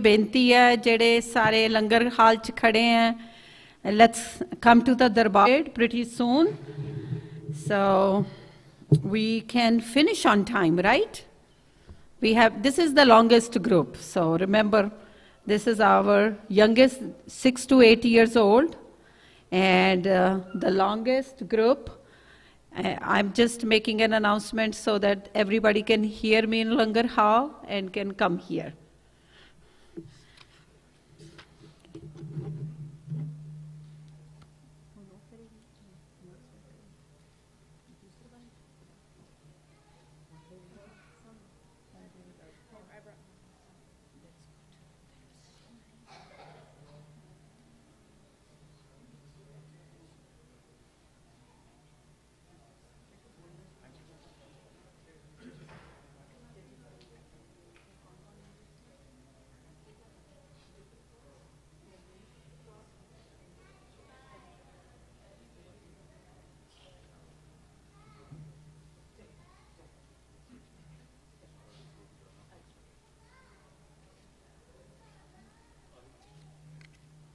बेनती है जेड़े सारे लंगर हाल च खड़े हैं, let's come to the darbar pretty soon so we can finish on time, right? We have, this is the longest group, so remember this is our youngest 6 to 8 years old and the longest group. I'm just making an announcement so that everybody can hear me in Langar Hall and can come here.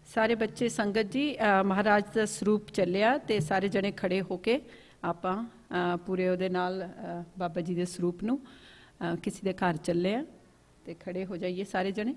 सारे बच्चे संगत जी महाराज का स्वरूप चलिया ते सारे जने खड़े होके आपां पूरे उहदे नाल बाबा जी दे स्वरूप नूं किसी दे घर चले आ ते खड़े हो जाइए सारे जने।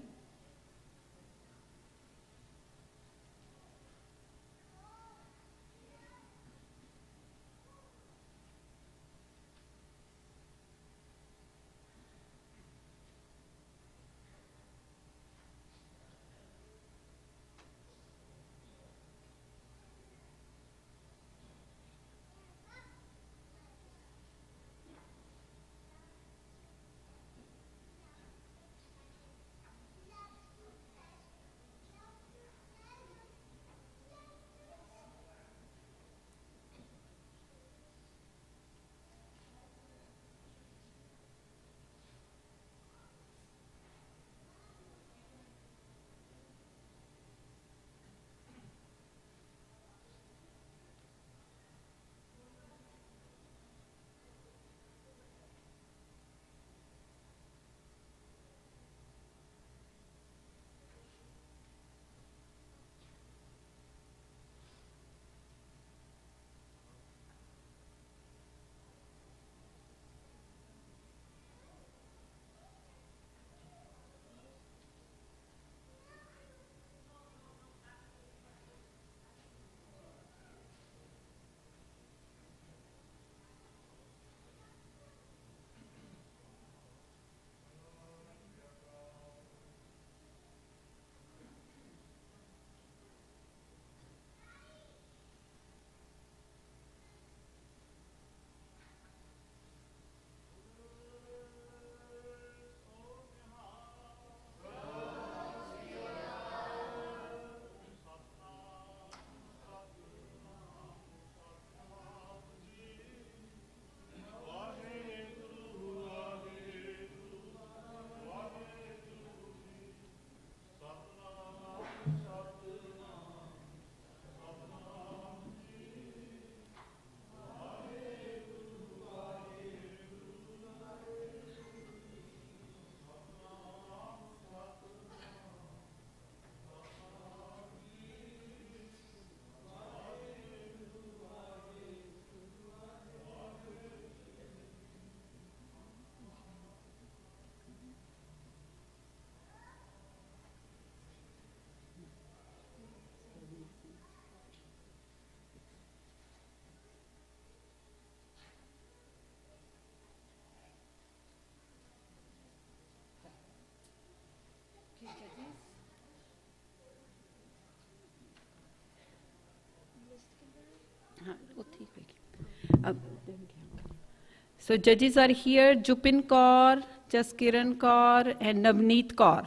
So judges are here, Jupin Kaur, Jaskiran Kaur and Navneet Kaur.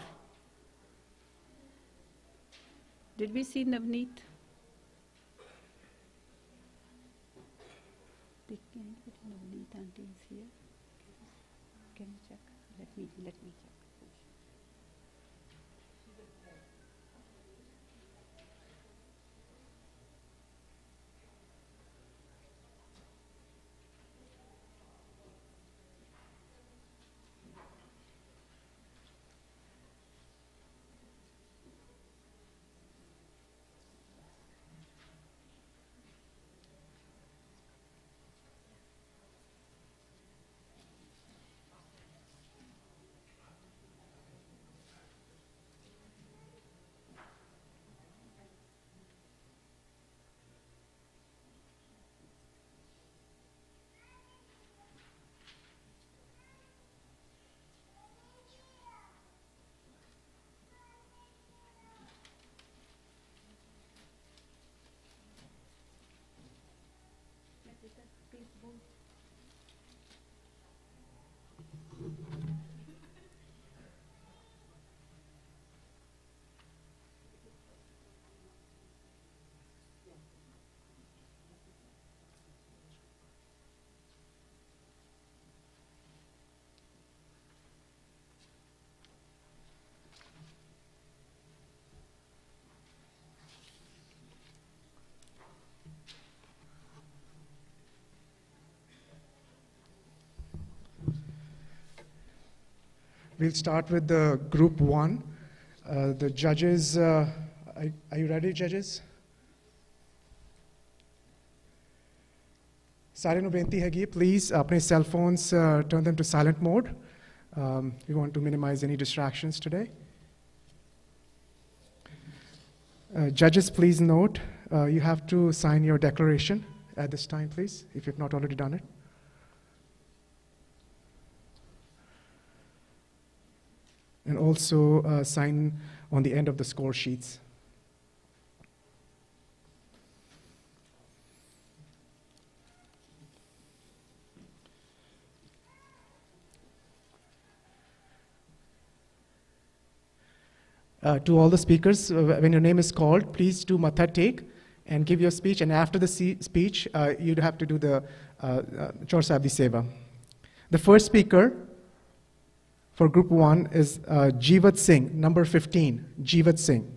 Did we see Navneet? Navneet auntie is here. Can you check? Let me check. We'll start with the group 1. The judges, are you ready, judges? सारे नु बेनती हैगी, please अपने cell phones turn them to silent mode. We want to minimize any distractions today. Judges, please note, you have to sign your declaration at this time, please, if you've not already done it. And also sign on the end of the score sheets. To all the speakers, when your name is called, please do matha take and give your speech. And after the speech, you'd have to do the Chaur Sahib di Seva. The first speaker for group 1 is Jeevat Singh, number 15, Jeevat Singh.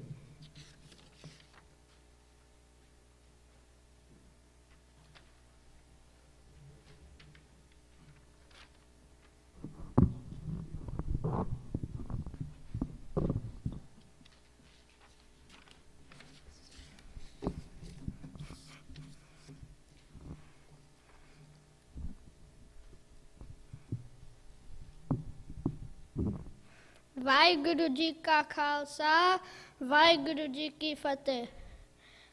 Vaheguru Ji Ka Khalsa, Vaheguru Ji Ki Fateh.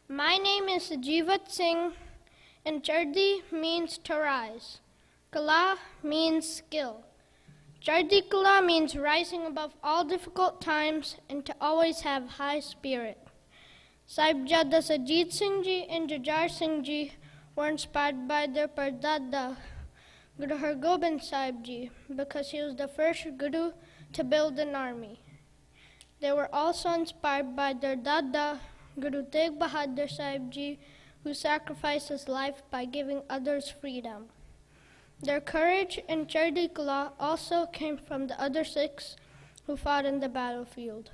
My name is Jeevat Singh, and Chardi means to rise. Kala means skill. Chardi Kala means rising above all difficult times and to always have high spirit. Sahibzada Sajid Singh Ji and Jujhar Singh Ji were inspired by their Pardada, Guru Har Gobind Sahib Ji, because he was the first Guru to build an army. They were also inspired by their Dada, Guru Tegh Bahadur Sahib Ji, who sacrificed his life by giving others freedom. Their courage and Chardi Kala also came from the other Sikhs who fought in the battlefield.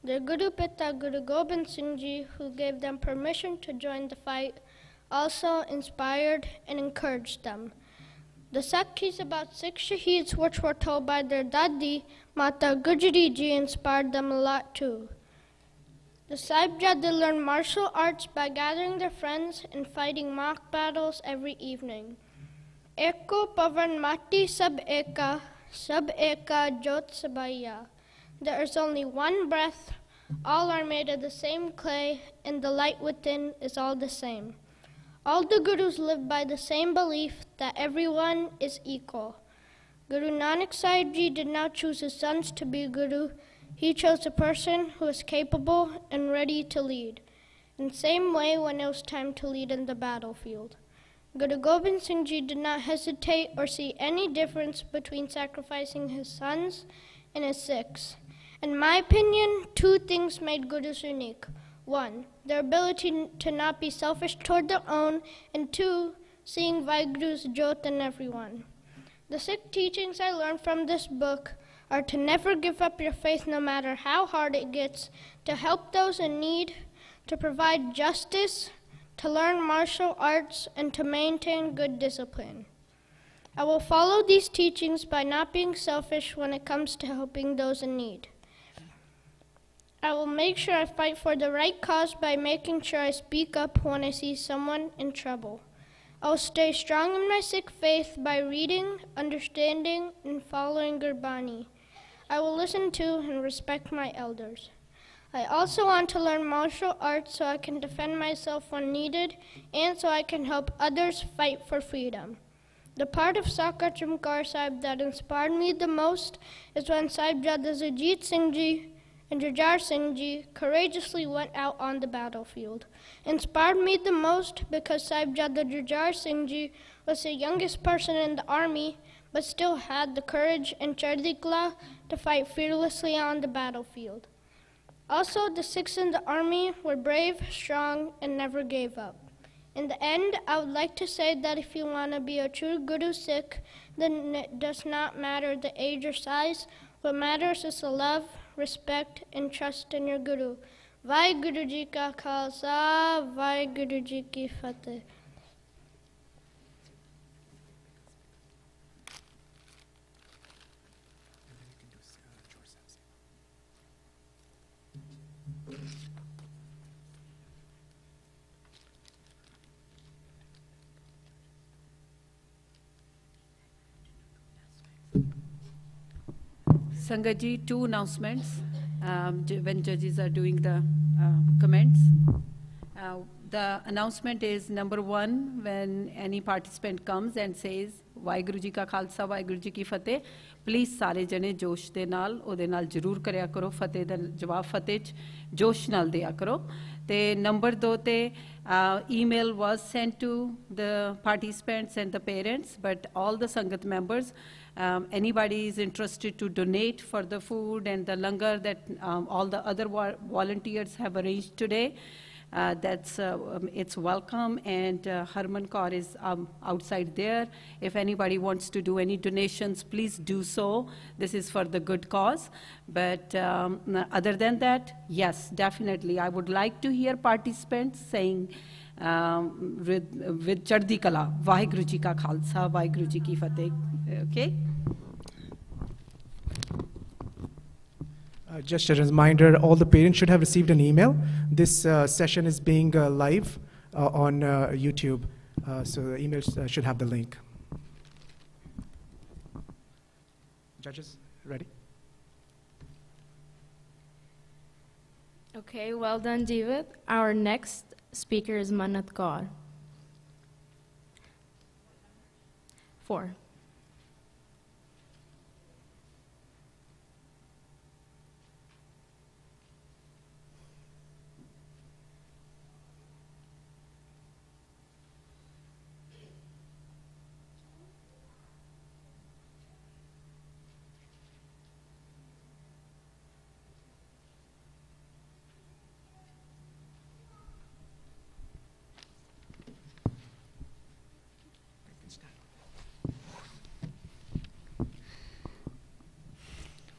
Their Guru Pita, Guru Gobind Singh Ji, who gave them permission to join the fight, also inspired and encouraged them. The Sakhis about 6 shaheeds which were told by their Dadi, Mata Gujari Ji, inspired them a lot too. The Sahibzade learned martial arts by gathering their friends and fighting mock battles every evening. Eko pavan mati sab eka jot sabaya. There is only one breath, all are made of the same clay, and the light within is all the same. All the Gurus live by the same belief that everyone is equal. Guru Nanak Sahib Ji did not choose his sons to be Guru. He chose a person who is capable and ready to lead. In the same way when it was time to lead in the battlefield. Guru Gobind Singh Ji did not hesitate or see any difference between sacrificing his sons and his Sikhs. In my opinion, 2 things made Gurus unique. 1, their ability to not be selfish toward their own, and 2, seeing Vaheguru's Jyot in everyone. The Sikh teachings I learned from this book are to never give up your faith no matter how hard it gets, to help those in need, to provide justice, to learn martial arts, and to maintain good discipline. I will follow these teachings by not being selfish when it comes to helping those in need. I will make sure I fight for the right cause by making sure I speak up when I see someone in trouble. I will stay strong in my Sikh faith by reading, understanding, and following Gurbani. I will listen to and respect my elders. I also want to learn martial arts so I can defend myself when needed and so I can help others fight for freedom. The part of Sakha Chamkar Sahib that inspired me the most is when Sahibzada Sajid Singh Ji and Jujhar Singh Ji courageously went out on the battlefield. Inspired me the most because Sahibzada Jujhar Singh Ji was the youngest person in the army but still had the courage and Chardi Kala to fight fearlessly on the battlefield. Also, the Sikhs in the army were brave, strong, and never gave up. In the end, I would like to say that if you want to be a true Guru Sikh, then it does not matter the age or size. What matters is the love, respect, and trust in your Guru. Vaheguru Ji Ka Khalsa, Vaheguru Ji Ki Fateh. Sangaji, two announcements when judges are doing the comments. The announcement is number one, when any participant comes and says, Vaheguru Ji Ka Khalsa, Vaheguru Ji Ki Fateh, please ਸਾਰੇ ਜਣੇ ਜੋਸ਼ ਦੇ ਨਾਲ ਉਹਦੇ ਨਾਲ ਜ਼ਰੂਰ ਕਰਿਆ ਕਰੋ ਫਤਿਹ ਦਾ ਜਵਾਬ ਫਤਿਹ 'ਚ ਜੋਸ਼ ਨਾਲ ਦਿਆ ਕਰੋ ਤੇ ਨੰਬਰ 2 ਤੇ email was sent to the participants and the parents, but all the Sangat members, anybody is interested to donate for the food and the langar that all the other volunteers have arranged today, it's welcome, and Harman Kaur is outside there. If anybody wants to do any donations, please do so. This is for the good cause. But other than that, yes, definitely. I would like to hear participants saying with Chardi Kala, Vaheguru Ji Ka Khalsa, Vaheguru Ji Ki Fateh. Okay? Just a reminder, all the parents should have received an email. This session is being live on YouTube, so the email should have the link. Judges, ready? Okay, well done, Jeevat. Our next speaker is Manat Kaur. 4.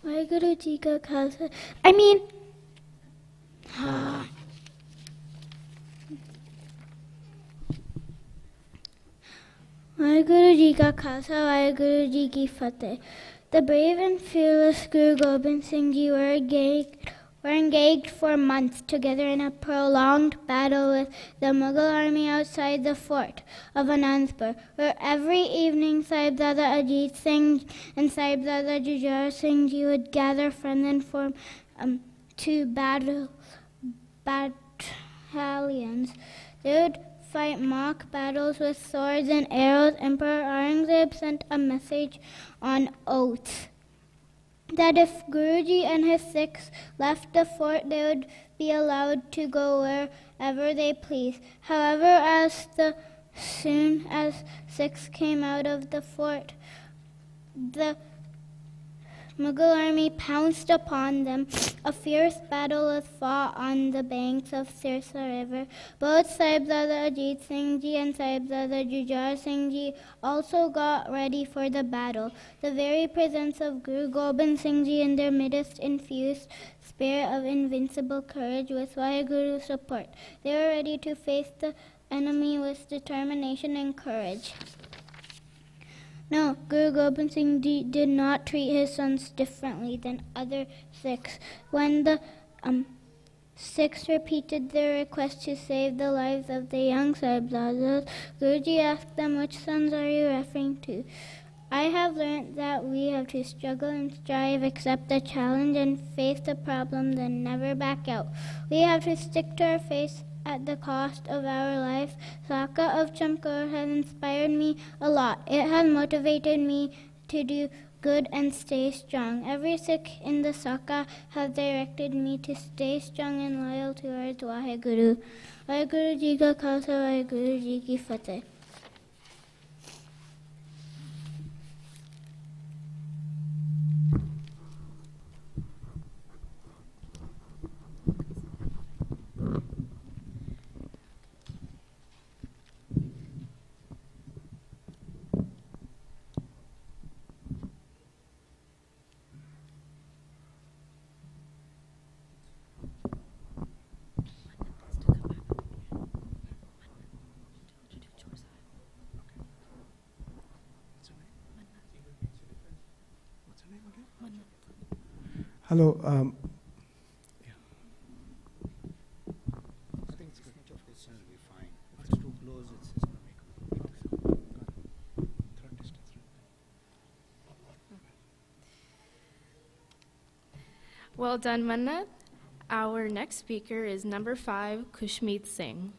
Vaheguru Ji Ka Khalsa. Vaheguru Ji Ka Khalsa, Vaheguru Ji Ki Fateh. The brave and fearless Guru Gobind Singh Ji were engaged for months together in a prolonged battle with the Mughal army outside the fort of Anandpur, where every evening Sahibzada Ajit Singh and Sahibzada Jujhar Singh Ji would gather friends and form two battalions. They would fight mock battles with swords and arrows. Emperor Aurangzeb sent a message on oaths that if Guruji and his Sikhs left the fort, they would be allowed to go wherever they pleased. However, soon as Sikhs came out of the fort, the Mughal army pounced upon them. A fierce battle was fought on the banks of Sirsa River. Both Sahibzada Ajit Singh Ji and Sahibzada Jujhar Singh Ji also got ready for the battle. The very presence of Guru Gobind Singh Ji in their midst infused spirit of invincible courage with Vaheguru's support. They were ready to face the enemy with determination and courage. No, Guru Gobind Singh Ji did not treat his sons differently than other Sikhs. When the Sikhs repeated their request to save the lives of the young Sahibzadas, Guruji asked them, which sons are you referring to? I have learned that we have to struggle and strive, accept the challenge and face the problem, then never back out. We have to stick to our faith at the cost of our life. Saka of Chamkaur has inspired me a lot. It has motivated me to do good and stay strong. Every Sikh in the Saka has directed me to stay strong and loyal towards Vaheguru. Vaheguru Ji Ka Khalsa, Vaheguru Ji Ki Fateh. Hello. I think the of distance will be fine. If it's too close, it's going to make a big difference. Third distance. Well done, Mannat. Our next speaker is number 5, Kushmeet Singh.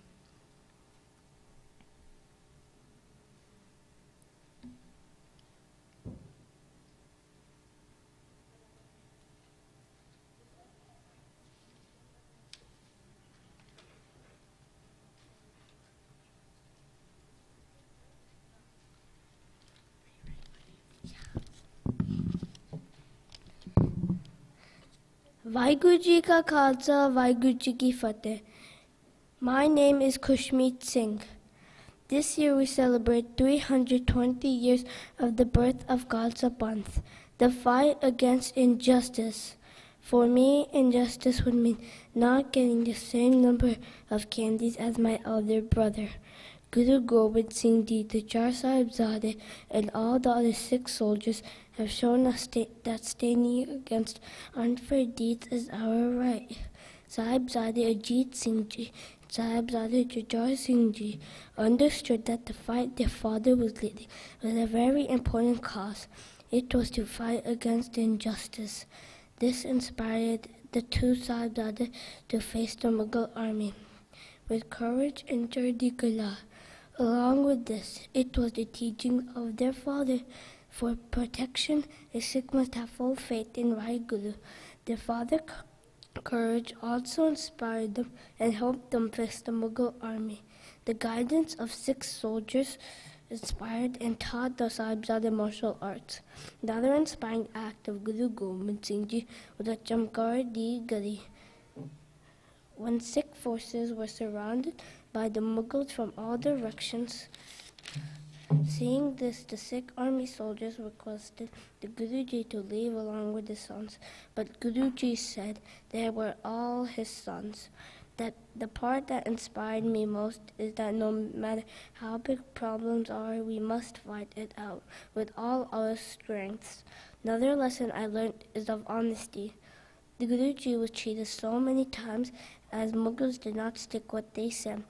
Vaheguru Ji Ka Khalsa, Vaheguru Ji Ki Fateh. My name is Kushmeet Singh. This year we celebrate 320 years of the birth of Khalsa Panth, the fight against injustice. For me, injustice would mean not getting the same number of candies as my elder brother. Guru Gobind Singh Ji, the Char Sahibzade, and all the other 6 soldiers have shown us that standing against unfair deeds is our right. Sahibzade Ajit Singh Ji, Sahibzade Jujhar Singh Ji understood that the fight their father was leading was a very important cause. It was to fight against injustice. This inspired the 2 Sahibzades to face the Mughal army with courage and Chardi Kala. Along with this, it was the teaching of their father. For protection, a Sikh must have full faith in Vaheguru. Their father's courage also inspired them and helped them face the Mughal army. The guidance of 6 soldiers inspired and taught the Sahibzade martial arts. The other inspiring act of Guru Gobind Singh Ji was at Chamkar Di Gully, when Sikh forces were surrounded by the Mughals from all directions. Seeing this, the Sikh army soldiers requested the Guruji to leave along with his sons, but Guruji said they were all his sons. That the part that inspired me most is that no matter how big problems are, we must fight it out with all our strengths. Another lesson I learned is of honesty. The Guruji was cheated so many times as Mughals did not stick what they said,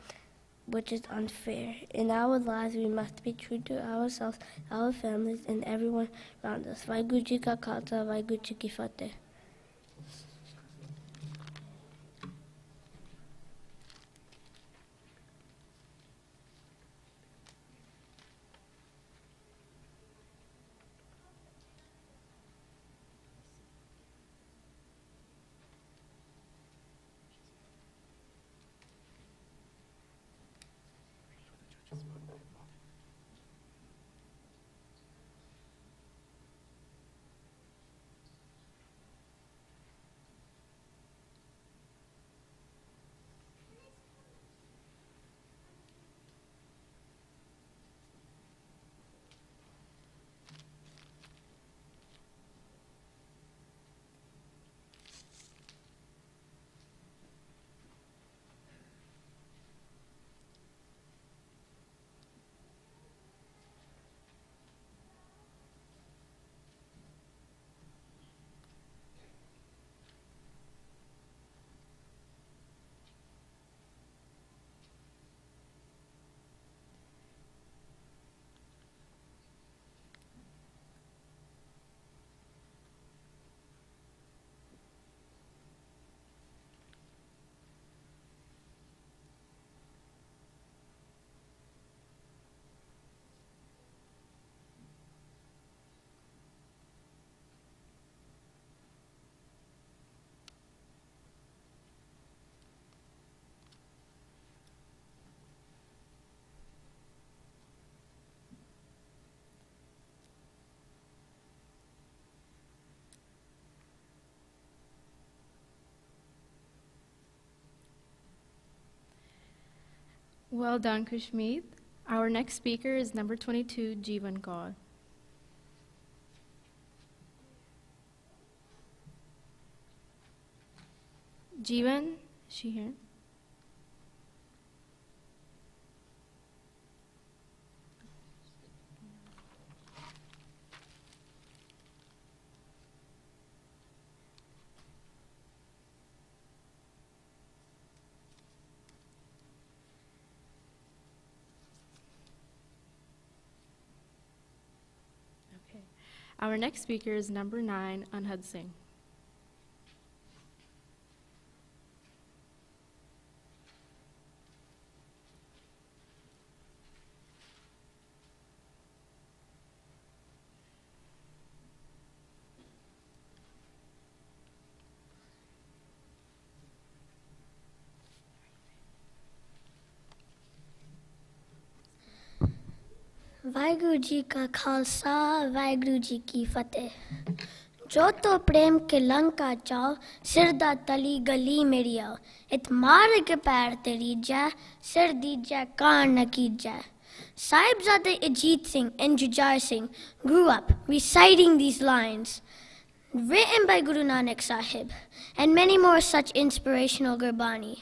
which is unfair. In our lives, we must be true to ourselves, our families, and everyone around us. Vaheguru Ji Ka Khalsa, Vaheguru Ji Ki Fateh. Well done, Kushmeet. Our next speaker is number 22, Jeevan Kaur. Jeevan, is she here? Okay. Our next speaker is number 9, Anhad Singh. Waheguru ji का खालसा वाहिगुरु जी की फतेह जो तो प्रेम के लंका चाओ सिरदा तली गली मेरी आओ इत मार के पैर तेरी जय सिर दी जय कान न की जय Sahibzada Ajit Singh and Jujhar Singh grew up reciting these lines written by Guru Nanak Sahib and many more such inspirational Gurbani.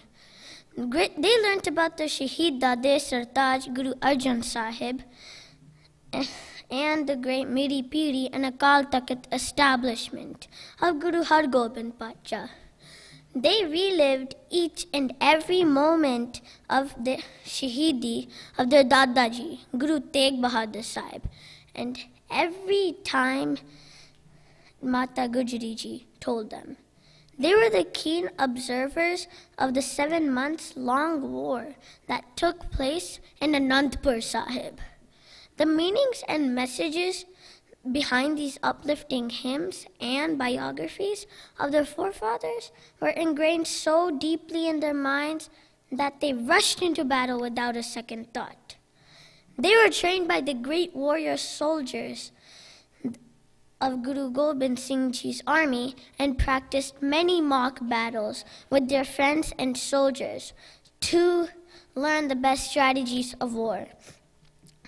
They learnt about the Shaheed Dade Sartaj Guru Arjan Sahib and the great Miri Piri and Akal Takht establishment of Guru Har Gobind Pacha. They relived each and every moment of the Shahidi of their Dadaji, Guru Tegh Bahadur Sahib. And every time Mata Gujari ji told them, they were the keen observers of the 7 months long war that took place in Anandpur Sahib. The meanings and messages behind these uplifting hymns and biographies of their forefathers were ingrained so deeply in their minds that they rushed into battle without a second thought. They were trained by the great warrior soldiers of Guru Gobind Singh Ji's army and practiced many mock battles with their friends and soldiers to learn the best strategies of war.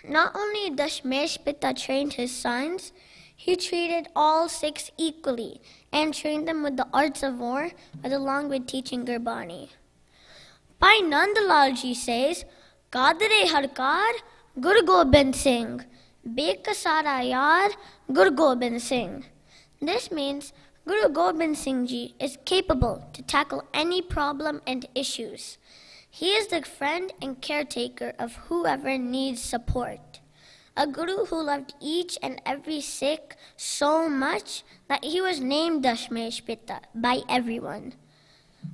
Not only Dashmesh Pitta trained his sons, he treated all 6 equally and trained them with the arts of war, along with teaching Gurbani. Bhai Nandlal ji says, Kadre Harkar, Guru Gobind Singh, Bekasara Yar, Guru Gobind Singh. This means Guru Gobind Singh Ji is capable to tackle any problem and issues. He is the friend and caretaker of whoever needs support. A guru who loved each and every Sikh so much that he was named Dashmesh Pitta by everyone.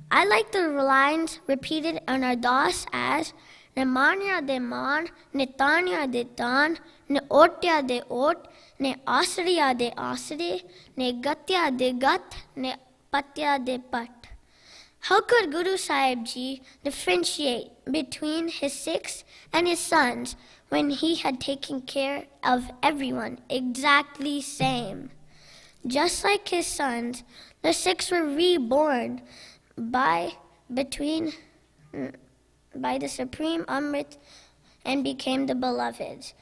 I like the lines repeated in our Das as Ne manya de man, ne tanya de tan, ne otya de ot, ne asriya de asri, ne gatya de gat, ne patya de pat. How could Guru Sahib Ji differentiate between his Sikhs and his sons when he had taken care of everyone exactly same? Just like his sons, the Sikhs were reborn by the Supreme Amrit and became the beloveds.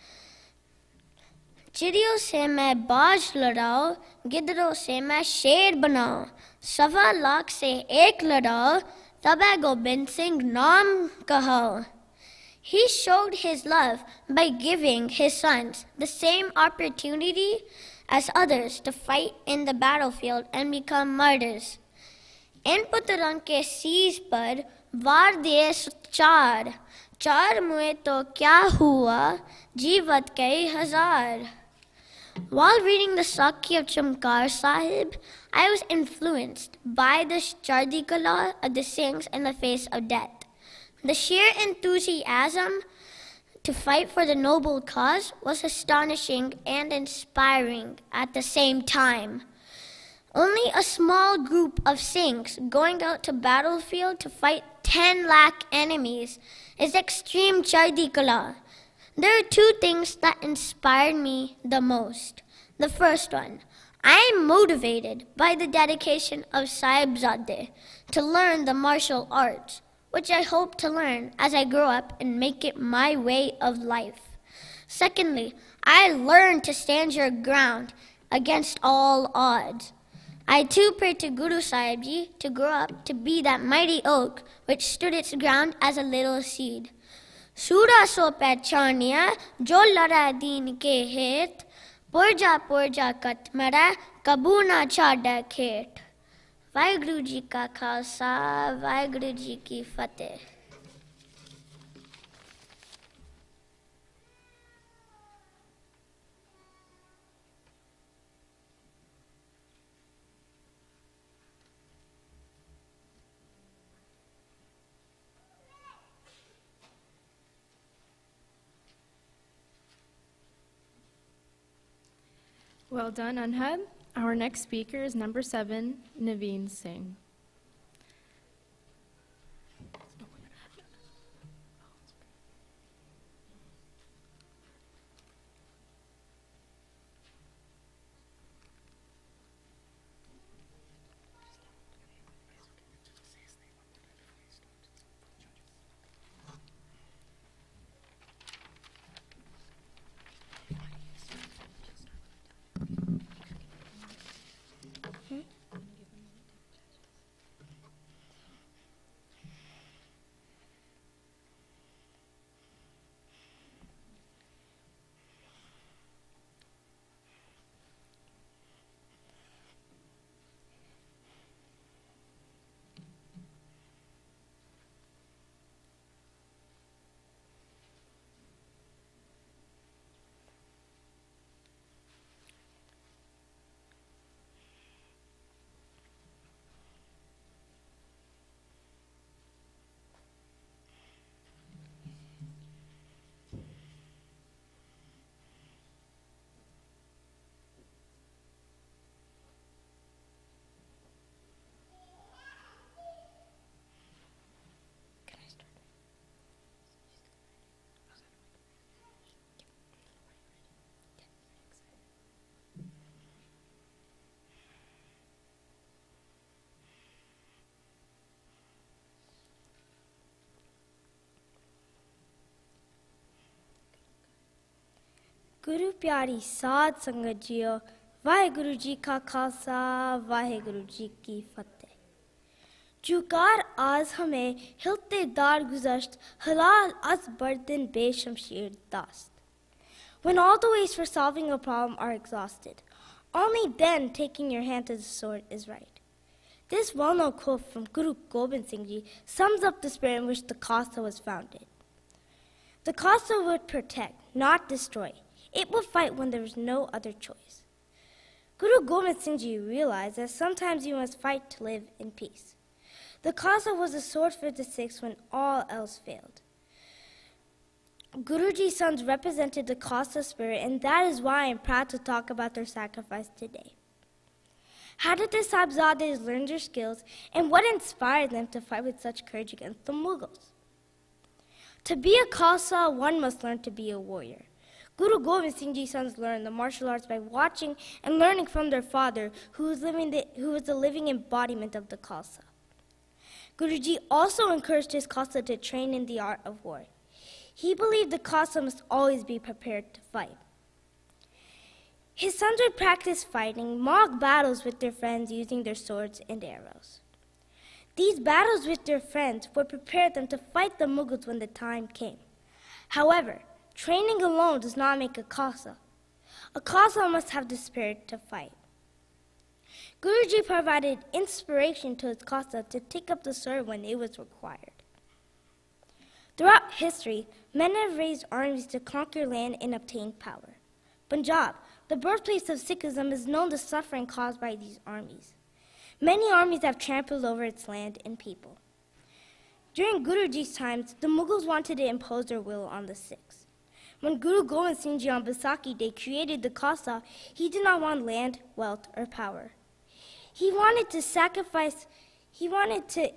चिड़ियों से मैं बाज लड़ाओ गिद्धरों से मैं शेर बनाओ 1.25 लाख से एक लड़ाओ तबे गोबिंद सिंह नाम कहो. He showed his love by giving his sons the same opportunity as others to fight in the battlefield and become martyrs. इन पुत्रों के शीश पर वार दिए चार मुए तो क्या हुआ जीवत कई हजार. While reading the Sakhi of Chamkar Sahib, I was influenced by the Chardi Kala of the Singhs in the face of death. The sheer enthusiasm to fight for the noble cause was astonishing and inspiring at the same time. Only a small group of Singhs going out to battlefield to fight 10 lakh enemies is extreme Chardi Kala. There are 2 things that inspired me the most. The first one, I am motivated by the dedication of Sahibzade to learn the martial arts, which I hope to learn as I grow up and make it my way of life. Secondly, I learned to stand your ground against all odds. I too pray to Guru Sahib Ji to grow up to be that mighty oak which stood its ground as a little seed. Sura so pehchaniya jo lara deen ke het purja kat mara kabu na chada khet. Vaheguru ji ka khalsa Vaheguru ji ki fateh. Well done, Anhad. Our next speaker is number 7, Naveen Singh. गुरु प्यारी साध संगत जियो वाहेगुरु जी का खालसा वाहेगुरु जी की फतेह जुकार आज हमें हिलते दार गुज़श्त हलाल अज बर्दन बेशमशीर दास्त. When all the ways for solving a problem are exhausted, only then taking your hand to the sword is right. This well-known quote from Guru Gobind Singh Ji sums up the spirit in which the Khalsa was founded. The Khalsa would protect, not destroy. It would fight when there was no other choice. Guru Gobind Singh Ji realized that sometimes you must fight to live in peace. The Khalsa was a sword for the Sikhs when all else failed. Guruji's sons represented the Khalsa spirit, and that is why I am proud to talk about their sacrifice today. How did the Sahibzades learn their skills, and what inspired them to fight with such courage against the Mughals? To be a Khalsa, one must learn to be a warrior. Guru Gobind Singh Ji's sons learned the martial arts by watching and learning from their father, who was the living embodiment of the Khalsa. Guruji also encouraged his Khalsa to train in the art of war. He believed the Khalsa must always be prepared to fight. His sons would practice fighting mock battles with their friends using their swords and arrows. These battles with their friends would prepare them to fight the Mughals when the time came. However, training alone does not make a Khalsa. A Khalsa must have the spirit to fight. Guruji provided inspiration to his Khalsa to take up the sword when it was required. Throughout history, men have raised armies to conquer land and obtain power. Punjab, the birthplace of Sikhism, is known for the suffering caused by these armies. Many armies have trampled over its land and people. During Guruji's times, the Mughals wanted to impose their will on the Sikhs. When Guru Gobind Singh Ji on Baisakhi Day created the Khalsa, he did not want land, wealth, or power. He wanted to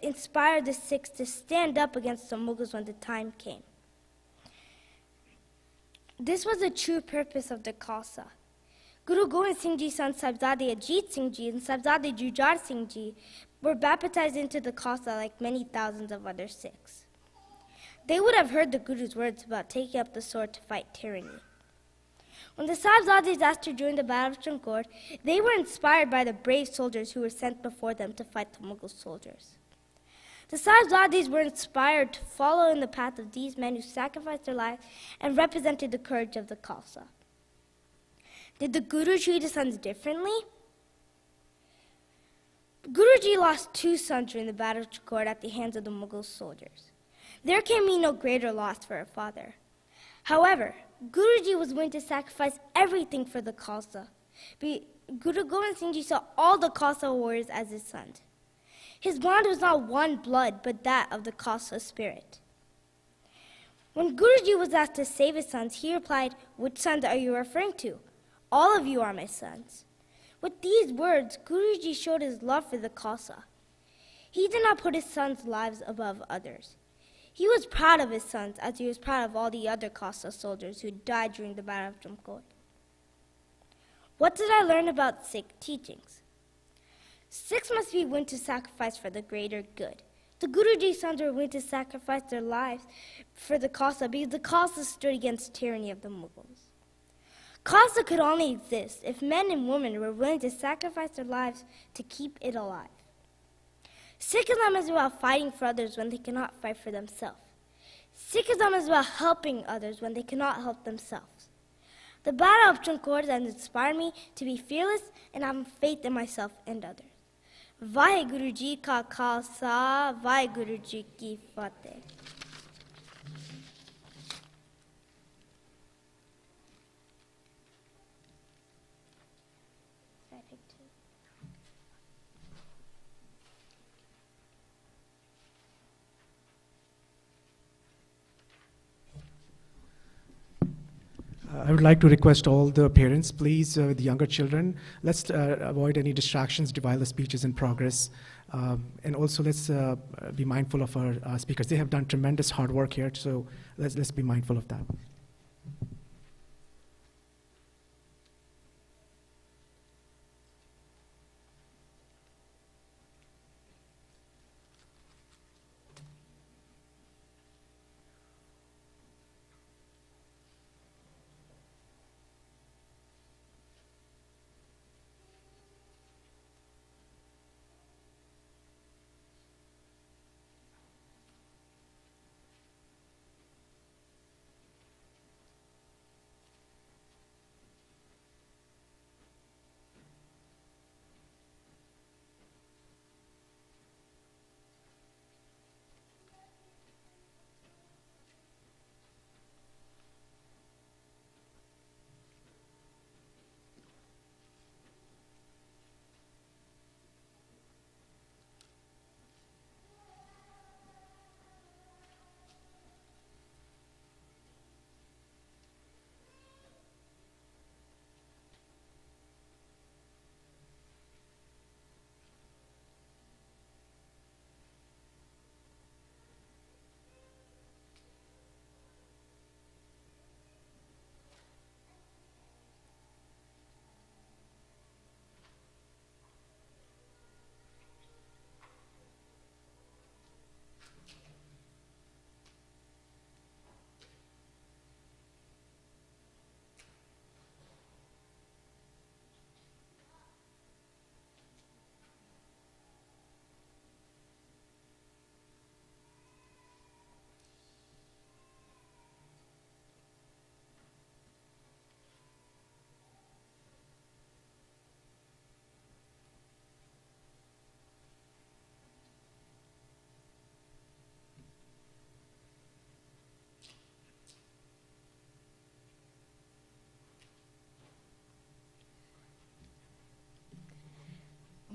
inspire the Sikhs to stand up against the Mughals when the time came. This was the true purpose of the Khalsa. Guru Gobind Singh Ji's son Sahibzade Ajit Singh Ji and Sahibzade Jujhar Singh Ji were baptized into the Khalsa like many thousands of other Sikhs. They would have heard the Guru's words about taking up the sword to fight tyranny. When the Sahibzades asked to join the Battle of Chamkor, they were inspired by the brave soldiers who were sent before them to fight the Mughal soldiers. The Sahibzades were inspired to follow in the path of these men who sacrificed their lives and represented the courage of the Khalsa. Did the Guru treat his sons differently? Guruji lost 2 sons during the Battle of Chamkor at the hands of the Mughal soldiers. There can be no greater loss for a father. However, Guruji was willing to sacrifice everything for the Khalsa. Guru Gobind Singh Ji saw all the Khalsa warriors as his sons. His bond was not one blood, but that of the Khalsa spirit. When Guruji was asked to save his sons, he replied, "Which sons are you referring to? All of you are my sons." With these words, Guruji showed his love for the Khalsa. He did not put his sons' lives above others. He was proud of his sons as he was proud of all the other Khalsa soldiers who died during the Battle of Chamkor. What did I learn about Sikh teachings? Sikhs must be willing to sacrifice for the greater good. The Guruji's sons were willing to sacrifice their lives for the Khalsa because the Khalsa stood against tyranny of the Mughals. Khalsa could only exist if men and women were willing to sacrifice their lives to keep it alive. Sikhism is about fighting for others when they cannot fight for themselves. Sikhism is about helping others when they cannot help themselves. The Battle of Chamkor has inspired me to be fearless and have faith in myself and others. Vaheguru Ji ka Khalsa, Vaheguru Ji ki Fateh. I would like to request all the parents, please, with the younger children, let's avoid any distractions while the speech is in progress. And also let's be mindful of our speakers. They have done tremendous hard work here, so let's be mindful of that.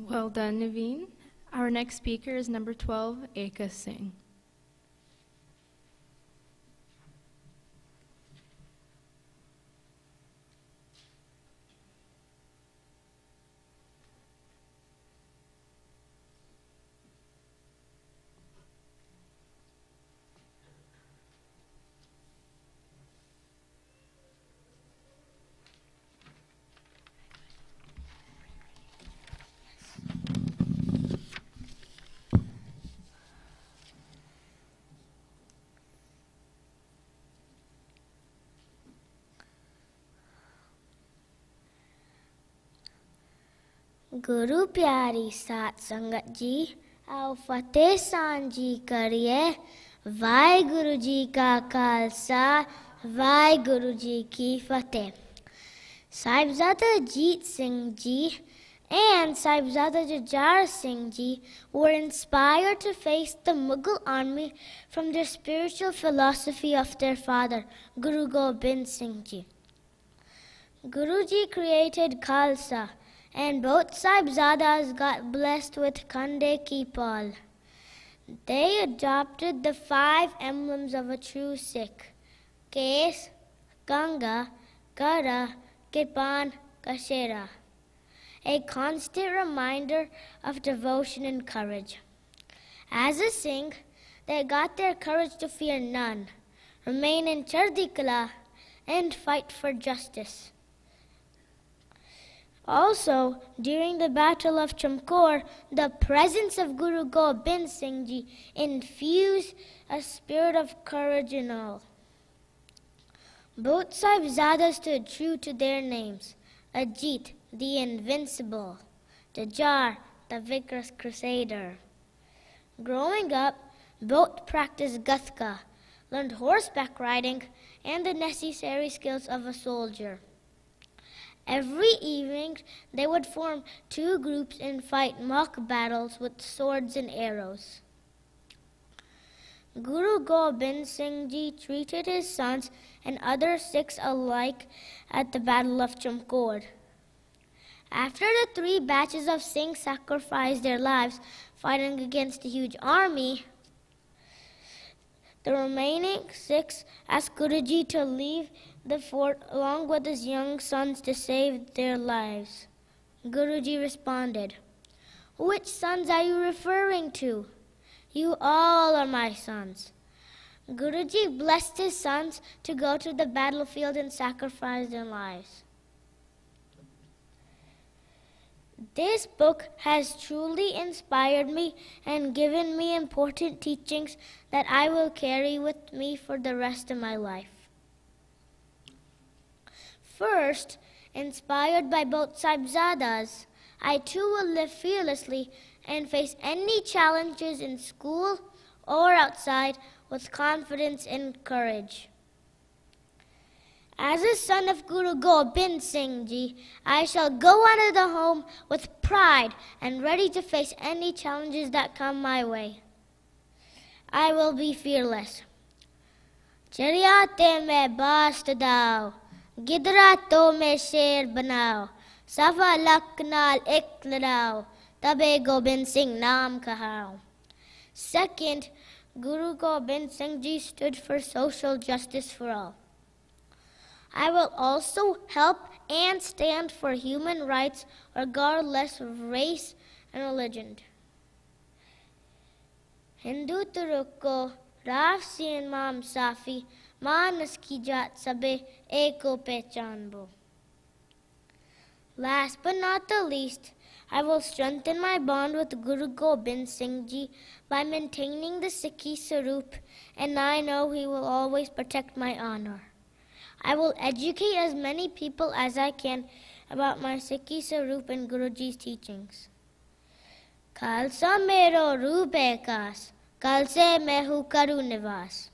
Well done, Naveen. Our next speaker is number 12, Eka Singh. गुरु प्यारी सात संगत जी आओ फतेह सांझी करिए वाहिगुरु जी का खालसा वाहिगुरु जी की फतेह. Sahibzada Jeet Singh Ji and Sahibzada Jujhar Singh Ji were inspired to face the Mughal army from the spiritual philosophy of their father, Guru Gobind Singh Ji. Guruji created Khalsa, and both Sahibzadas got blessed with Khande Ki Paul. They adopted the 5 emblems of a true Sikh: Kes, Ganga, Kara, Kirpan, Kashera, a constant reminder of devotion and courage. As a Singh, they got their courage to fear none, remain in Chardi Kala, and fight for justice. Also, during the Battle of Chamkor, the presence of Guru Gobind Singh Ji infused a spirit of courage in all. Both Sahibzadas stood true to their names: Ajit, the invincible; Jujhar, the vigorous crusader. Growing up, both practiced Gathka, learned horseback riding, and the necessary skills of a soldier. Every evening, they would form 2 groups and fight mock battles with swords and arrows. Guru Gobind Singh Ji treated his sons and other Sikhs alike at the Battle of Chamkor. After the 3 batches of Sikhs sacrificed their lives fighting against a huge army, the remaining 6 asked Guruji to leave the fort along with his young sons to save their lives. Guruji responded, "Which sons are you referring to? You all are my sons." Guruji blessed his sons to go to the battlefield and sacrifice their lives. This book has truly inspired me and given me important teachings that I will carry with me for the rest of my life. First, inspired by both Sahibzadas, I too will live fearlessly and face any challenges in school or outside with confidence and courage. As a son of Guru Gobind Singh Ji, I shall go out of the home with pride and ready to face any challenges that come my way. I will be fearless. Chariyate mein baast dao, gidra to mein sher banao, sawa lak naal ek ladao, tabe Gobind Singh naam kahao. Second, Guru Gobind Singh Ji stood for social justice for all. I will also help and stand for human rights regardless of race and religion. Hindu Turko, Raf Sin Mam Safi, Manas ki Jat Sabe, Eko Pechanbo. Last but not the least, I will strengthen my bond with Guru Gobind Singh Ji by maintaining the Sikhi Sarup, and I know he will always protect my honor. I will educate as many people as I can about my Sikhi Sarup and Guruji's teachings. Khalsa mero roop ekas, kalse mehu karu nivas.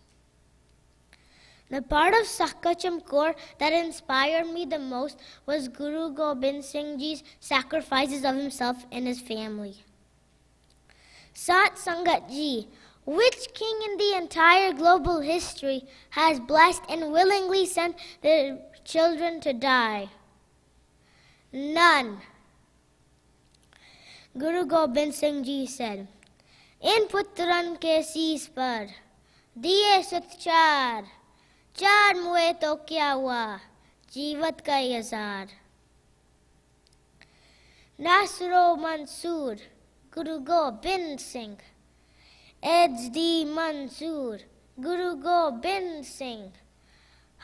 The part of Sakha Chamkor that inspired me the most was Guru Gobind Singh Ji's sacrifices of himself and his family. Sat Sangat Ji, which king in the entire global history has blessed and willingly sent their children to die? None. Guru Gobind Singh Ji said, "In putran ke शीश पर दिए सत्चार, चार मुए तो क्या हुआ, जीवत का Yazar." Nasro Mansoor, Guru Gobind Singh. Ejdi Mansoor, Guru Gobind Singh.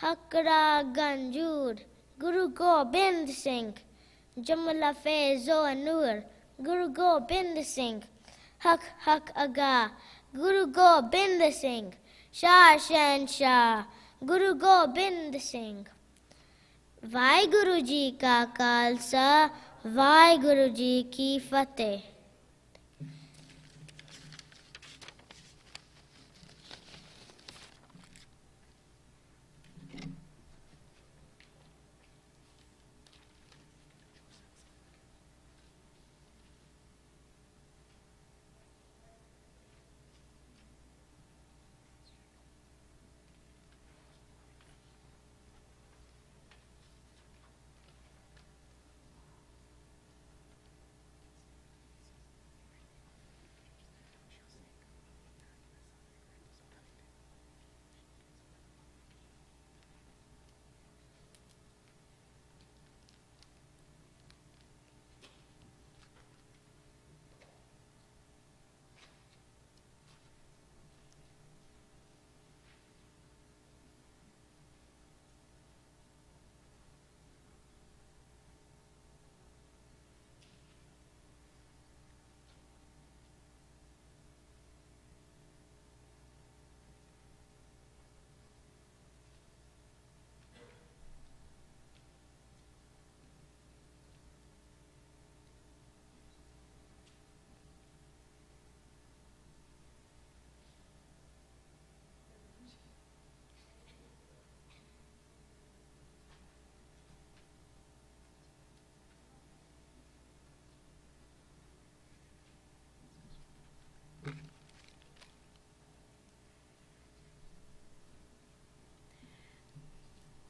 Hakra Ganjur, Guru Gobind Singh. Jamla Faizo Anur, Guru Gobind Singh. Hak Hak Aga, Guru Gobind Singh. Shah Shahenshah, Guru Gobind Singh. Vaheguru Ji ka Khalsa, Vaheguru Ji ki Fateh.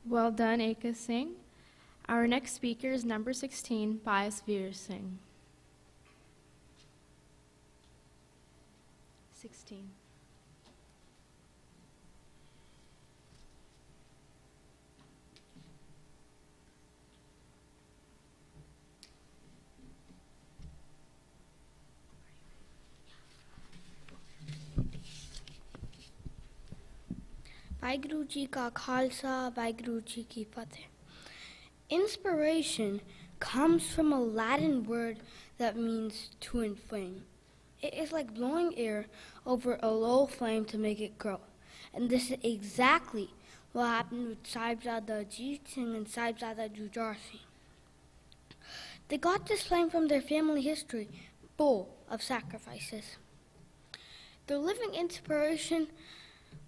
Well done, Eka Singh. Our next speaker is number 16, Pius Veer Singh. 16. Vaheguru Ji ka Khalsa, Vaheguru Ji ki Fateh. Inspiration comes from a Latin word that means to inflame. It is like blowing air over a low flame to make it grow. And this is exactly what happened with Sahibzada Ajit Singh and Sahibzada Jujhar Singh. They got this flame from their family history, full of sacrifices. Their living inspiration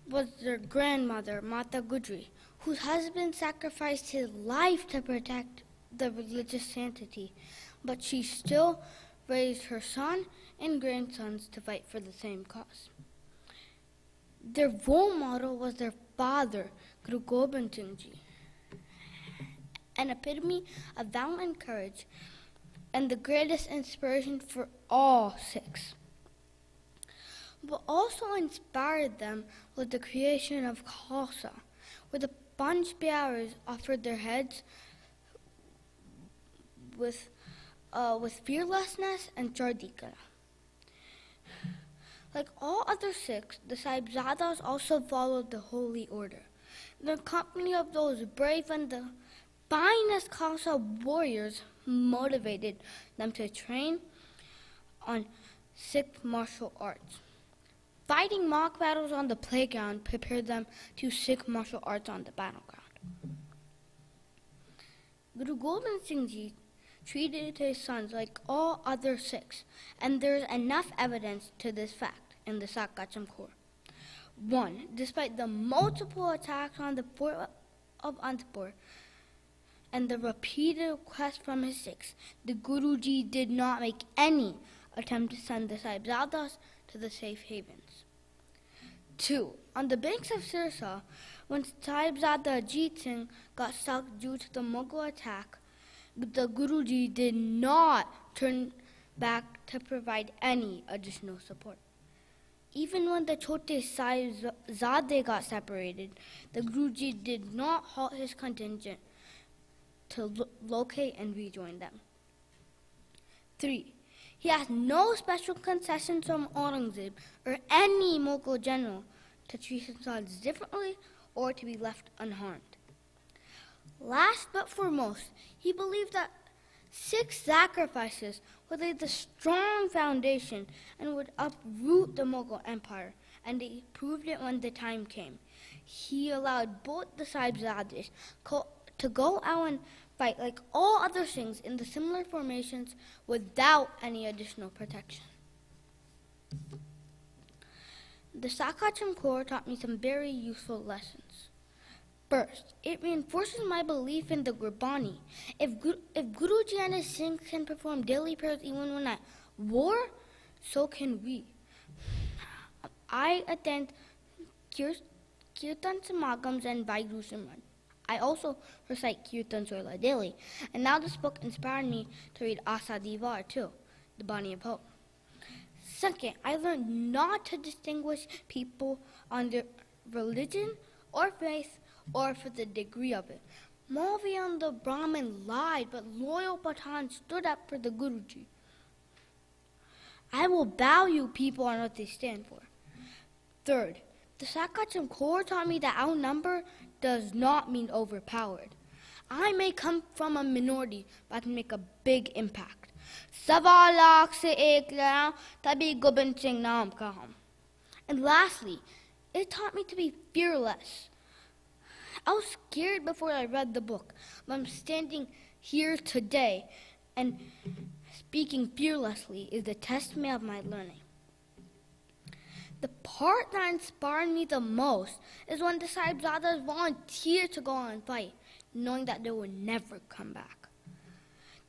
was their grandmother, Mata Gujri, whose husband sacrificed his life to protect the religious sanctity, but she still raised her son and grandsons to fight for the same cause. Their role model was their father, Guru Gobind Singh Ji, an epitome of valor and courage, and the greatest inspiration for all Sikhs. What also inspired them was the creation of Khalsa, where the Panch Pyares offered their heads with fearlessness and chardika. Like all other Sikhs, the Sahibzadas also followed the holy order. The company of those brave and the finest Khalsa warriors motivated them to train on Sikh martial arts. Fighting mock battles on the playground prepared them to Sikh martial arts on the battleground. Guru Gobind Singh Ji treated his sons like all other Sikhs, and there is enough evidence to this fact in the Sakacham Kaur. 1. Despite the multiple attacks on the fort of Anandpur and the repeated requests from his Sikhs, the Guruji did not make any attempt to send the Sahibzadas to the safe havens. 2. On the banks of Sirsa, when Sahibzada Ajit Singh got stuck due to the Mughal attack, the Guruji did not turn back to provide any additional support. Even when the Chote Sahibzade got separated, the Guruji did not halt his contingent to locate and rejoin them. 3. He asked no special concessions from Aurangzeb or any Mughal general to treat his sons differently or to be left unharmed. Last but foremost, he believed that 6 sacrifices would lay the strong foundation and would uproot the Mughal Empire, and he proved it when the time came. He allowed both the Sahibzades to go out and fight like all other Singhs in the similar formations without any additional protection. The Sakacham Corps taught me some very useful lessons. First, it reinforces my belief in the Gurbani. If Guruji and his Singhs can perform daily prayers even when at war, so can we. I attend Kirtan Samagams and Vaiguru Simran. I also recite Kirtan Surla daily, and now this book inspired me to read Asa Divar too, the Bani of Hope. Second, I learned not to distinguish people on their religion or faith or for the degree of it. Maulvi and the Brahmin lied, but loyal Pathan stood up for the Guruji. I will value people on what they stand for. Third, the Sakacham Corps taught me that outnumbered does not mean overpowered. I may come from a minority, but I can make a big impact. Sawa lakh se ek ladau, tabi Gobind Singh naam kaham. And lastly, it taught me to be fearless. I was scared before I read the book, but I'm standing here today, and speaking fearlessly is the testament of my learning. The part that inspired me the most is when the Sahibzadas volunteered to go out and fight, knowing that they would never come back.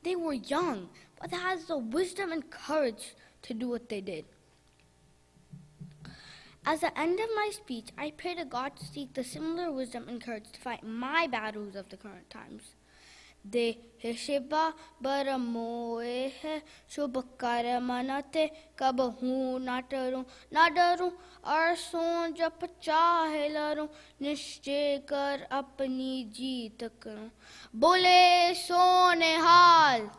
They were young, but they had the wisdom and courage to do what they did. At the end of my speech, I pray to God to seek the similar wisdom and courage to fight my battles of the current times. De Shiva Baramoe Shubakara Manate Kabahu Nadaru Arson Japachahe Laru Nishchekar Apni Jeet Karu Bole Sonehal.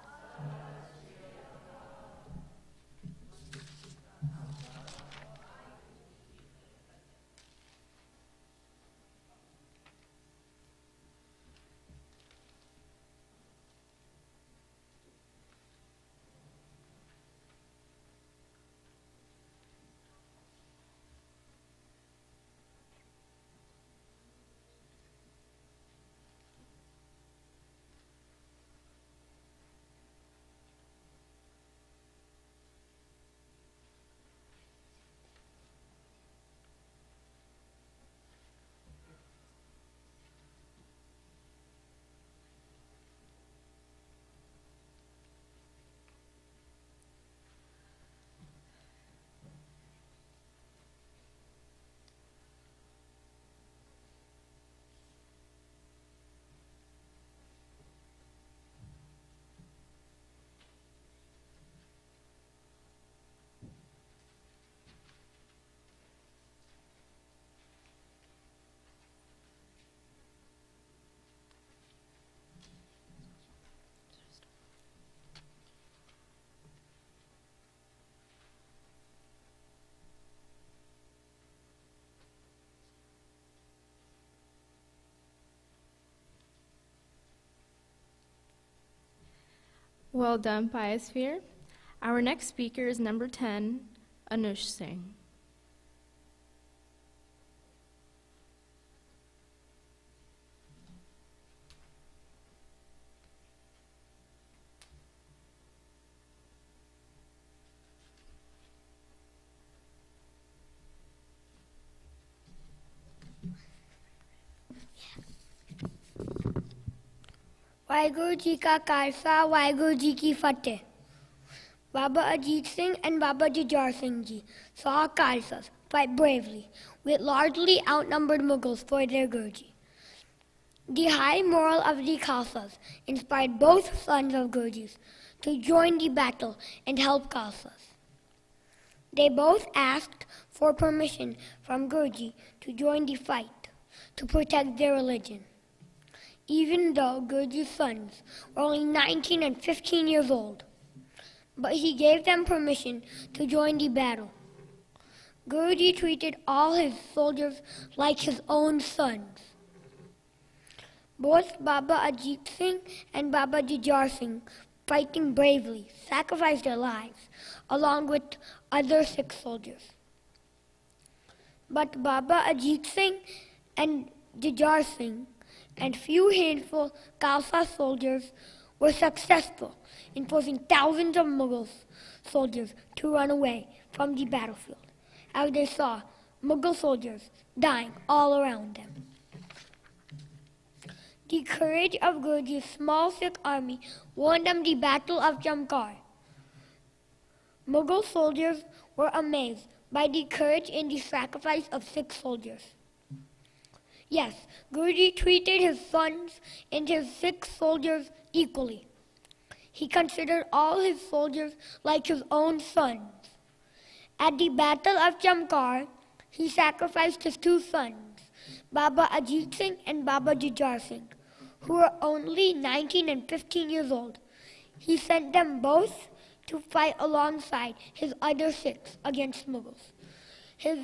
Well done, Biosphere. Our next speaker is number 10, Anush Singh. Waheguru ji का खालसा वाहिगुरु जी की फतेह. Baba Ajit Singh and Baba Jujhar Singh ji saw Khalsas fight bravely with largely outnumbered Mughals for their Guruji. The high moral of the Khalsas inspired both sons of Gurujis to join the battle and help Khalsas. They both asked for permission from Guruji to join the fight to protect their religion. Even though Guruji's sons were only 19 and 15 years old, but he gave them permission to join the battle. Guruji treated all his soldiers like his own sons. Both Baba Ajit Singh and Baba Jujhar Singh, fighting bravely, sacrificed their lives along with other Sikh soldiers. But Baba Ajit Singh and Jujhar Singh and few handful Khalsa soldiers were successful in forcing thousands of Mughal soldiers to run away from the battlefield, as they saw Mughal soldiers dying all around them. The courage of Guruji's small Sikh army won them the Battle of Chamkar. Mughal soldiers were amazed by the courage and the sacrifice of Sikh soldiers. Yes, Guruji treated his sons and his Sikh soldiers equally. He considered all his soldiers like his own sons. At the Battle of Chamkar, he sacrificed his two sons, Baba Ajit Singh and Baba Jujhar Singh, who were only 19 and 15 years old. He sent them both to fight alongside his other Sikhs against Mughals. His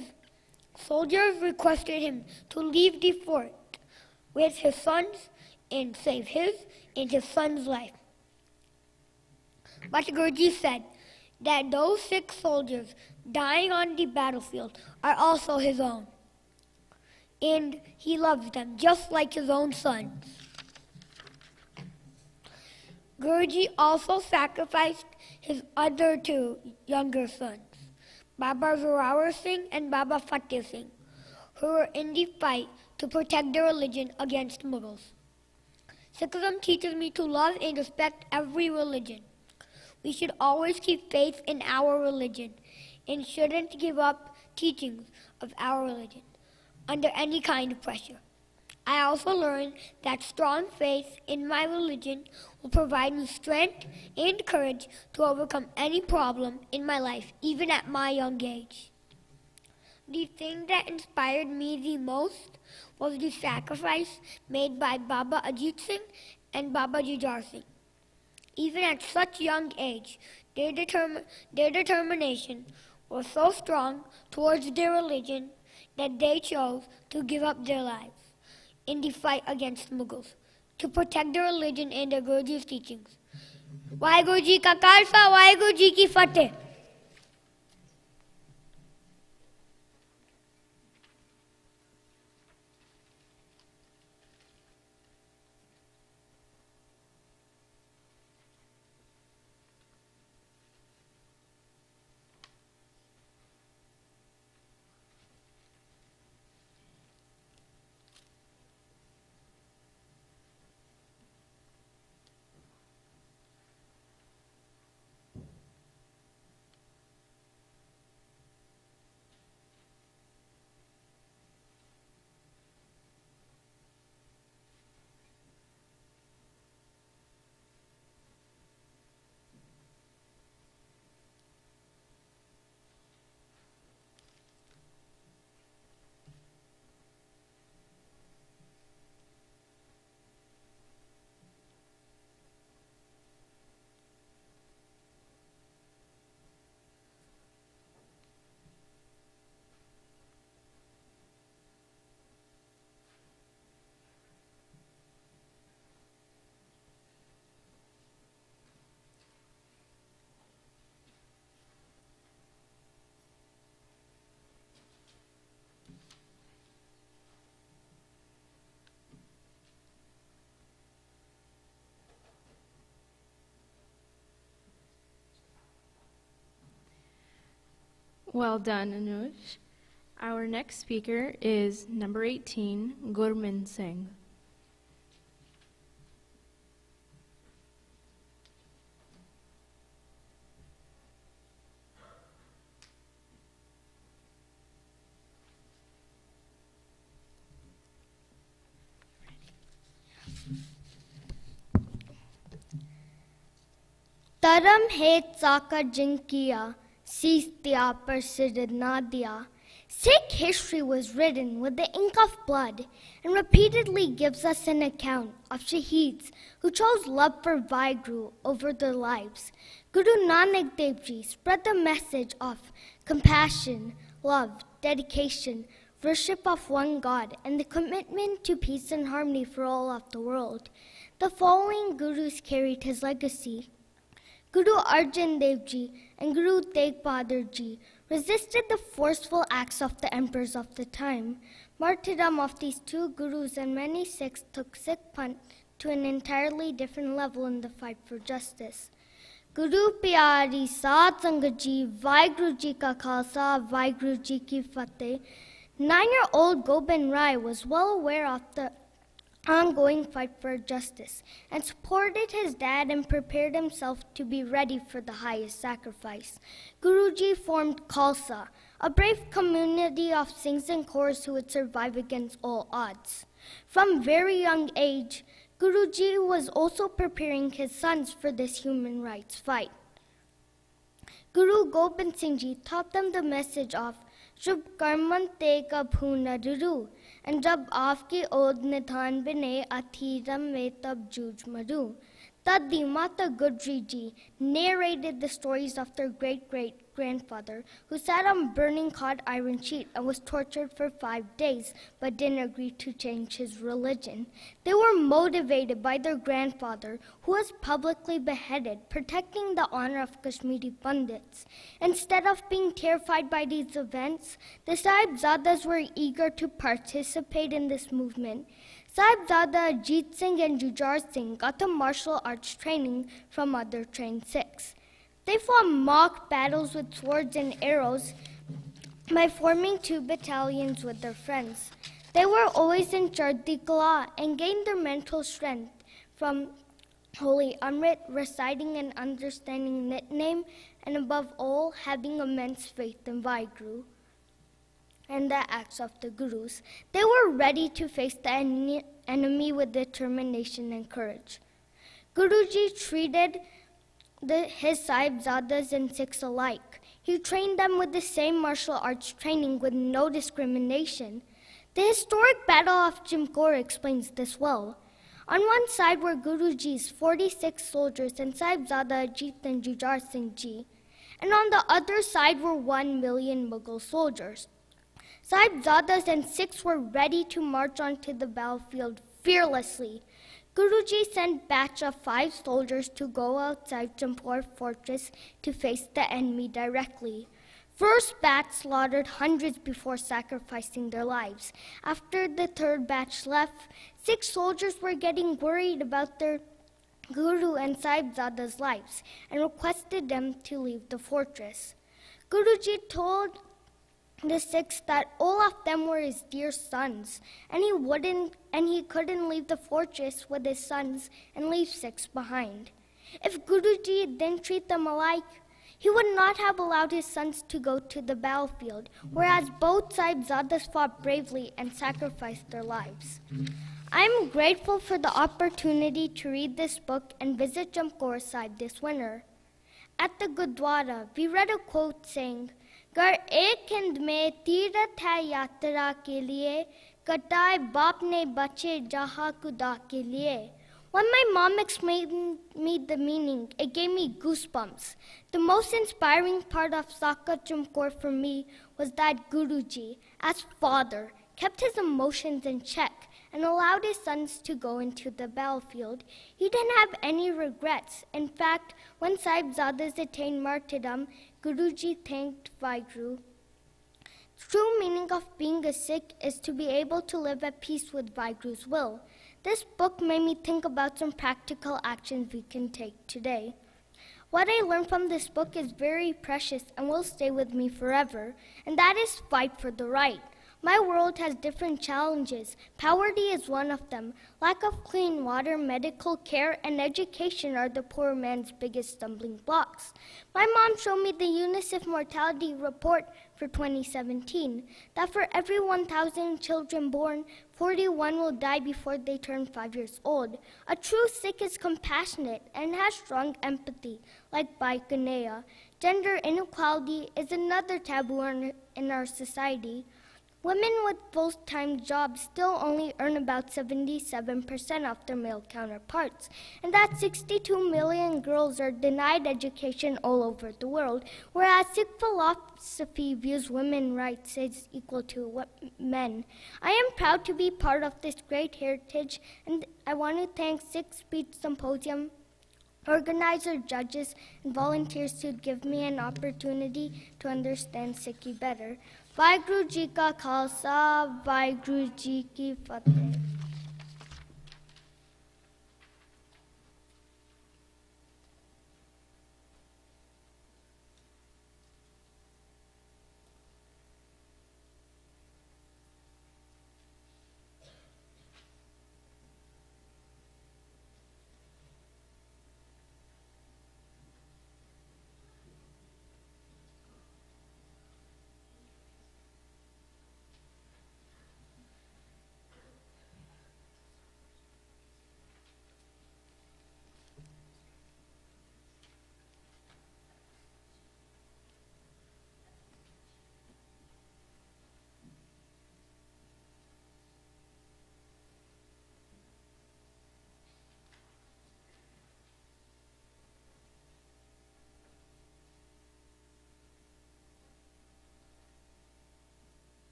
soldiers requested him to leave the fort with his sons and save his and his son's life. But Guruji said that those Sikh soldiers dying on the battlefield are also his own, and he loves them just like his own sons. Guruji also sacrificed his other two younger sons, Baba Zorawar Singh and Baba Fateh Singh, who were in the fight to protect their religion against Mughals. Sikhism teaches me to love and respect every religion. We should always keep faith in our religion and shouldn't give up teachings of our religion under any kind of pressure. I also learned that strong faith in my religion will provide me strength and courage to overcome any problem in my life, even at my young age. The thing that inspired me the most was the sacrifice made by Baba Ajit Singh and Baba Jujhar Singh. Even at such young age, their determination was so strong towards their religion that they chose to give up their lives in the fight against Mughals to protect their religion and their Guruji's teachings. Waheguru Ji Ka Khalsa, Waheguru Ji Ki Fateh. Well done, Anuj. Our next speaker is number 18, Gurmin Singh. Taram het saka jinkiya, seestia persidinadia. Sikh history was written with the ink of blood and repeatedly gives us an account of Shaheeds who chose love for Vaheguru over their lives. Guru Nanak Dev Ji spread the message of compassion, love, dedication, worship of one God, and the commitment to peace and harmony for all of the world. The following Gurus carried his legacy. Guru Arjan Dev Ji and Guru Tegh Bahadur Ji resisted the forceful acts of the emperors of the time. Martyrdom of these two Gurus and many Sikhs took Sikh Panth to an entirely different level in the fight for justice. Guru Pyari Saad Sangat Ji, Vaheguru Ji Ka Khalsa, Vaheguru Ji Ki Fateh. 9-year-old Gobind Rai was well aware of the ongoing fight for justice and supported his dad and prepared himself to be ready for the highest sacrifice. Guruji formed Khalsa, a brave community of Singhs and Kaurs who would survive against all odds. From very young age, Guruji was also preparing his sons for this human rights fight. Guru Gobind Singh Ji taught them the message of Shubh karman te kabhu na duru, and jab aapki od nidhan bine athiram me tab juj maru. Taddi Mata Gudri Ji narrated the stories of their great-great-grandfather who sat on burning hot iron sheet and was tortured for 5 days but didn't agree to change his religion. They were motivated by their grandfather who was publicly beheaded, protecting the honor of Kashmiri Pandits. Instead of being terrified by these events, the Sahibzadas were eager to participate in this movement. Sahibzada Ajit Singh and Jujhar Singh got the martial arts training from other trained Sikhs. They fought mock battles with swords and arrows by forming 2 battalions with their friends. They were always in Chardi Kala and gained their mental strength from Holy Amrit, reciting and understanding Nitnem, and above all, having immense faith in Vaheguru and the acts of the Gurus. They were ready to face the enemy with determination and courage. Guruji treated his Sahibzadas and Sikhs alike. He trained them with the same martial arts training with no discrimination. The historic Battle of Chimkor explains this well. On one side were Guruji's 46 soldiers and Sahibzada Ajit and Jujhar Singh Ji, and on the other side were 1 million Mughal soldiers. Sahibzadas and Sikhs were ready to march onto the battlefield fearlessly. Guruji sent batch of 5 soldiers to go outside Champur fortress to face the enemy directly. First batch slaughtered hundreds before sacrificing their lives. After the third batch left, 6 soldiers were getting worried about their Guru and Sahibzada's lives and requested them to leave the fortress. Guruji told the Sikhs that all of them were his dear sons, and he couldn't leave the fortress with his sons and leave 6 behind. If Guruji didn't treat them alike, he would not have allowed his sons to go to the battlefield, whereas both Sahibzadas fought bravely and sacrificed their lives. I am grateful for the opportunity to read this book and visit Champur Sahib this winter. At the Gurdwara, we read a quote saying, "Gar ek hind mein teerath hai yatra ke liye, kataye baap ne bache jaha kuda ke liye." When my mom explained me the meaning, it gave me goosebumps. The most inspiring part of Saka Chumkor for me was that Guruji, as father, kept his emotions in check and allowed his sons to go into the battlefield. He didn't have any regrets. In fact, when Sahibzadas attained martyrdom, Guruji thanked Vaheguru. The true meaning of being a Sikh is to be able to live at peace with Vaheguru's will. This book made me think about some practical actions we can take today. What I learned from this book is very precious and will stay with me forever, and that is fight for the right. My world has different challenges. Poverty is one of them. Lack of clean water, medical care, and education are the poor man's biggest stumbling blocks. My mom showed me the UNICEF mortality report for 2017, that for every 1,000 children born, 41 will die before they turn 5 years old. A true Sikh is compassionate and has strong empathy, like Bhai Kanhaiya. Gender inequality is another taboo in our society. Women with full-time jobs still only earn about 77% of their male counterparts, and that 62 million girls are denied education all over the world, whereas Sikh philosophy views women's rights as equal to men. I am proud to be part of this great heritage, and I want to thank Sikh Speech Symposium organizer, judges, and volunteers to give me an opportunity to understand Sikhi better. Vaheguru Ji Ka Khalsa, Vaheguru Ji Ki Fateh.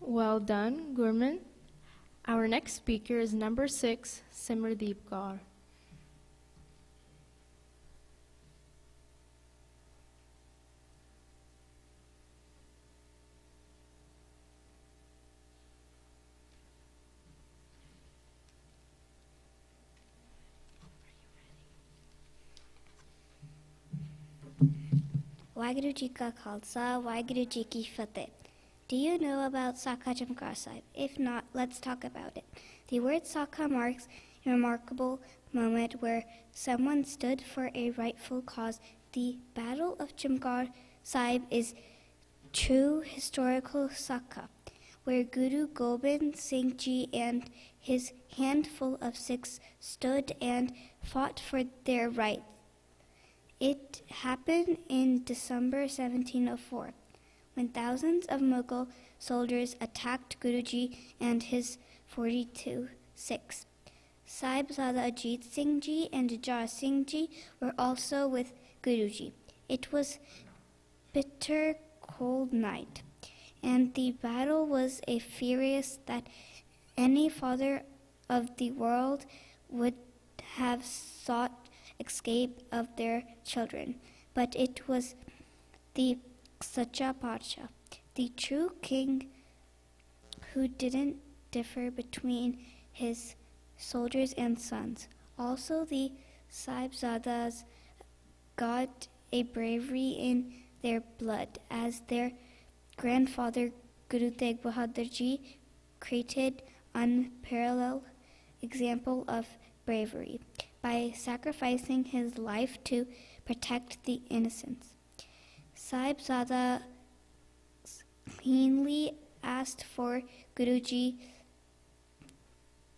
Well done, Gurman. Our next speaker is number 6, Simrandeep Kaur. Vaheguru Ji Ka Khalsa, Vaheguru Ji Ki Fateh. Do you know about Sakha Chamkar Sahib? If not, let's talk about it. The word Sakha marks a remarkable moment where someone stood for a rightful cause. The Battle of Chamkar Sahib is true historical Sakha, where Guru Gobind Singh Ji and his handful of Sikhs stood and fought for their rights. It happened in December 1704. When thousands of Mughal soldiers attacked Guruji and his 42 Sikhs. Sahibzada Ajit Singh Ji and Jujhar Singh Ji were also with Guruji. It was bitter cold night, and the battle was a furious that any father of the world would have sought escape of their children. But it was the Sacha Pacha, the true king, who didn't differ between his soldiers and sons. Also, the Sahibzadas got a bravery in their blood, as their grandfather Guru Tegh Bahadur Ji created unparalleled example of bravery by sacrificing his life to protect the innocents. Sahibzada keenly asked for Guruji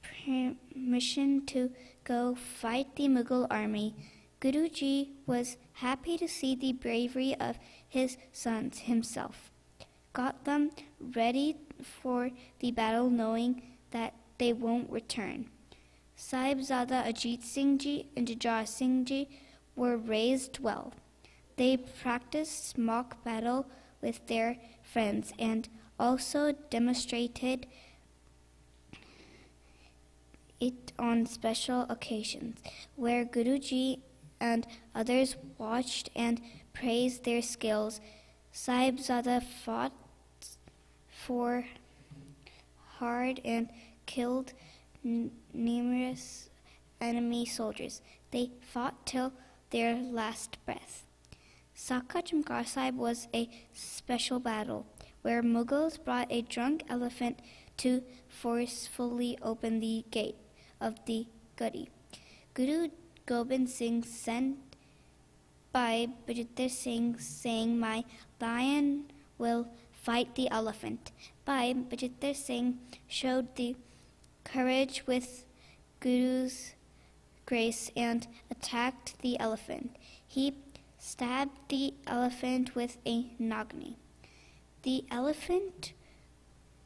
permission to go fight the Mughal army. Guruji was happy to see the bravery of his sons himself, got them ready for the battle knowing that they won't return. Sahibzada Ajit Singh Ji and Jujhar Singh Ji were raised well. They practiced mock battle with their friends and also demonstrated it on special occasions, where Guruji and others watched and praised their skills. Sahibzada fought for hard and killed numerous enemy soldiers. They fought till their last breath. Sakha Chamkar Sahib was a special battle where Mughals brought a drunk elephant to forcefully open the gate of the Gudi. Guru Gobind Singh sent by Bajit Singh saying, "My lion will fight the elephant." By Bajit Singh showed the courage with Guru's grace and attacked the elephant. He stabbed the elephant with a nagni. The elephant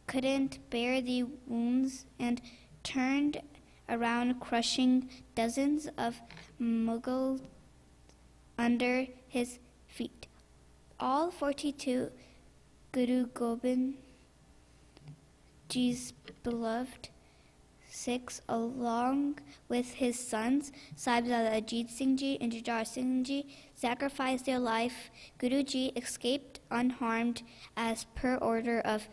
couldn't bear the wounds and turned around, crushing dozens of Mughals under his feet. All 42 Guru Gobind Ji's beloved Sikhs, along with his sons, Sahibzada Ajit Singh Ji and Jujhar Singh Ji, sacrificed their life. Guruji escaped unharmed as per order of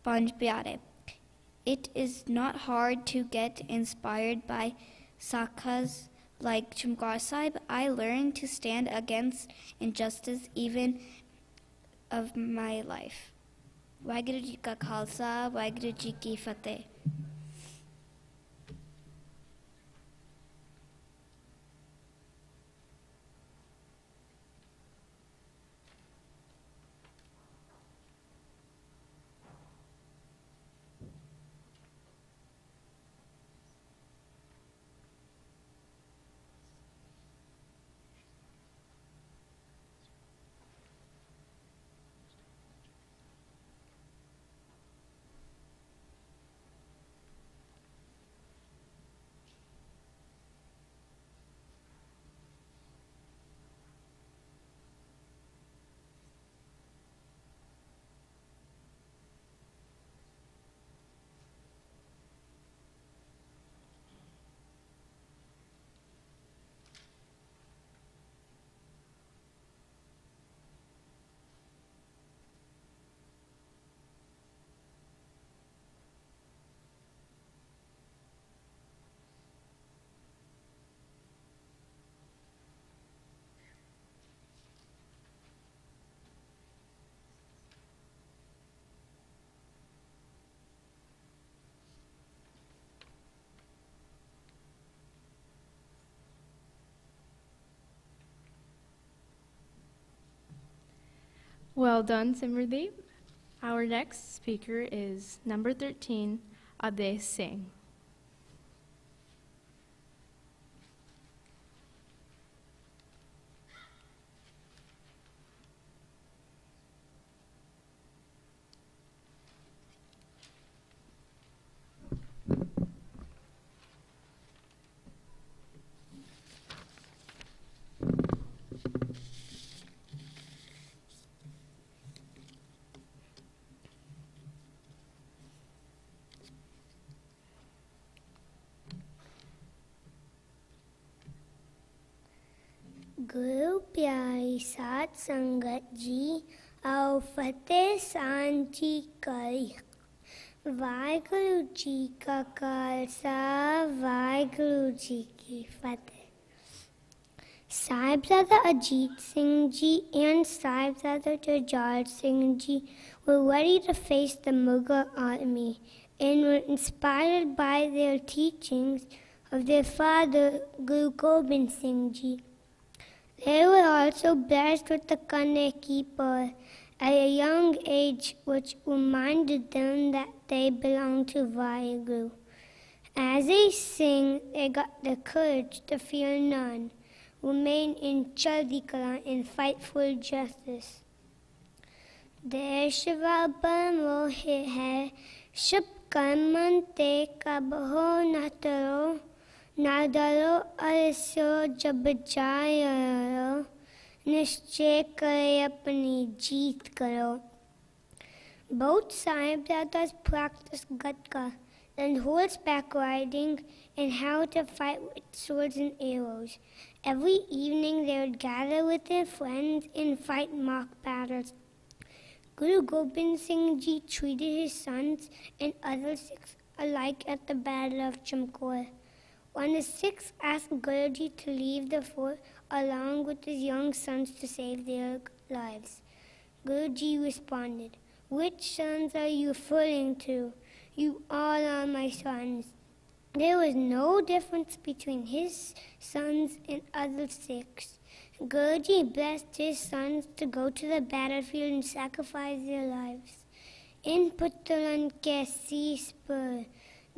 Panj Pyare. It is not hard to get inspired by Sakhas like Chamkar Sahib. I learned to stand against injustice even of my life. Waheguru Ji Ka Khalsa, Waheguru Ji Ki Fateh. Well done, Simrandeep. Our next speaker is number 13, Adesh Singh. गुरु प्यारी साथ संगत जी आओ फतेह सांची करी वाहिगुरु जी का खालसा वाहिगुरु जी की फतेह. Sahibzada Ajit Singh Ji and Sahibzada Jujhar Singh Ji were ready to face the Mughal army and were inspired by their teachings of their father Guru Gobind Singh Ji. They were also blessed with the Kane Keeper at a young age, which reminded them that they belonged to Vaheguru. As they sing, they got the courage to fear none, remain in Chardi Kala and fight for justice. Deshva Mohe hai, Shub Karmante Kabho Nataro. नादरो अरसो जब जायो निश्चय करे अपनी जीत करो. Both Sahibzadas practiced Gatka and horseback riding and how to fight with swords and arrows. Every evening they would gather with their friends and fight mock battles. Guru Gobind Singh Ji treated his sons and other Sikhs alike at the Battle of Chamkor. When the Sikhs asked Guruji to leave the fort along with his young sons to save their lives, Guruji responded, "Which sons are you referring to? You all are my sons." There was no difference between his sons and other Sikhs, Guruji blessed his sons to go to the battlefield and sacrifice their lives. In Puttalan ke sees par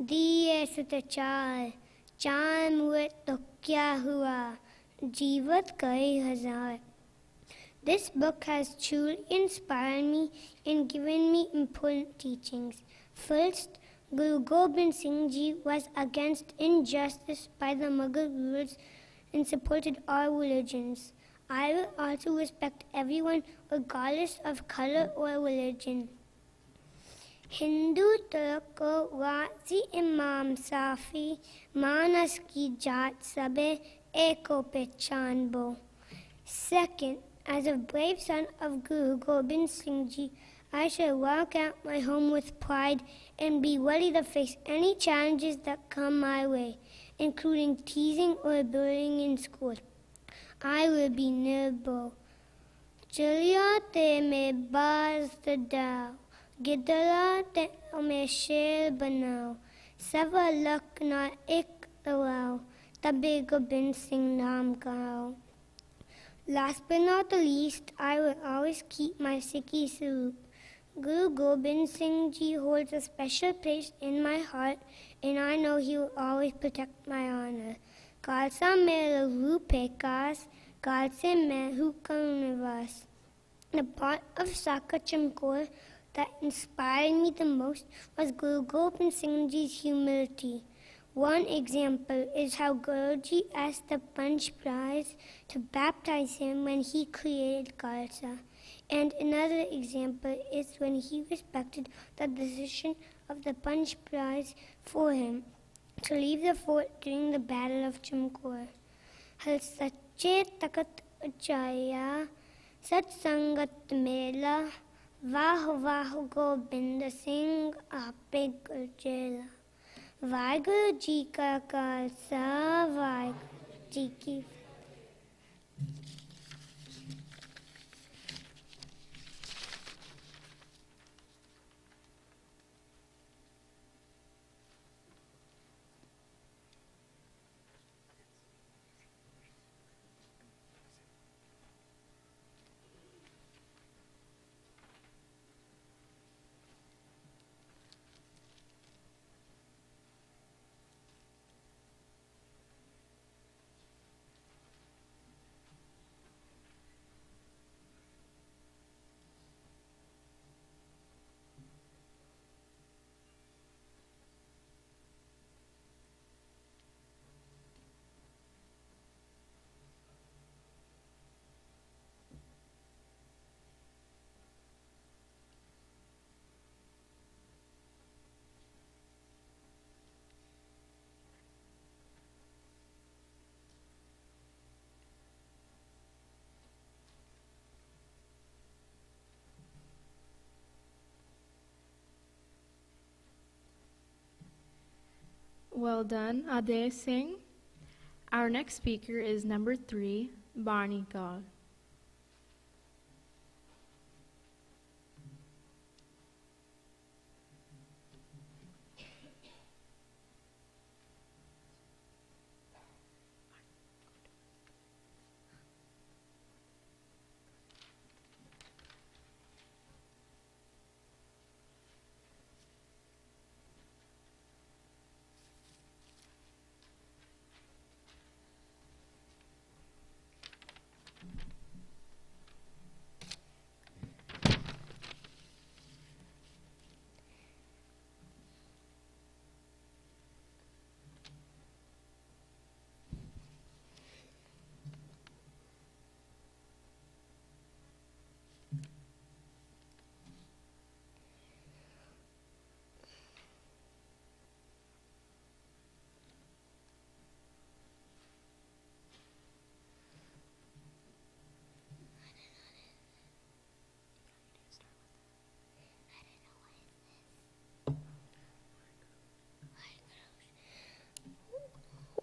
diye sutachar, chan muet to kya hua, jeevat kai hazar. This book has truly inspired me and given me important teachings. First, Guru Gobind Singh Ji was against injustice by the Mughal rulers and supported all religions. I will also respect everyone regardless of color or religion. Hindu, Turk, Wasi, Imam, Safi, Manas ki jaat sabe eko pehchan bo. Second, as a brave son of Guru Gobind Singh Ji, I shall walk out my home with pride and be ready to face any challenges that come my way, including teasing or bullying in school. I will be nirbhau. Chaliya te me baaz tadao, gidara te me sher banao, sava lak na ek lawao, tabe Gobind Singh naam kahao. Last but not the least, I will always keep my Sikhi salute. Guru Gobind Singh Ji holds a special place in my heart, and I know he will always protect my honor. Khalsa mera roop hai kaas, Khalse main hu karunivas. The part of Saka Chamkor that inspired me the most was Guru Gobind Singh Ji's humility. One example is how Guruji asked the Panch Prais to baptize him when he created Khalsa. And another example is when he respected the decision of the Panch Prais for him to leave the fort during the Battle of Chamkor. Hal sache takat uchaya, sat sangat mela, vah vah Gobind Singh aape gurjela. Vaheguru Ji ka Khalsa, Vaheguru Ji ki Well done, Ade Singh. Our next speaker is number 3, Barney Gaul.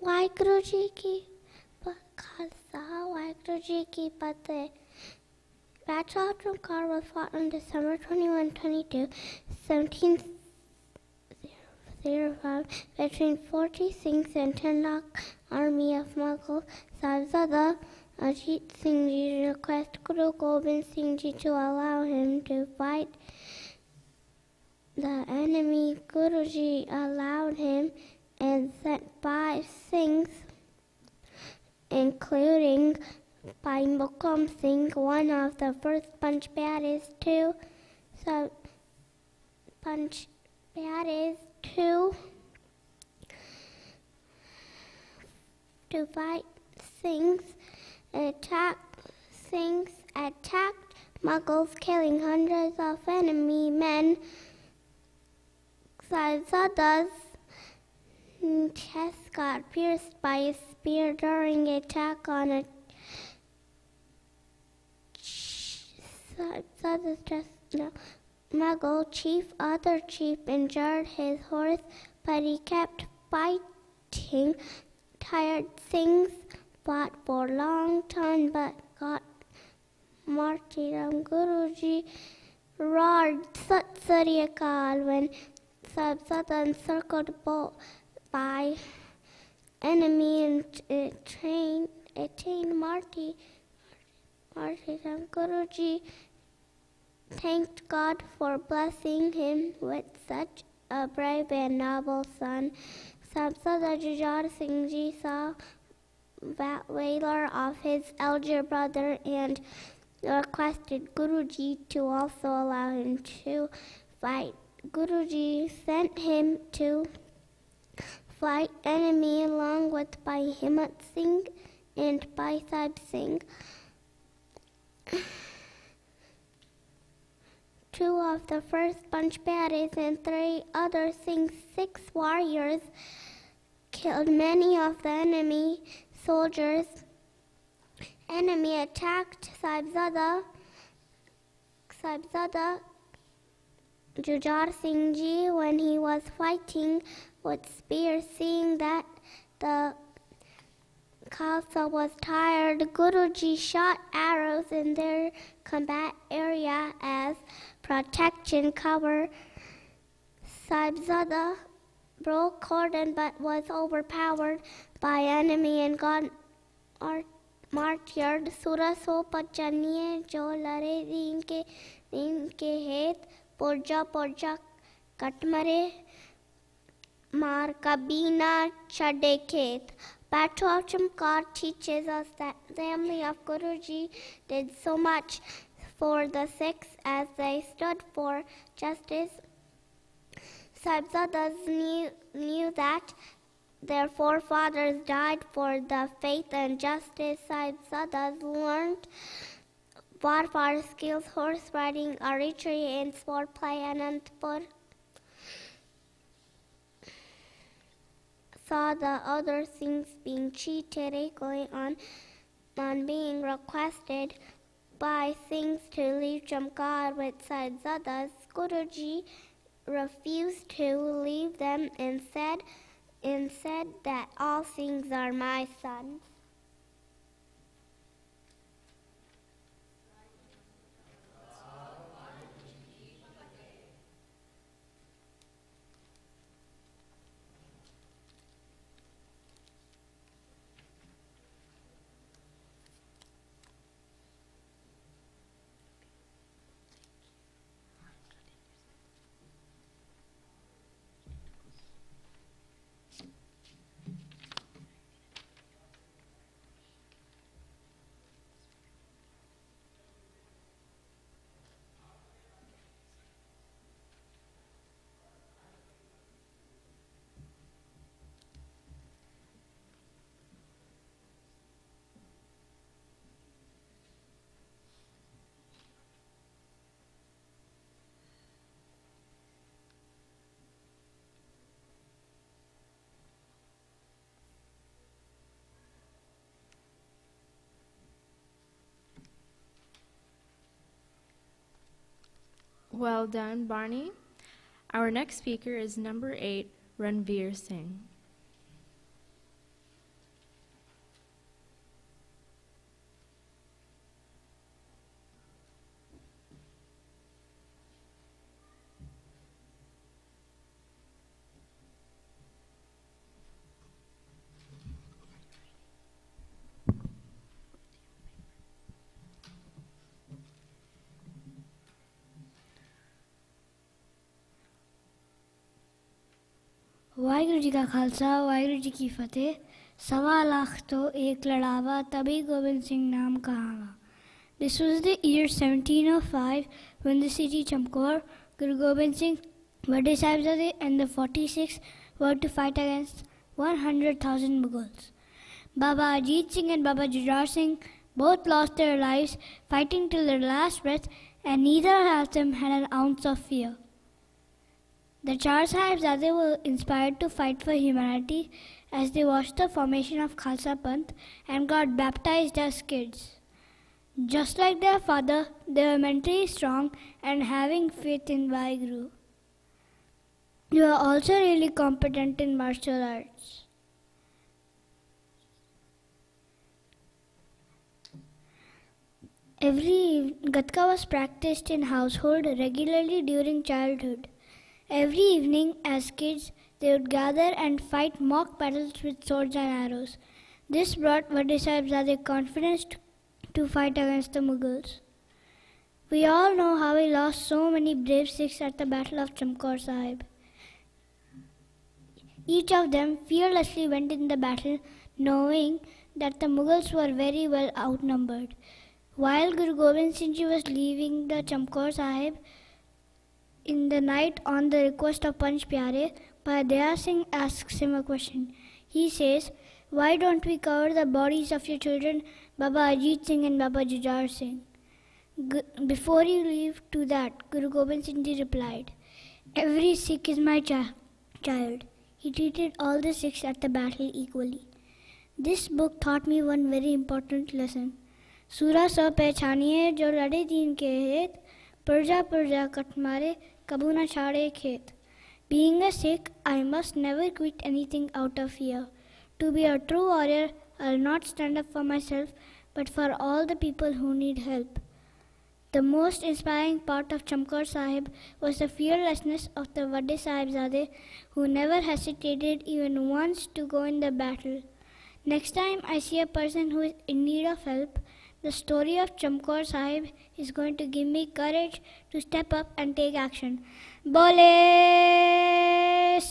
Vaheguru Ji ki Khalsa, Vaheguru Ji ki Fateh. Battle of Chamkor was fought on December 21, 1705 between 40 Sikhs and 10 lakh army of Mughals. Sahibzada Ajit Singh Ji request Guru Gobind Singh Ji to allow him to fight the enemy. Guruji allowed him and sent 5 Singhs, including Bhai Mukam Singh, one of the first Panch Pyares, to fight Singhs and attacked Mughals, killing hundreds of enemy men. Sahibzada's chest got pierced by a spear during an attack on a Mughal chief. Other chief injured his horse, but he kept fighting. Tired Singhs fought for a long time but got martyrdom. Guruji roared Sat Sri Akal when Sahibzada encircled by enemy and attained martyrdom. Guruji thanked God for blessing him with such a brave and noble son. Sahibzada Jujhar Singh Ji saw valor of his elder brother and requested Guruji to also allow him to fight. Guruji sent him to fight enemy along with Bhai Himmat Singh and Bhai Sahib Singh. 2 of the first Panch Pyares and 3 other Singhs, 6 warriors, killed many of the enemy soldiers. Enemy attacked Sahibzada Jujhar Singh Ji when he was fighting with spear. Seeing that the Khalsa was tired, Guruji shot arrows in their combat area as protection cover. Sahibzada broke cordon but was overpowered by enemy and got martyred. Surah so pachaniye jo lare deen ke het purja katmare mar kabina chade khet. Battle of Chamkar teaches us that the family of Guruji did so much for the Sikhs as they stood for justice. Sahibzadas knew that their forefathers died for the faith and justice. Sahibzadas learned warfare skills, horse riding, archery, and sport play. Anandpur saw the other things being cheated equally on being requested by Singhs to leave Chamkar with Sahibzadas. Guruji refused to leave them and said that all Singhs are my sons. Well done, Barney. Our next speaker is number 8, Ranveer Singh. Waheguru ji का खालसा वाहिगुरु जी की फतेह। 1.25 तो एक लड़ावा तभी गोबिंद सिंह नाम कहावा। This was the year 1705 when the city Chamkaur, Guru Gobind Singh, Vade Sahibzade and the 46 were to fight against 100,000 Mughals. Baba Ajit Singh and Baba Jujhar Singh both lost their lives fighting till their last breath, and neither of them had an ounce of fear. The Char Sahibzade were inspired to fight for humanity as they watched the formation of Khalsa Panth and got baptized as kids. Just like their father, they were mentally strong and having faith in Vaheguru. They were also really competent in martial arts. Gatka was practiced in household regularly during childhood. Every evening, as kids, they would gather and fight mock battles with swords and arrows. This brought Vade Sahibzade confidence to fight against the Mughals. We all know how he lost so many brave Sikhs at the Battle of Chamkaur Sahib. Each of them fearlessly went in the battle, knowing that the Mughals were very well outnumbered. While Guru Gobind Singh Ji was leaving the Chamkaur Sahib in the night on the request of Panch Pyare, Daya Singh asks him a question. He says, "Why don't we cover the bodies of your children, Baba Ajit Singh and Baba Jujhar Singh?" Before you leave to that, Guru Gobind Singh Ji replied, "Every Sikh is my child." He treated all the Sikhs at the battle equally. This book taught me one very important lesson. सूरा सो पहचानिए जो लड़े दीन के हेत, प्रजा प्रजा cut मारे कबू न छाड़े खेत. Being a Sikh, I must never quit anything out of fear. To be a true warrior, I will not stand up for myself, but for all the people who need help. The most inspiring part of Chamkaur Sahib was the fearlessness of the Vade Sahibzade, who never hesitated even once to go in the battle. Next time I see a person who is in need of help, the story of Chamkaur Sahib is going to give me courage to step up and take action. Bole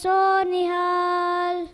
so nihal.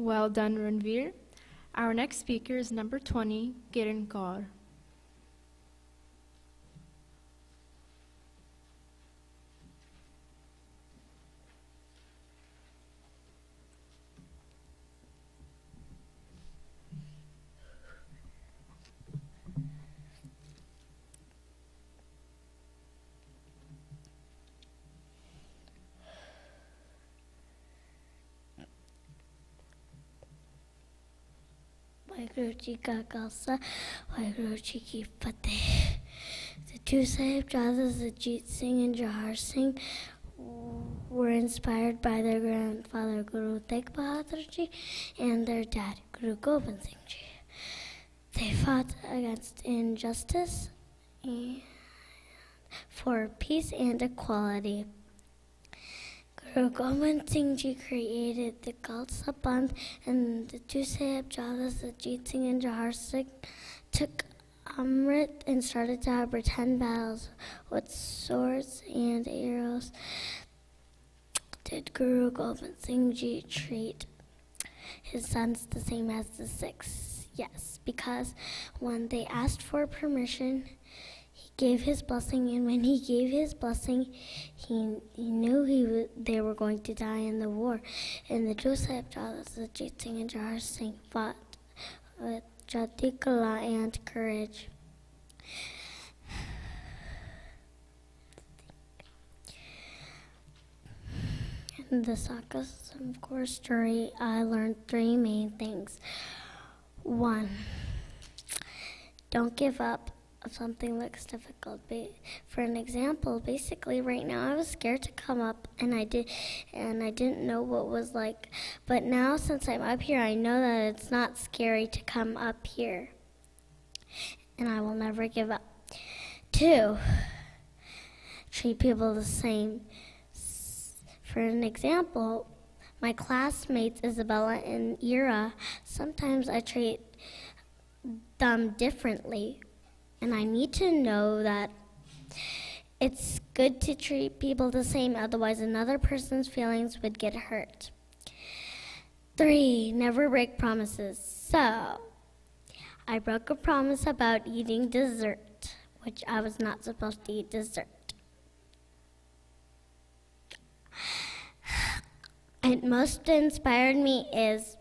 Well done, Ranveer. Our next speaker is number 20, Kiran Kaur. Vaheguru Ji ka Khalsa, Vaheguru Ji ki Fateh. The two Sahib brothers, Ajit Singh and Jahar Singh, were inspired by their grandfather Guru Tegh Bahadur Ji and their dad Guru Gobind Singh Ji. They fought against injustice and for peace and equality. Guru Gobind Singh Ji created the Khalsa Panth, and the two Sahibjadas, Ajit Singh and Jahar Singh, took Amrit and started to have pretend battles with swords and arrows. Did Guru Gobind Singh Ji treat his sons the same as the Sikhs? Yes, because when they asked for permission, he gave his blessing, and when he gave his blessing, he knew they were going to die in the war. And the two Sahibjadas, Ajit Singh and Jawahar Singh, fought with Jati Kala and courage. In the Sakasam Core story, I learned 3 main things. 1, don't give up if something looks difficult. For an example, basically right now I was scared to come up, and I didn't know what it was like. But now since I'm up here, I know that it's not scary to come up here, and I will never give up. 2, treat people the same. For an example, my classmates Isabella and Ira, sometimes I treat them differently, and I need to know that it's good to treat people the same, otherwise another person's feelings would get hurt. 3, never break promises. So, I broke a promise about eating dessert, which I was not supposed to eat dessert. And most inspired me is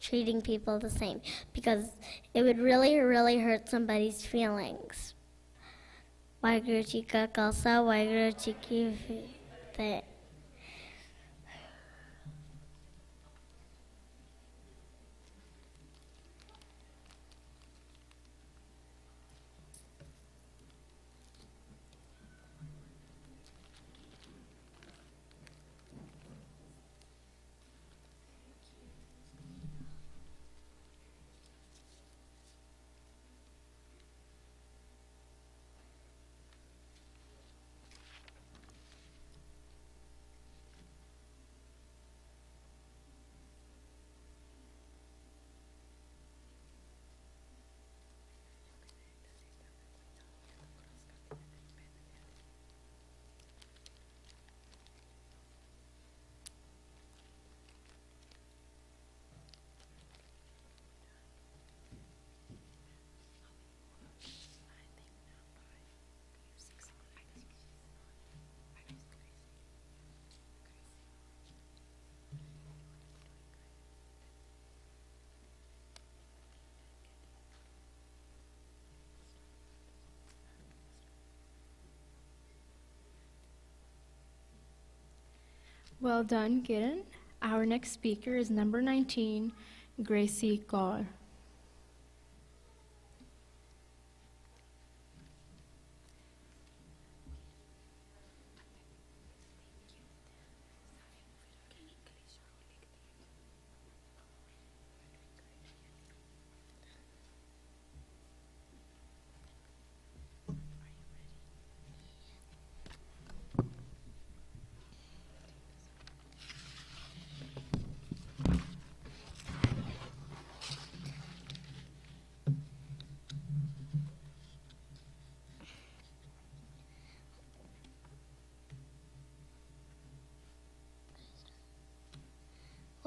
treating people the same, because it would really, really hurt somebody's feelings. Waheguru Ji Ka Khalsa, Waheguru Ji Ki Fateh. Well done, Kiran. Our next speaker is number 19, Gracie Kaur.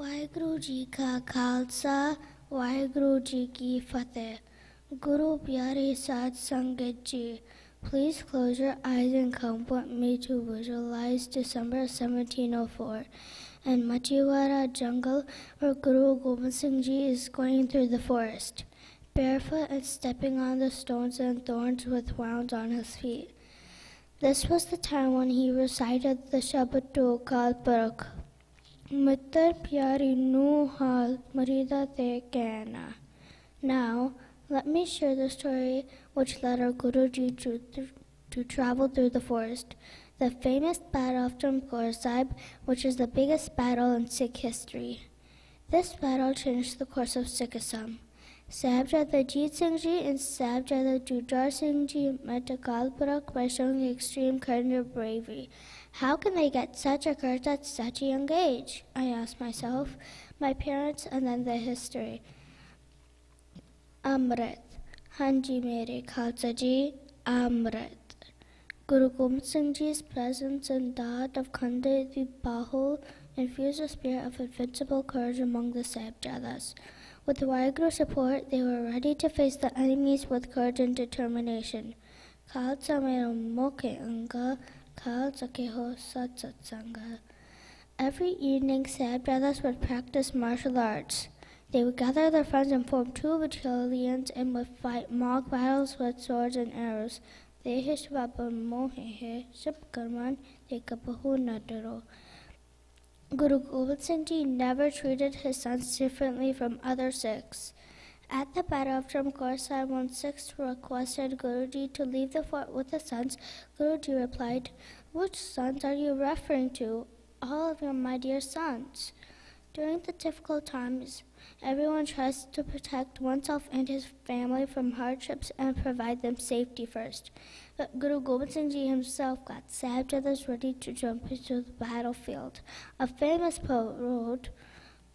Waheguru Ji Ka Khalsa, Waheguru Ji Ki Fateh. Guru Pyare Sat Sangat Ji, please close your eyes and come with me to visualize December 1704 in Machiwara jungle, where Guru Gobind Singh Ji is going through the forest, barefoot and stepping on the stones and thorns with wounds on his feet. This was the time when he recited the Shabad to Akal Purakh. Mittar pyari nu hal marida te kehna. Now, let me share the story which led our Guruji to travel through the forest. The famous battle of Tumkur Sahib, which is the biggest battle in Sikh history. This battle changed the course of Sikhism. Sahibjada Ajit Singh Ji and Sahibjada Jujhar Singh Ji met Akal Purakh by showing extreme courage and bravery. How can they get such a courage at such a young age? I asked myself, my parents, and then the history. Amrit. Hanji Mere Khalsa Ji, Amrit. Guru Gobind Singh Ji's presence and that of Khande the Bahul infused a spirit of invincible courage among the Sahibjadas. With Waheguru's support, they were ready to face the enemies with courage and determination. Khalsa Mera Mokhe Anga, Khalsa Keho Sat Satsanga. Every evening, Sahibjadas would practice martial arts. They would gather their friends and form 2 battalions and would fight mock battles with swords and arrows. Dehish Baba Mohe Shab Karman Dekabahu Nataro. Guru Gobind Singh Ji never treated his sons differently from other Sikhs. At the Battle of Chamkaur Sahib, when Sikhs requested Guruji to leave the fort with the sons, Guruji replied, "Which sons are you referring to? All of you, my dear sons." During the difficult times, everyone tries to protect oneself and his family from hardships and provide them safety first. But Guru Gobind Singh Ji himself got Sahibjadas ready to jump into the battlefield. A famous poet wrote,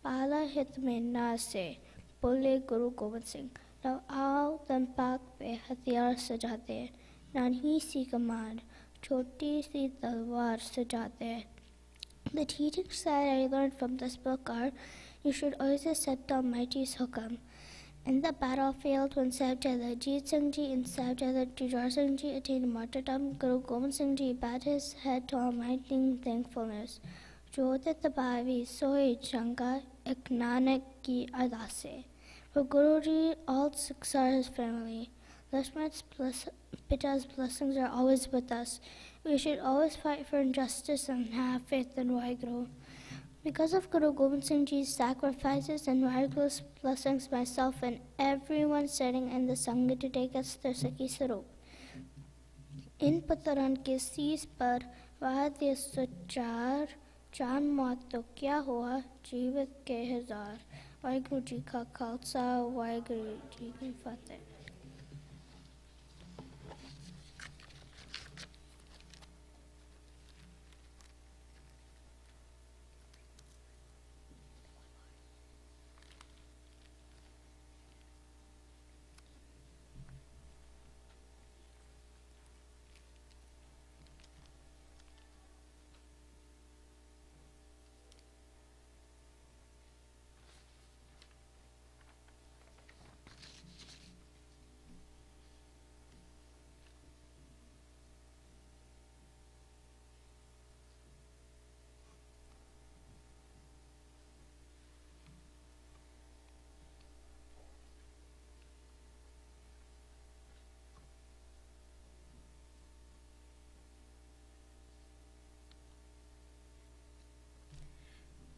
"Pala hit mein na se, bole Guru Gobind Singh. Now aao tanpak pe hathiyar sajate, nanhi si kaman, choti si talwar sajate." The teachings that I learned from this book are, you should always accept the Almighty's hukam. In the battlefield, when Sahibjada Ajit Singh Ji and Sahibjada Jujhar Singh Ji attained martyrdom, Guru Gobind Singh Ji bowed his head to Almighty in thankfulness. Jodit Bhavi Sohi Changa Ek Nanak Ki Adase. For Guruji, all Sikhs are his family. Lakshman's Pita's blessings are always with us. We should always fight for injustice and have faith in Waheguru. Because of Guru Gobind Singh Ji's sacrifices and Waheguru's blessings, myself and everyone sitting in the Sangha today gets their Sikhi Sarup. In Pataran ke sis par vaadye suchar, Jaan maut to kya hua, jeevit ke hazar. Waheguru Ji ka Khalsa, Waheguru Ji ki Fateh.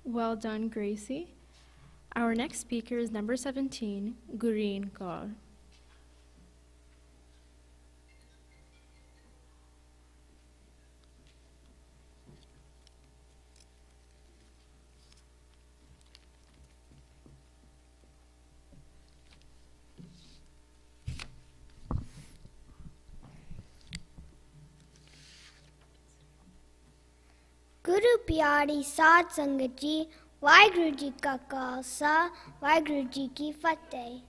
Well done, Gracie. Our next speaker is number 17, Gureen Kaur. Guru Pyari Saad Sangat Ji, Waheguru Ji Ka Khalsa, Waheguru Ji Ki Fateh.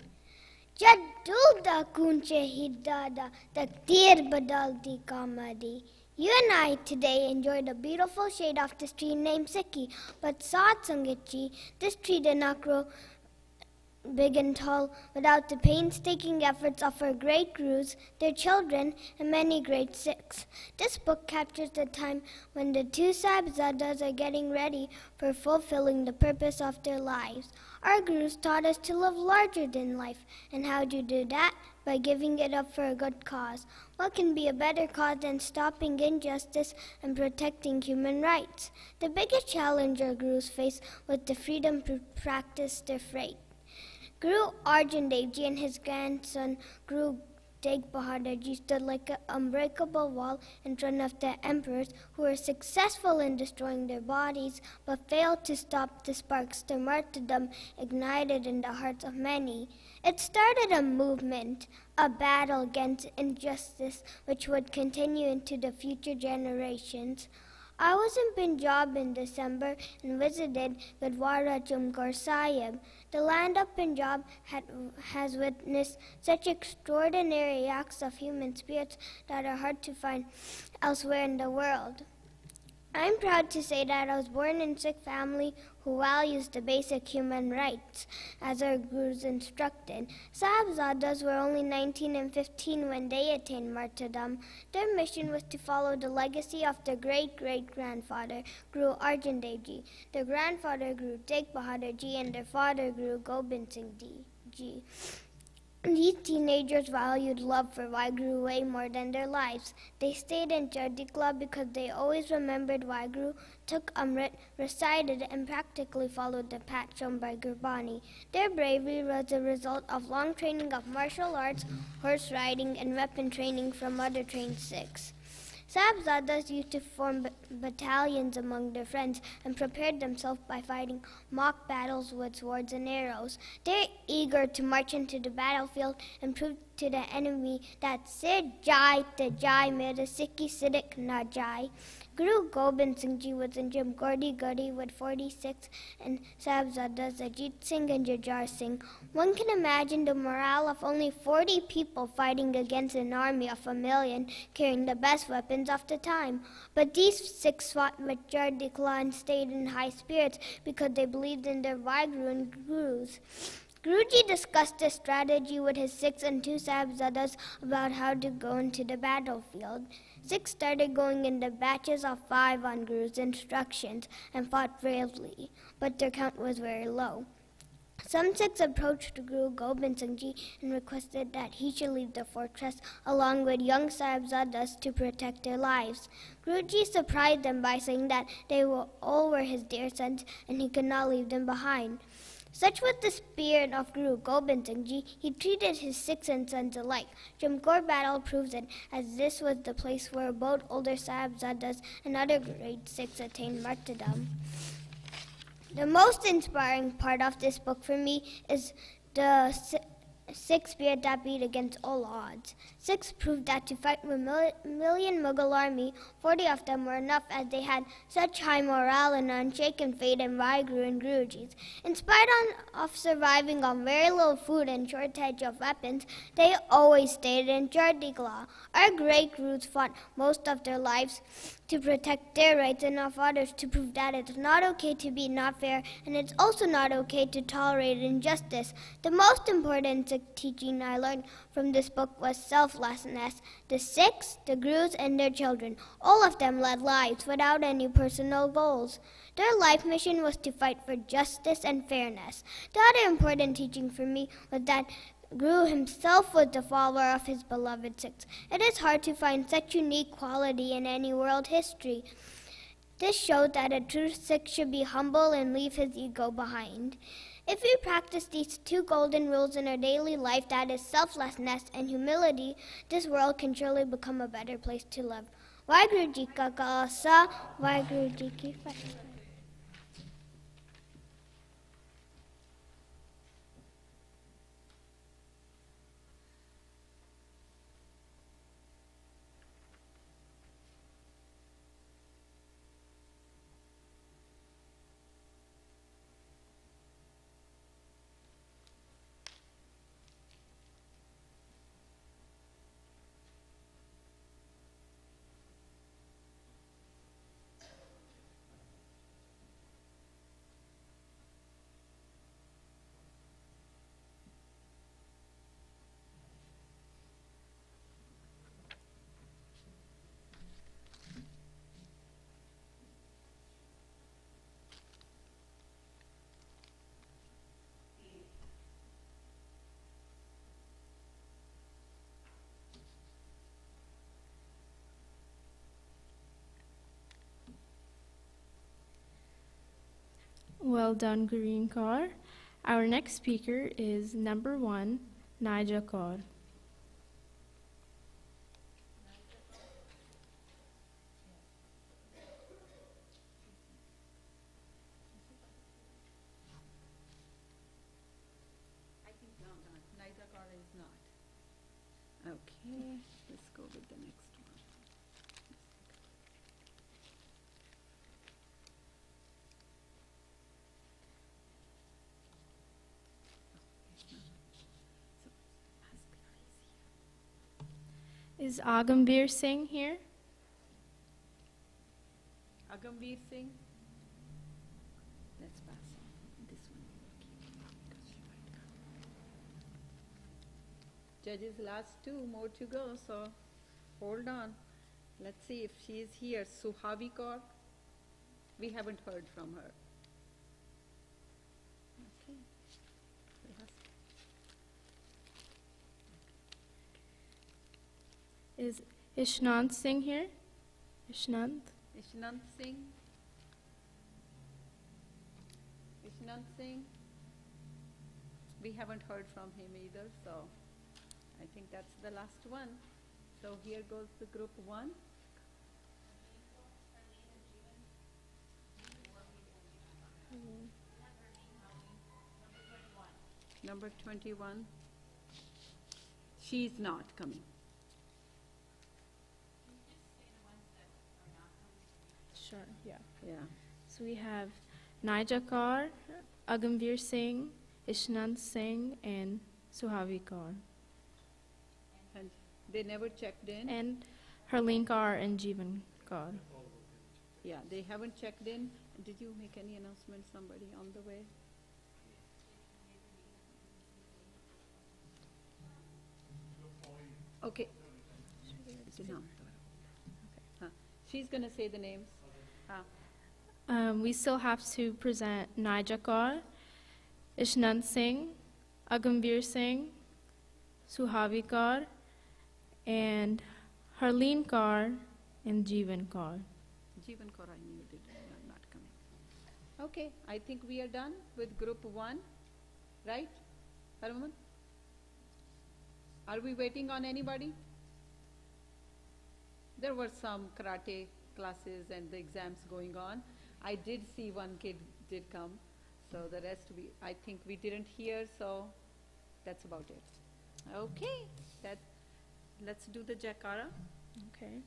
Jad dulda kunche hiddada, takdir badalti kamadi. You and I today enjoyed a beautiful shade off this tree named Sikhi, but Saad Sangat Ji, this tree did not grow big and tall without the painstaking efforts of our great gurus, their children, and many great Sikhs. This book captures the time when the 2 Sahibzadas are getting ready for fulfilling the purpose of their lives. Our gurus taught us to live larger than life, and how to do that? By giving it up for a good cause. What can be a better cause than stopping injustice and protecting human rights? The biggest challenge our gurus face was the freedom to practice their faith. Guru Arjan Dev Ji and his grandson Guru Tegh Bahadur Ji stood like an unbreakable wall in front of the emperors who were successful in destroying their bodies but failed to stop the sparks the martyrdom ignited in the hearts of many. It started a movement, a battle against injustice which would continue into the future generations. I was in Punjab in December and visited Gurdwara Chumkar Sahib. The land of Punjab has witnessed such extraordinary acts of human spirits that are hard to find elsewhere in the world. I'm proud to say that I was born in a Sikh family who values the basic human rights, as our gurus instructed. Sahibzadas were only 19 and 15 when they attained martyrdom. Their mission was to follow the legacy of their great-great-grandfather, Guru Arjan Dev Ji. Their grandfather, Guru Tegh Bahadur Ji, and their father, Guru Gobind Singh Ji. These teenagers valued love for Waheguru way more than their lives. They stayed in Chardi Club because they always remembered Waheguru, took Amrit, recited, and practically followed the path shown by Gurbani. Their bravery was a result of long training of martial arts, horse riding, and weapon training from other trained Sikhs. Sahibzadas used to form battalions among their friends and prepared themselves by fighting mock battles with swords and arrows. They're eager to march into the battlefield and prove to the enemy that Sir Jai te Jai mere Sikhi Siddhik na Jai. Guru Gobind Singh Ji was in Jamgordi Gadi with 46 and Sahibzadas Ajit Singh and Jujhar Singh. One can imagine the morale of only 40 people fighting against an army of 1 million carrying the best weapons of the time. But these Sikhs fought with Chardi Club and stayed in high spirits because they believed in their Waheguru and Gurus. Guruji discussed this strategy with his Sikhs and 2 Sahibzadas about how to go into the battlefield. Sikhs started going into batches of 5 on Guru's instructions and fought bravely, but their count was very low. Some Sikhs approached Guru Gobind Singh Ji and requested that he should leave the fortress along with young Sahibzadas to protect their lives. Guruji surprised them by saying that they all were his dear sons and he could not leave them behind. Such was the spirit of Guru Gobind Singh Ji, he treated his Sikhs and sons alike. Jamgor battle proves it, as this was the place where both older Sahibzadas and other great Sikhs attained martyrdom. The most inspiring part of this book for me is the Sikh spirit that beat against all odds. Sikhs proved that to fight with million Mughal army, 40 of them were enough as they had such high morale and unshaken faith in Waheguru and Guruji's. In spite of surviving on very little food and shortage of weapons, they always stayed in Chardi Club. Our great Gurus fought most of their lives to protect their rights and of others, to prove that it's not okay to be not fair and it's also not okay to tolerate injustice. The most important Sikh teaching I learned from this book was selflessness. The Sikhs, the Gurus, and their children, all of them led lives without any personal goals. Their life mission was to fight for justice and fairness. The other important teaching for me was that Guru himself was the follower of his beloved Sikhs. It is hard to find such unique quality in any world history. This showed that a true Sikh should be humble and leave his ego behind. If we practice these 2 golden rules in our daily life, that is selflessness and humility, this world can surely become a better place to live. Waheguru Ji Ka Khalsa, Waheguru Ji Ki Fateh. Well done, Gureen Kaur. Our next speaker is number 1, Naija Kaur. Okay, let's go with the next one. Is Agambir Singh here? Agambir Singh? Let's pass on. This one we will keep because she might come. Judges, last two more to go, so hold on. Let's see if she is here. Suhavi Kaur? We haven't heard from her. Okay. Is Ishnant Singh here? Ishnant? Ishnant Singh? Ishnant Singh? We haven't heard from him either, so I think that's the last one. So here goes the group 1. Number 21. She's not coming. Sure, yeah. Yeah. So we have Naija Kaur, Agambir Singh, Ishnant Singh, and Suhavi Kaur. And they never checked in. And Harleen Kaur and Jeevan Kaur. Yeah, they haven't checked in. Did you make any announcement, somebody on the way? Okay. No. Huh. She's going to say the names. We still have to present Naija Kaur, Ishnant Singh, Agambir Singh, Suhavi Kaur, and Harleen Kaur, and Jeevan Kaur. Jeevan Kaur, I knew did not coming. Okay, I think we are done with group 1, right? Harman? Are we waiting on anybody? There were some karate classes and the exams going on. I did see one kid did come, so the rest I think we didn't hear, so that's about it. Okay, let's do the Jaikara. Okay.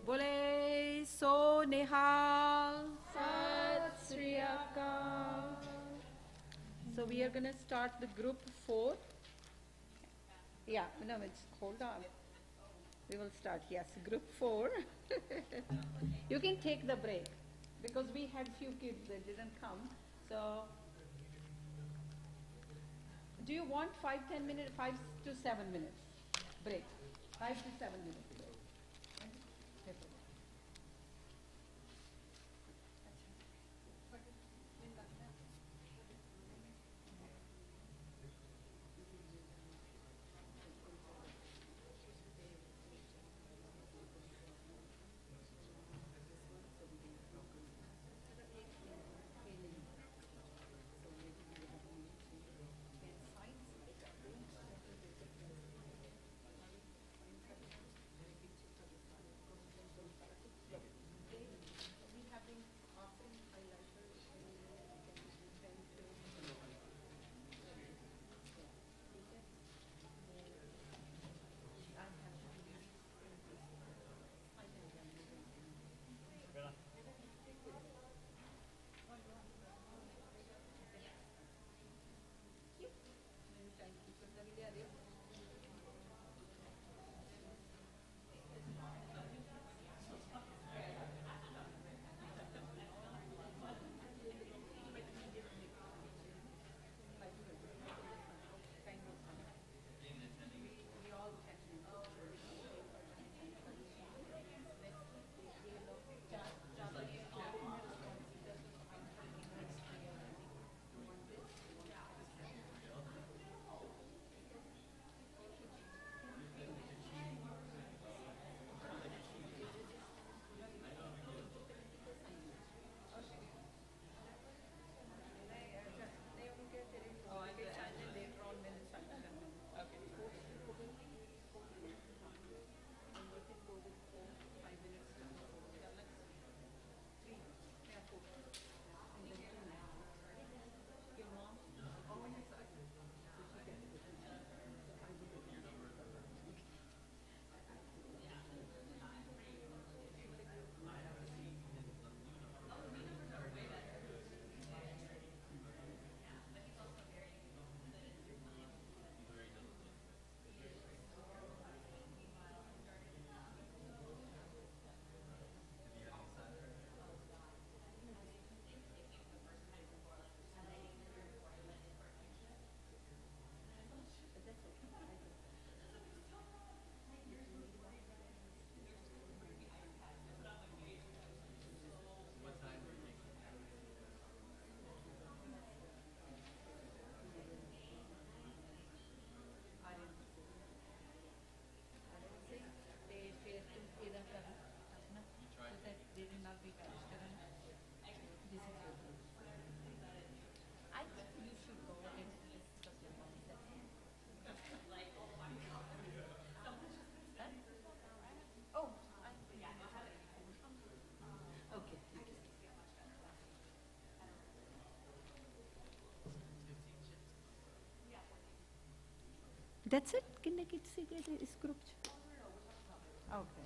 Bole so nihal. Sat Sri Akal. So we are going to start the group 4. Yeah, no, hold on. We will start, yes, group 4. You can take the break because we had few kids that didn't come. So, do you want 5-10 minutes, 5 to 7 minutes break? 5 to 7 minutes break. That's it? किन्ने किसी के इस group च? Okay.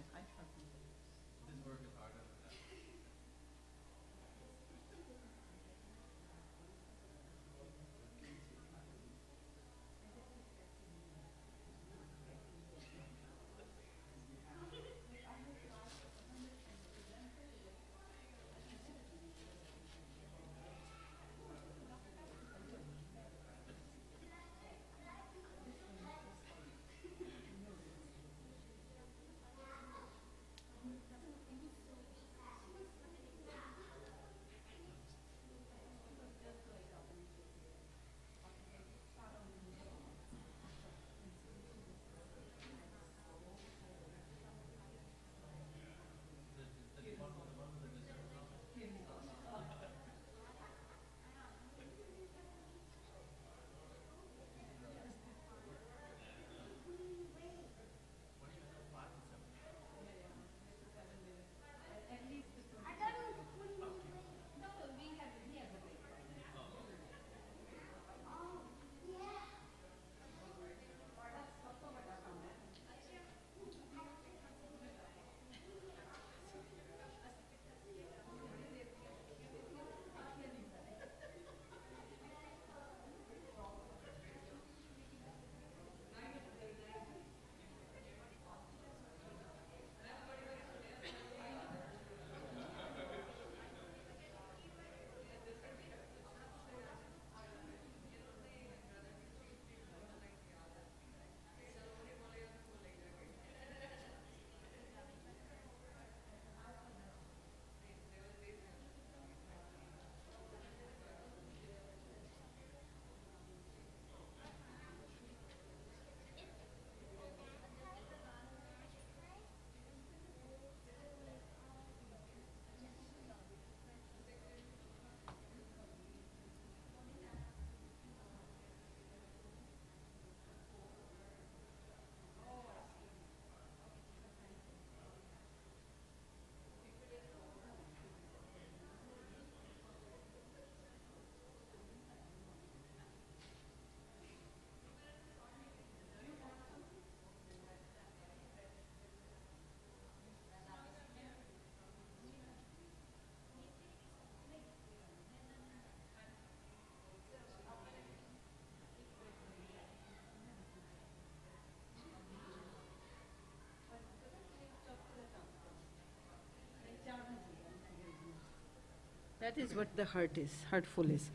That is what the hurt is, hurtful is.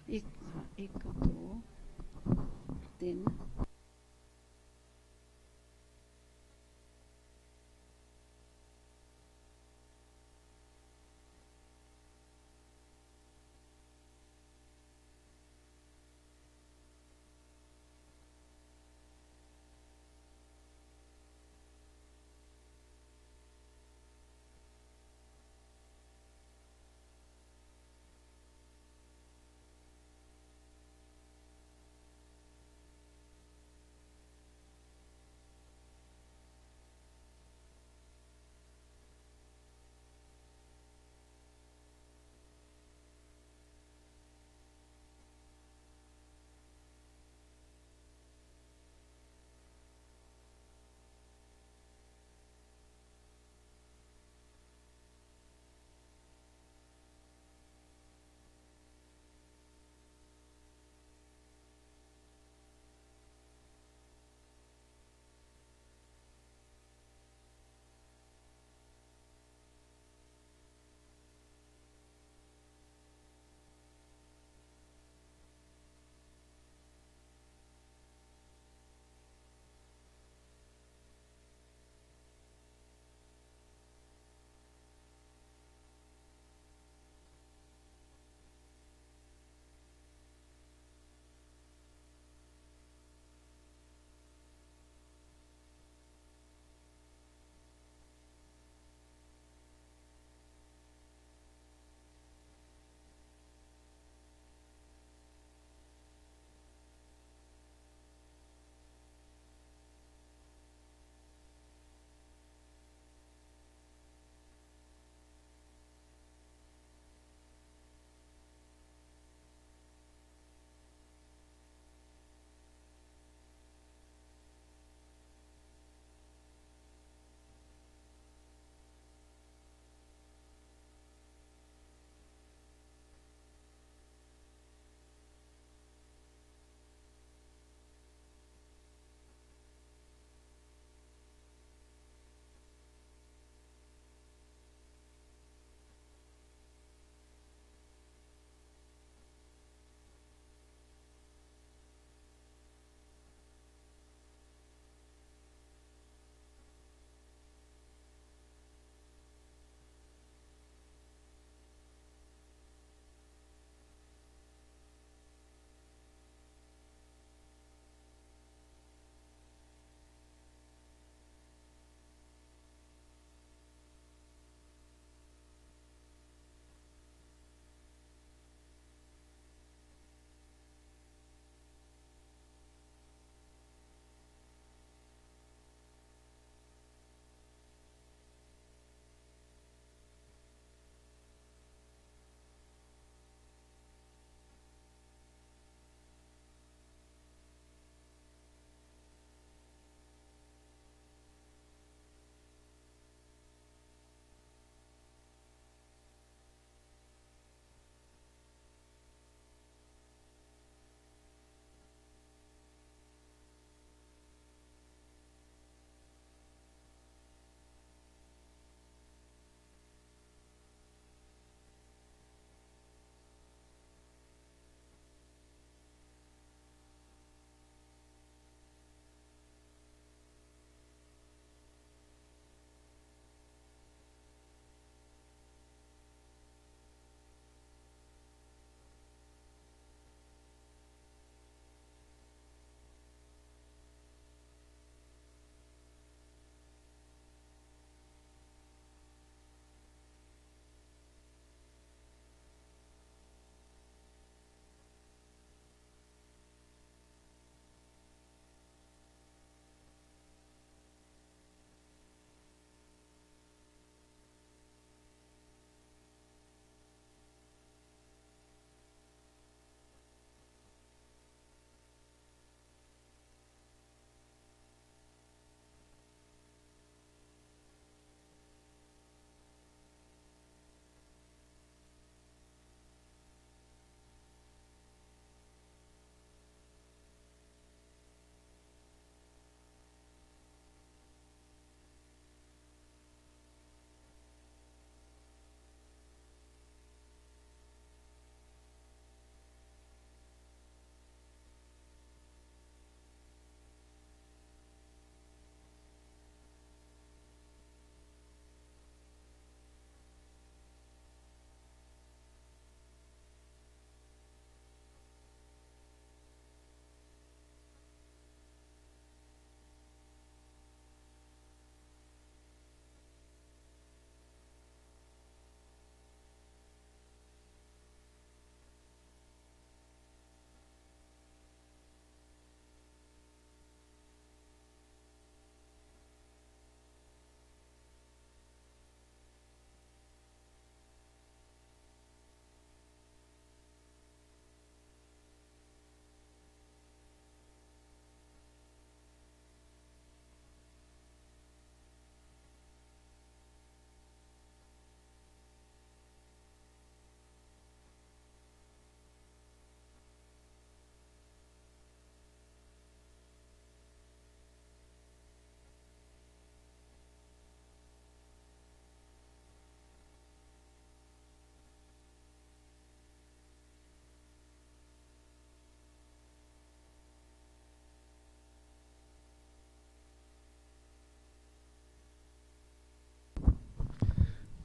एक, हाँ, एक, दो, तीन.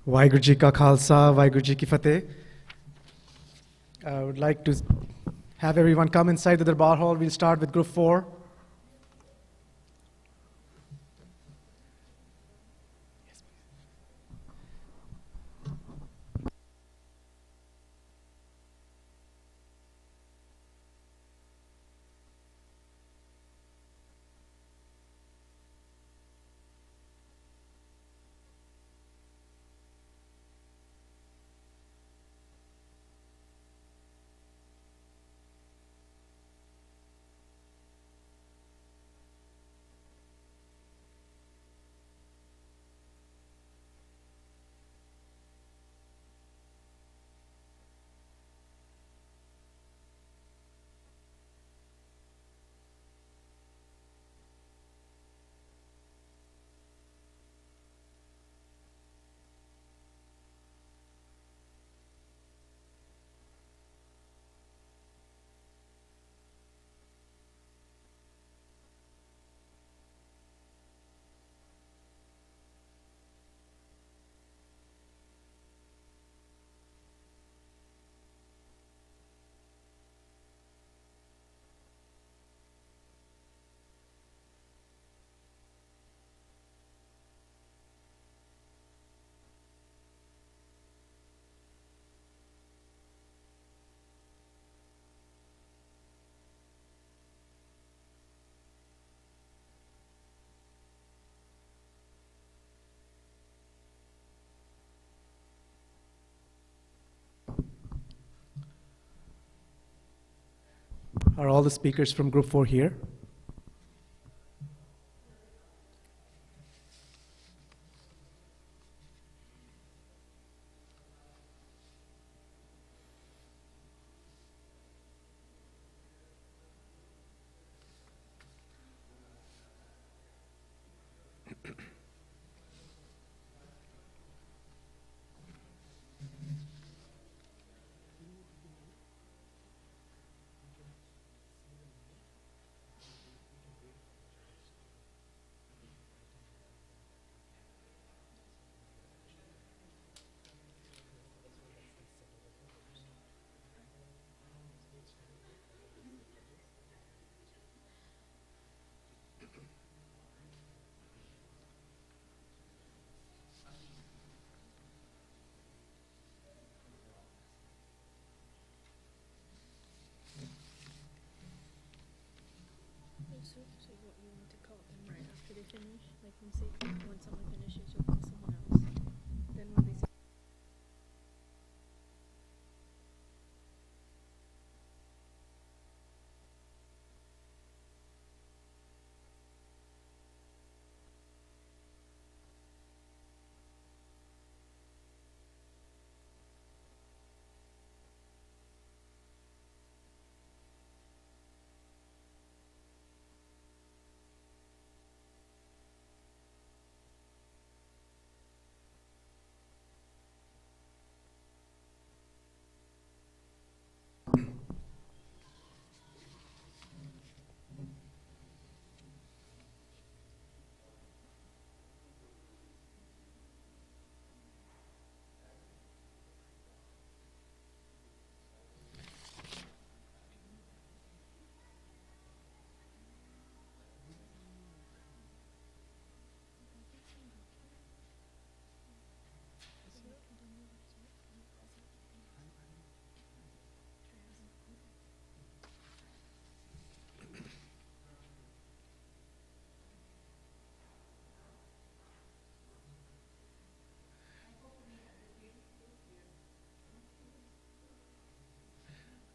Vaheguru Ji Ka Khalsa, Vaheguru Ji Ki Fateh. I would like to have everyone come inside the Darbar Hall. We'll start with group 4. Are all the speakers from group 4 here? So you want to call them right after they finish? Like when someone finishes, you'll call someone else. Then when they say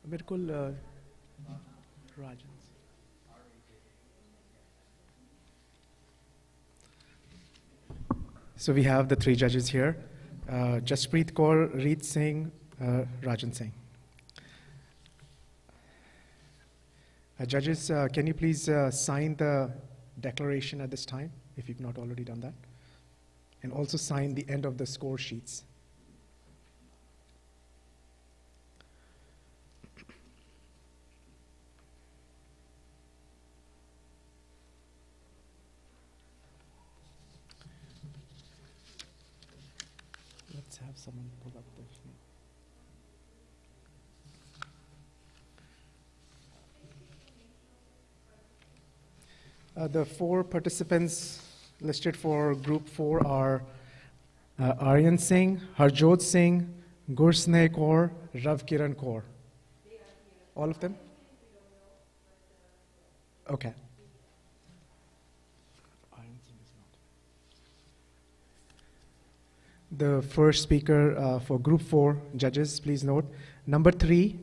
बिल्कुल राजन. So we have the 3 judges here, Jaspreet Kaur, Reet Singh, Rajan Singh. Judges, can you please sign the declaration at this time, if you've not already done that? And also sign the end of the score sheets. have someone pull up the The 4 participants listed for group 4 are Aryan Singh, Harjot Singh, Gursneh Kaur, Rav Kiran Kaur. All of them? Okay. The first speaker for group 4, judges, please note. Number 3,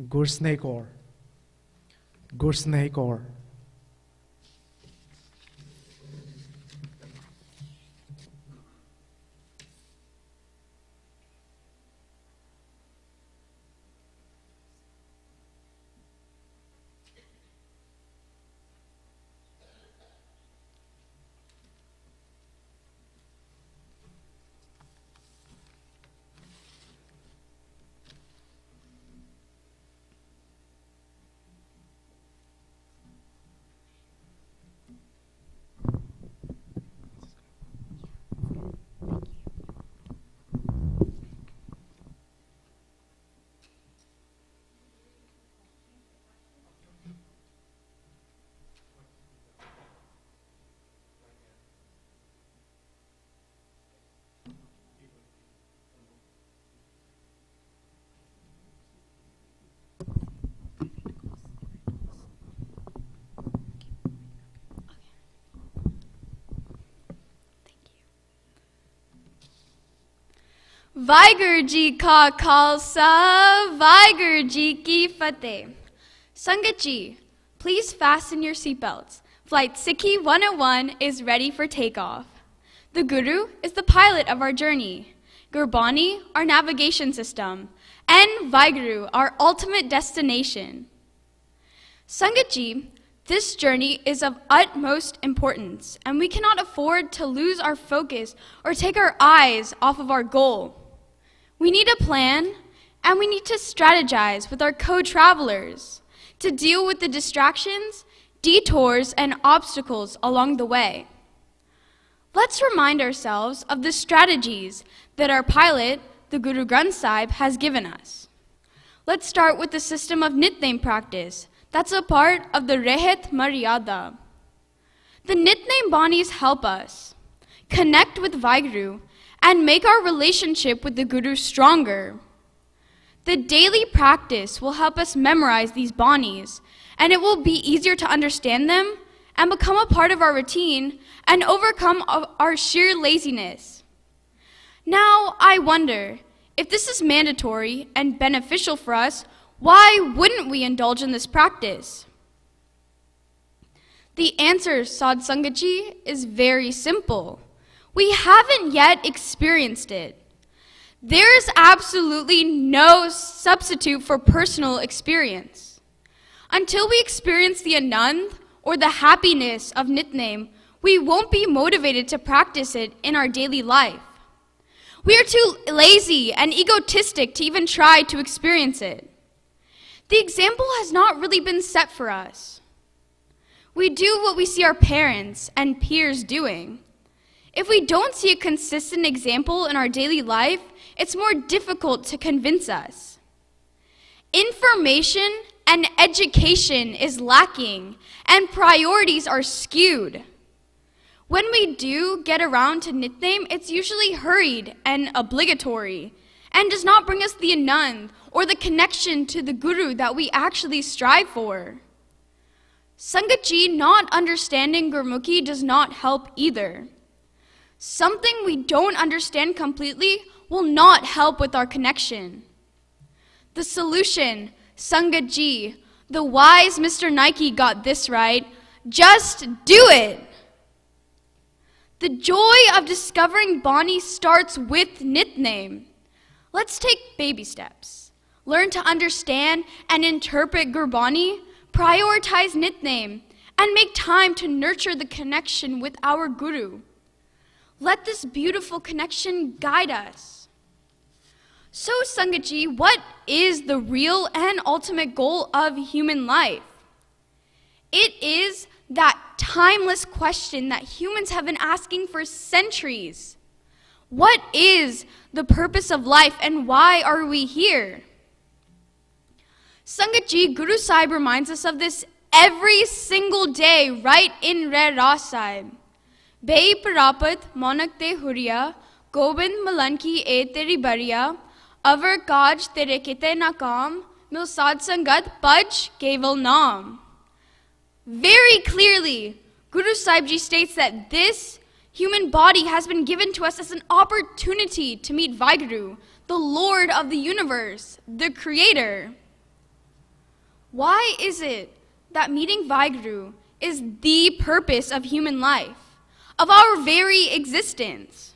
Gursneh Kaur. Gursneh Kaur. Vaiguru Ji Ka Khalsa, Vaiguru Ji Ki Fateh. Sangat Ji, please fasten your seatbelts. Flight Sikhi 101 is ready for takeoff. The Guru is the pilot of our journey, Gurbani, our navigation system, and Vaiguru, our ultimate destination. Sangat Ji, this journey is of utmost importance, and we cannot afford to lose our focus or take our eyes off of our goal. We need a plan, and we need to strategize with our co-travelers to deal with the distractions, detours, and obstacles along the way. Let's remind ourselves of the strategies that our pilot, the Guru Granth Sahib, has given us. Let's start with the system of Nitnem practice. That's a part of the Rehet Maryada. The Nitnem Banis help us connect with Vaiguru and make our relationship with the Guru stronger. The daily practice will help us memorize these Banis, and it will be easier to understand them and become a part of our routine and overcome our sheer laziness. Now, I wonder, if this is mandatory and beneficial for us, why wouldn't we indulge in this practice? The answer, Sadh Sangat Ji, is very simple. We haven't yet experienced it. There is absolutely no substitute for personal experience. Until we experience the Anand, or the happiness of Nitnem, we won't be motivated to practice it in our daily life. We are too lazy and egotistic to even try to experience it. The example has not really been set for us. We do what we see our parents and peers doing. If we don't see a consistent example in our daily life, it's more difficult to convince us. Information and education is lacking, and priorities are skewed. When we do get around to Nitnem, it's usually hurried and obligatory, and does not bring us the Anand or the connection to the Guru that we actually strive for. Sangat Ji, not understanding Gurmukhi does not help either. Something we don't understand completely will not help with our connection. The solution, Sangat Ji, the wise Mr. Nike got this right. Just do it. The joy of discovering Bani starts with Nitnem. Let's take baby steps. Learn to understand and interpret Gurbani, prioritize Nitnem, and make time to nurture the connection with our Guru. Let this beautiful connection guide us. So, Sangat Ji, what is the real and ultimate goal of human life? It is that timeless question that humans have been asking for centuries. What is the purpose of life and why are we here? Sangat Ji, Guru Sahib reminds us of this every single day right in Re Ras Sahib. Bei Parapat Monak te Huriya, Gobind Malanki e teri bariya, Avar Kaj tere kite nakam, Mil Sad Sangat Paj Keval Naam. Very clearly, Guru Sahib Ji states that this human body has been given to us as an opportunity to meet Vaheguru, the Lord of the universe, the Creator. Why is it that meeting Vaheguru is the purpose of human life, of our very existence?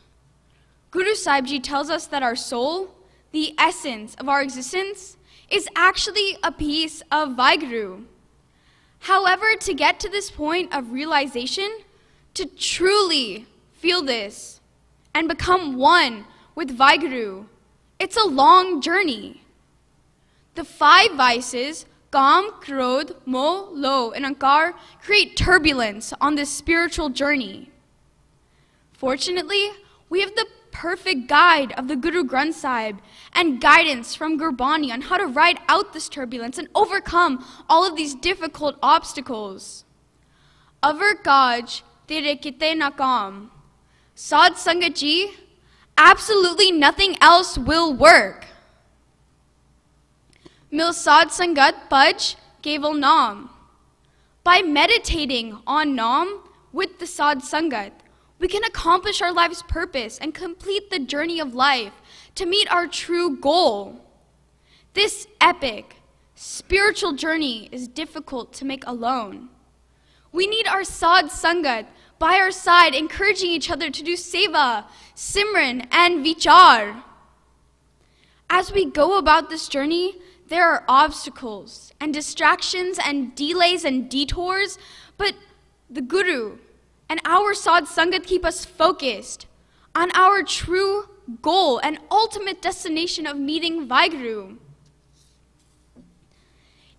Guru Sahib Ji tells us that our soul, the essence of our existence, is actually a piece of Vaheguru. However, to get to this point of realization, to truly feel this and become one with Vaheguru, it's a long journey. The 5 vices, Kam, Krodh, Moh, Loh, and Ankar, create turbulence on this spiritual journey. Fortunately, we have the perfect guide of the Guru Granth Sahib and guidance from Gurbani on how to ride out this turbulence and overcome all of these difficult obstacles. Avar Kaj tere kite nakam. Sad Sangat Ji, absolutely nothing else will work. Mil Sad Sangat Paj Keval Naam. By meditating on Naam with the Sad Sangat, we can accomplish our life's purpose and complete the journey of life to meet our true goal. This epic, spiritual journey is difficult to make alone. We need our Sad Sangat by our side, encouraging each other to do seva, simran, and vichar. As we go about this journey, there are obstacles and distractions and delays and detours, but the Guru and our Sad Sangat keep us focused on our true goal and ultimate destination of meeting Vaheguru.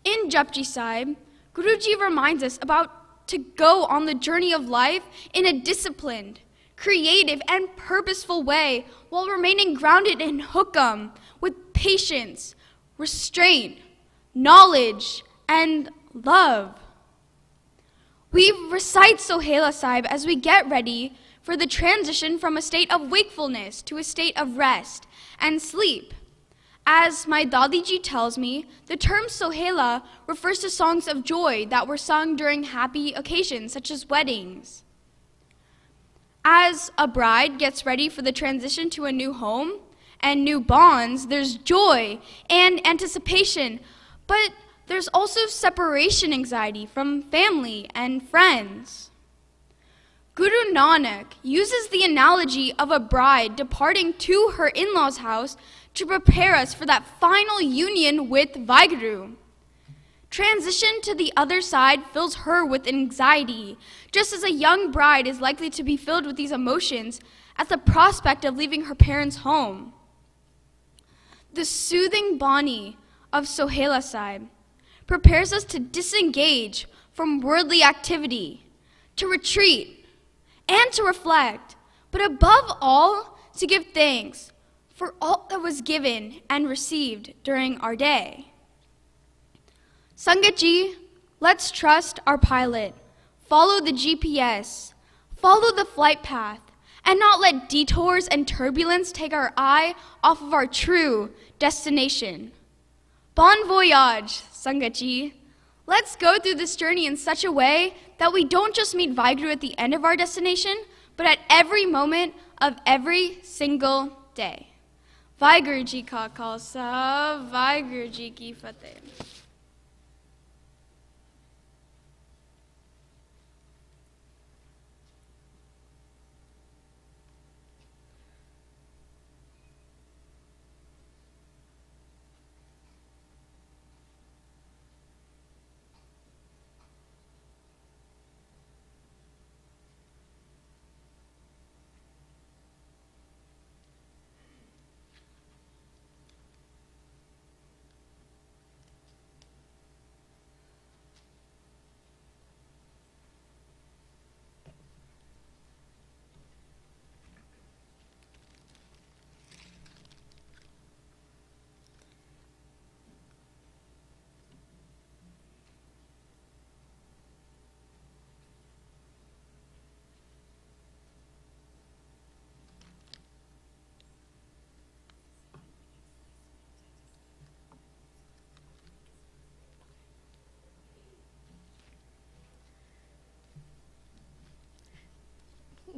In Japji Sahib, Guruji reminds us about to go on the journey of life in a disciplined, creative, and purposeful way while remaining grounded in hukam with patience, restraint, knowledge, and love. We recite Sohela Sahib as we get ready for the transition from a state of wakefulness to a state of rest and sleep. As my Dadiji tells me, the term Sohela refers to songs of joy that were sung during happy occasions such as weddings. As a bride gets ready for the transition to a new home and new bonds, there's joy and anticipation, but there's also separation anxiety from family and friends. Guru Nanak uses the analogy of a bride departing to her in-laws' house to prepare us for that final union with Vaheguru. Transition to the other side fills her with anxiety, just as a young bride is likely to be filled with these emotions at the prospect of leaving her parents' home. The soothing Bani of Sohela Sahib prepares us to disengage from worldly activity, to retreat, and to reflect, but above all, to give thanks for all that was given and received during our day. Sangat Ji, let's trust our pilot, follow the GPS, follow the flight path, and not let detours and turbulence take our eye off of our true destination. Bon voyage, Sangat Ji. Let's go through this journey in such a way that we don't just meet Vaheguru at the end of our destination, but at every moment of every single day. Vaheguru Ji Ka Khalsa, Vaheguru Ji Ki Fateh.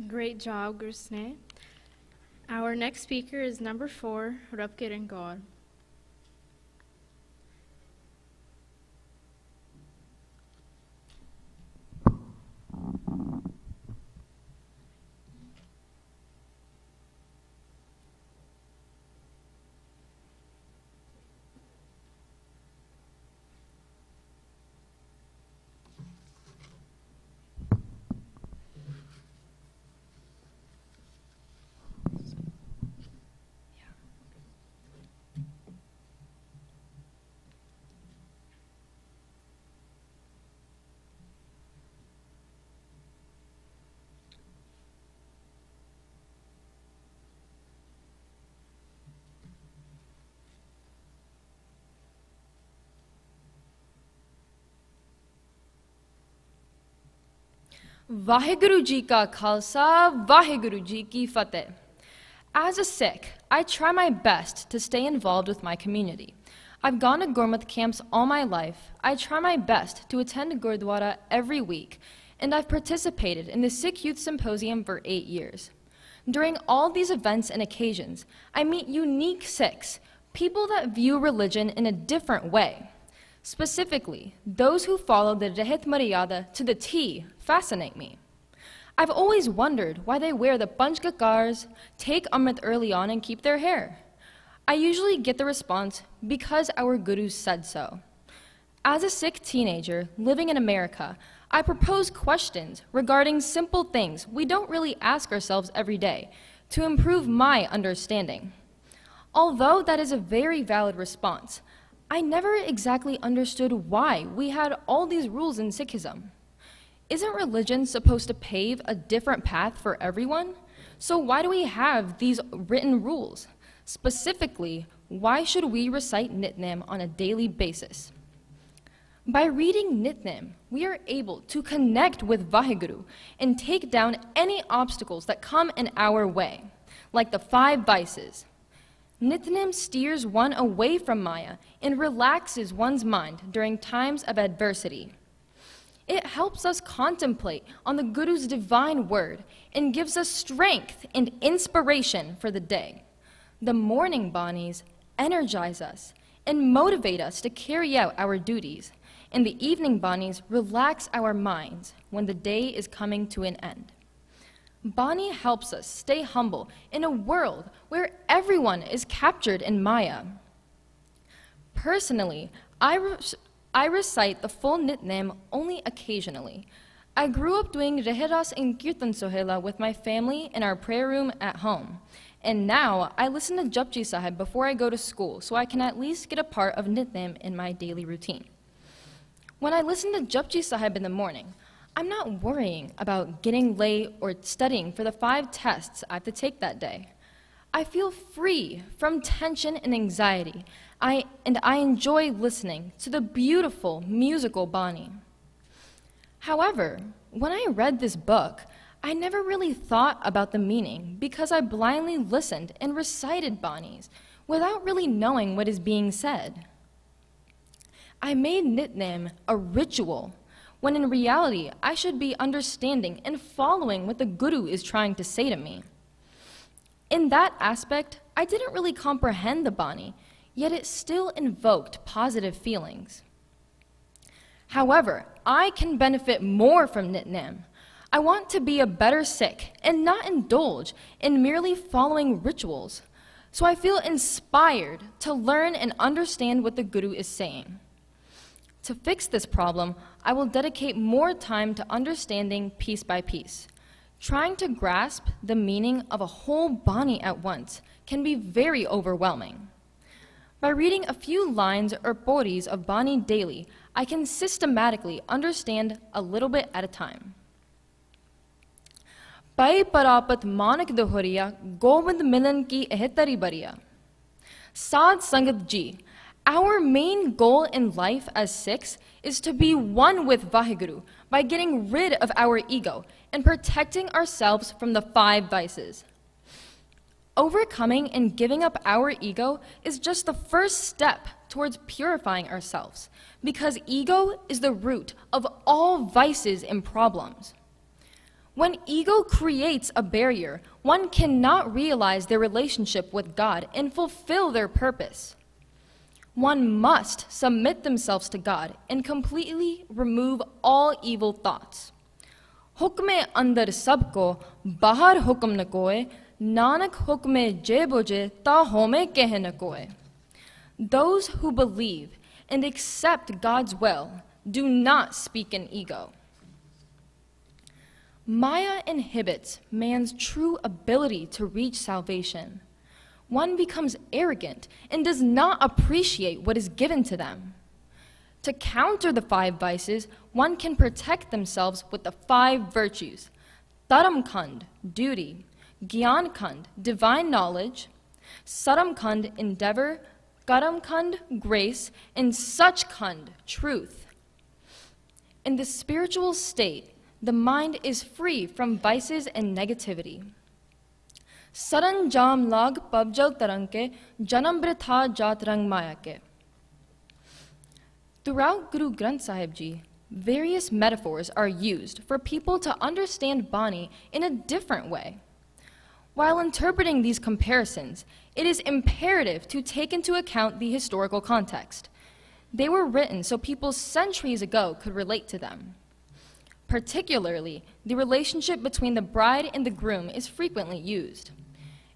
Great job, Guru Sneh. Our next speaker is number 4, Rupkiran Gaur. Vaheguru Ji Ka Khalsa, Vaheguru Ji Ki Fateh. As a Sikh, I try my best to stay involved with my community. I've gone to Gurmat camps all my life. I try my best to attend Gurdwara every week, and I've participated in the Sikh Youth Symposium for 8 years. During all these events and occasions, I meet unique Sikhs, people that view religion in a different way. Specifically, those who follow the Rahit Maryada to the T fascinate me. I've always wondered why they wear the panchgakars, take Amrit early on, and keep their hair. I usually get the response, because our gurus said so. As a Sikh teenager living in America, I propose questions regarding simple things we don't really ask ourselves every day to improve my understanding. Although that is a very valid response, I never exactly understood why we had all these rules in Sikhism. Isn't religion supposed to pave a different path for everyone? So why do we have these written rules? Specifically, why should we recite Nitnem on a daily basis? By reading Nitnem, we are able to connect with Vaheguru and take down any obstacles that come in our way, like the 5 vices. Nitnem steers one away from Maya and relaxes one's mind during times of adversity. It helps us contemplate on the Guru's divine word and gives us strength and inspiration for the day. The morning Banis energize us and motivate us to carry out our duties, and the evening Banis relax our minds when the day is coming to an end. Bani helps us stay humble in a world where everyone is captured in Maya. Personally, I recite the full Nitnem only occasionally. I grew up doing Reheras and Kirtan Sohela with my family in our prayer room at home. And now I listen to Japji Sahib before I go to school so I can at least get a part of Nitnem in my daily routine. When I listen to Japji Sahib in the morning, I'm not worrying about getting late or studying for the 5 tests I have to take that day. I feel free from tension and anxiety, and I enjoy listening to the beautiful musical Bani. However, when I read this book, I never really thought about the meaning because I blindly listened and recited Banis without really knowing what is being said. I made Nitnem a ritual, when in reality, I should be understanding and following what the Guru is trying to say to me. In that aspect, I didn't really comprehend the Bani, yet it still invoked positive feelings. However, I can benefit more from Nitnem. I want to be a better Sikh and not indulge in merely following rituals, so I feel inspired to learn and understand what the Guru is saying. To fix this problem, I will dedicate more time to understanding piece by piece. Trying to grasp the meaning of a whole Bani at once can be very overwhelming. By reading a few lines or pauris of Bani daily, I can systematically understand a little bit at a time. Pai parapat manik dohoriya, govind milan ki ehtari bariya. Sad Sangat Ji, our main goal in life as Sikhs is to be one with Vaheguru by getting rid of our ego and protecting ourselves from the 5 vices. Overcoming and giving up our ego is just the first step towards purifying ourselves, because ego is the root of all vices and problems. When ego creates a barrier, one cannot realize their relationship with God and fulfill their purpose. One must submit themselves to God and completely remove all evil thoughts. Hukme andar sabko, bahar hukm na koe, nanak hukme je boje, ta home kehe na koe. Those who believe and accept God's will do not speak in ego. Maya inhibits man's true ability to reach salvation. One becomes arrogant and does not appreciate what is given to them. To counter the 5 vices, one can protect themselves with the 5 virtues: Dharamkand, duty; Gyankand, divine knowledge; Saramkand, endeavor; Karamkand, grace; and Sachkand, truth. In the spiritual state, the mind is free from vices and negativity. Saran jam lag pabjal taranke, janam britha jat rang maya ke. Throughout Guru Granth Sahib Ji, various metaphors are used for people to understand Bani in a different way. While interpreting these comparisons, it is imperative to take into account the historical context. They were written so people centuries ago could relate to them. Particularly, the relationship between the bride and the groom is frequently used.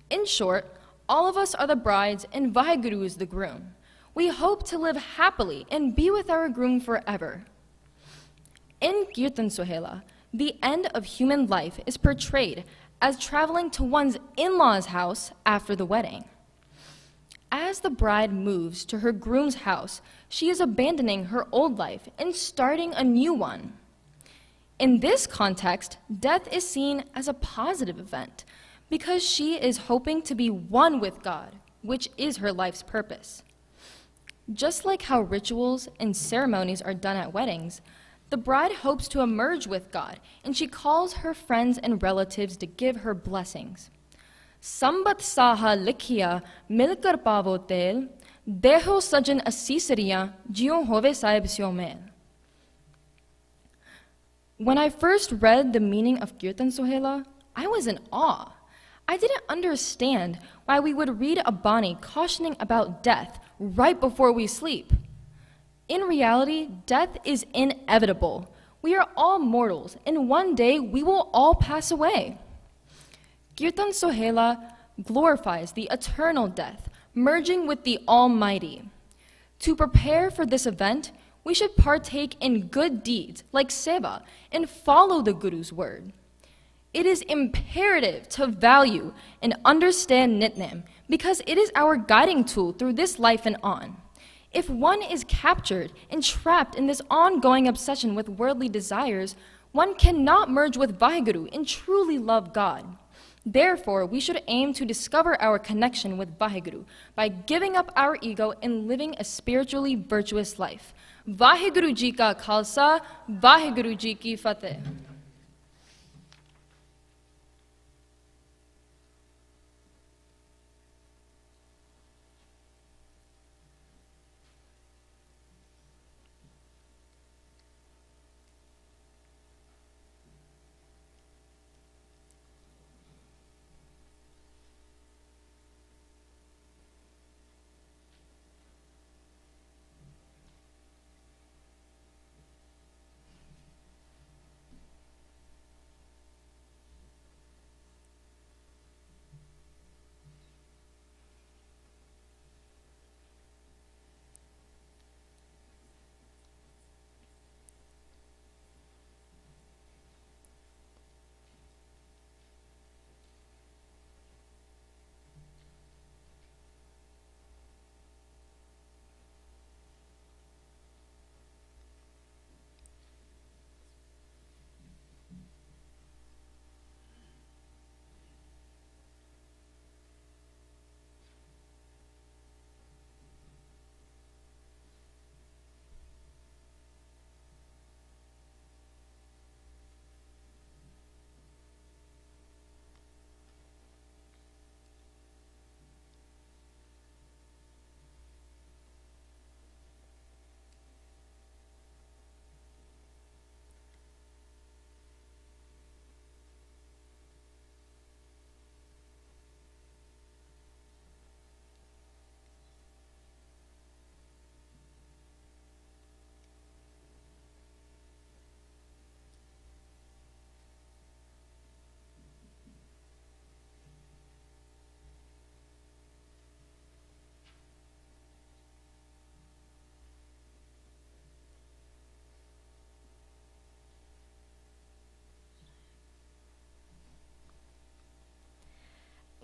In short, all of us are the brides and Vaheguru is the groom. We hope to live happily and be with our groom forever. In Kirtan Sohela, the end of human life is portrayed as traveling to one's in-laws' house after the wedding. As the bride moves to her groom's house, she is abandoning her old life and starting a new one. In this context, death is seen as a positive event because she is hoping to be one with God, which is her life's purpose. Just like how rituals and ceremonies are done at weddings, the bride hopes to emerge with God, and she calls her friends and relatives to give her blessings. Sambat saha likhiya milkar pavo tel, deho sajan asisariya jion hove sahib syo mel. When I first read the meaning of Kirtan Sohela, I was in awe. I didn't understand why we would read a Bani cautioning about death right before we sleep. In reality, death is inevitable. We are all mortals, and one day we will all pass away. Kirtan Sohela glorifies the eternal death, merging with the Almighty. To prepare for this event, we should partake in good deeds like seva and follow the Guru's word. It is imperative to value and understand Nitnem because it is our guiding tool through this life and on. If one is captured and trapped in this ongoing obsession with worldly desires, one cannot merge with Vaheguru and truly love God. Therefore, we should aim to discover our connection with Vaheguru by giving up our ego and living a spiritually virtuous life. Vaheguru Ji ka Khalsa, Vaheguru Ji ki Fateh.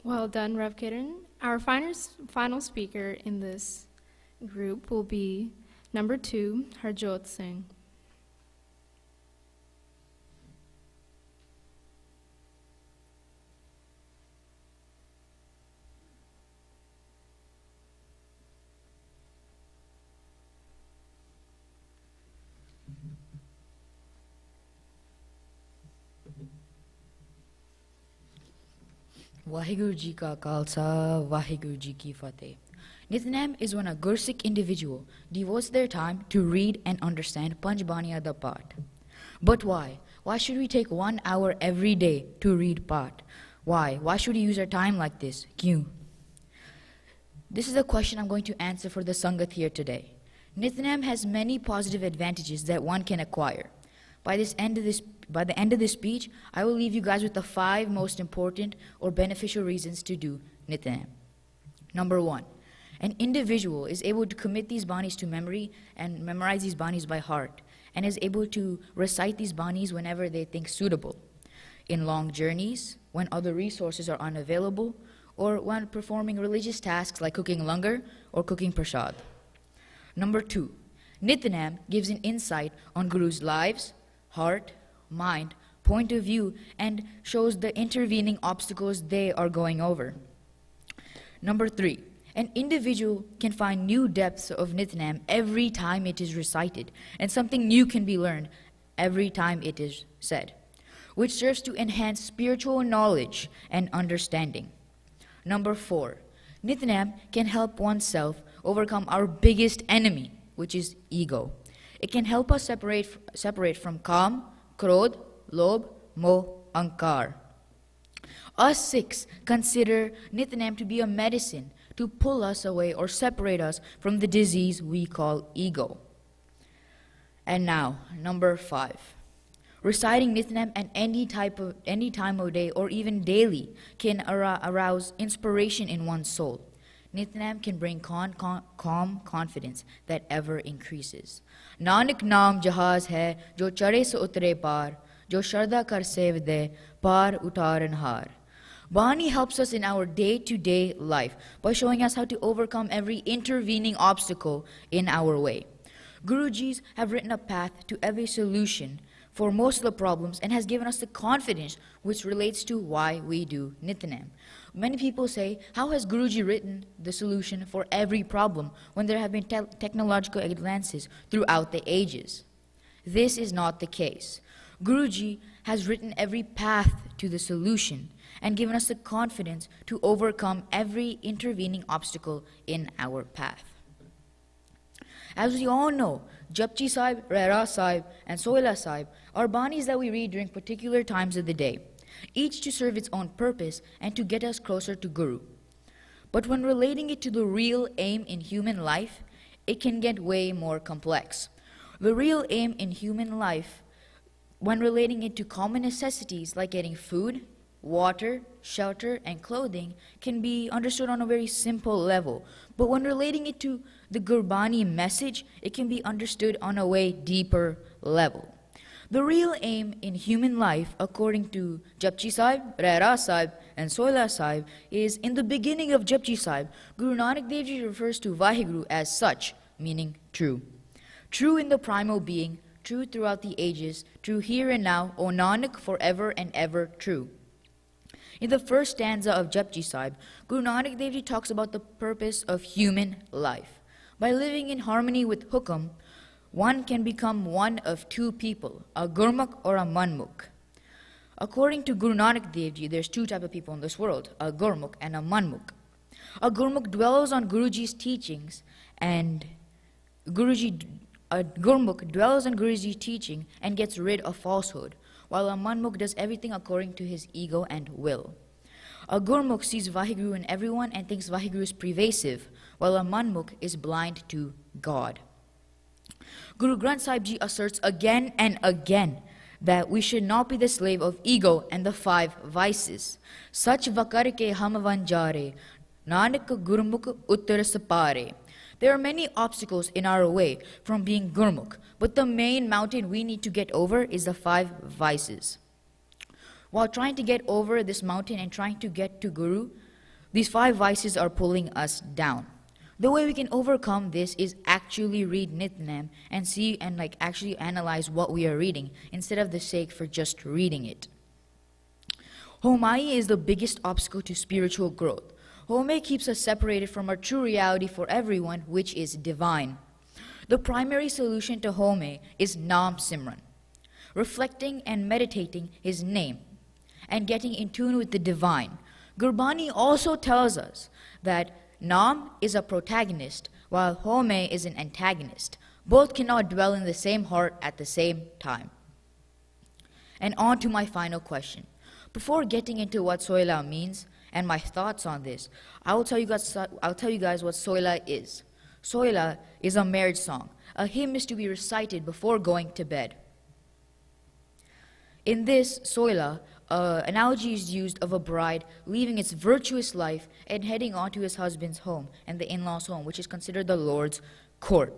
Well done, Rev Kiran. Our final speaker in this group will be number 2, Harjot Singh. Vaheguru Ji Ka Khalsa, Vaheguru Ji Ki Fateh. Nitnem is when a Gursikh individual devotes their time to read and understand Panchbaniya the Path. But why? Why should we take 1 hour every day to read Path? Why? Why should we use our time like this? Kyun? This is a question I'm going to answer for the Sangat here today. Nitnem has many positive advantages that one can acquire. By the end of this speech, I will leave you guys with the 5 most important or beneficial reasons to do Nitnem. Number 1, an individual is able to commit these banis to memory and memorize these banis by heart, and is able to recite these banis whenever they think suitable. In long journeys, when other resources are unavailable, or when performing religious tasks like cooking langar or cooking prasad. Number 2, Nitnem gives an insight on Guru's lives, heart, mind, point of view, and shows the intervening obstacles they are going over. Number 3, an individual can find new depths of Nitnem every time it is recited, and something new can be learned every time it is said, which serves to enhance spiritual knowledge and understanding. Number 4, Nitnem can help oneself overcome our biggest enemy, which is ego. It can help us separate from Kam, Krodh, Lobh, Moh, Ankar. Us Sikhs consider Nitnem to be a medicine to pull us away or separate us from the disease we call ego. And now, number 5. Reciting Nitnem at any time of day or even daily can arouse inspiration in one's soul. Nitnem can bring calm confidence that ever increases. Nanak naam jahaz hai, jo chade se utre par, jo sharda kar sev de, par utaran har. Bani helps us in our day-to-day life by showing us how to overcome every intervening obstacle in our way. Gurujis have written a path to every solution for most of the problems and has given us the confidence which relates to why we do Nitnem. Many people say, how has Guruji written the solution for every problem when there have been technological advances throughout the ages? This is not the case. Guruji has written every path to the solution and given us the confidence to overcome every intervening obstacle in our path. As we all know, Japji Sahib, Rehra Sahib, and Sohila Sahib are banis that we read during particular times of the day, each to serve its own purpose and to get us closer to Guru. But when relating it to the real aim in human life, it can get way more complex. The real aim in human life, when relating it to common necessities like getting food, water, shelter, and clothing, can be understood on a very simple level. But when relating it to the Gurbani message, it can be understood on a way deeper level. The real aim in human life, according to Japji Sahib, Rehra Sahib, and Sohila Sahib, is in the beginning of Japji Sahib, Guru Nanak Dev Ji refers to Vaheguru as such, meaning true. True in the primal being, true throughout the ages, true here and now, O Nanak, forever and ever true. In the first stanza of Japji Sahib, Guru Nanak Dev Ji talks about the purpose of human life. By living in harmony with Hukam, one can become one of 2 people, a Gurmukh or a Manmukh. According to Guru Nanak Dev Ji, there's 2 types of people in this world, a Gurmukh and a Manmukh. A Gurmukh dwells on Guruji's teachings and a Gurmukh dwells on Guruji's teaching and gets rid of falsehood, while a Manmukh does everything according to his ego and will. A Gurmukh sees Vaheguru in everyone and thinks Vaheguru is pervasive, while a Manmukh is blind to God. Guru Granth Sahib Ji asserts again and again that we should not be the slave of ego and the 5 vices. Sach vakar ke hum vanjare, Nanak Gurmukh uttar sapare. There are many obstacles in our way from being Gurmukh, but the main mountain we need to get over is the 5 vices. While trying to get over this mountain and trying to get to Guru, These 5 vices are pulling us down. The way we can overcome this is actually read Nitnem and see and actually analyze what we are reading instead of the sake for just reading it. Homai is the biggest obstacle to spiritual growth. Home keeps us separated from our true reality for everyone, which is divine. The primary solution to Home is Nam Simran, reflecting and meditating his name, and getting in tune with the divine. Gurbani also tells us that Nam is a protagonist, while Home is an antagonist. Both cannot dwell in the same heart at the same time. And on to my final question. Before getting into what Soila means and my thoughts on this, I'll tell you guys what Soila is. Soila is a marriage song. A hymn is to be recited before going to bed. In this Soila, analogy is used of a bride leaving its virtuous life and heading on to his husband's home and the in-laws' home, which is considered the Lord's court.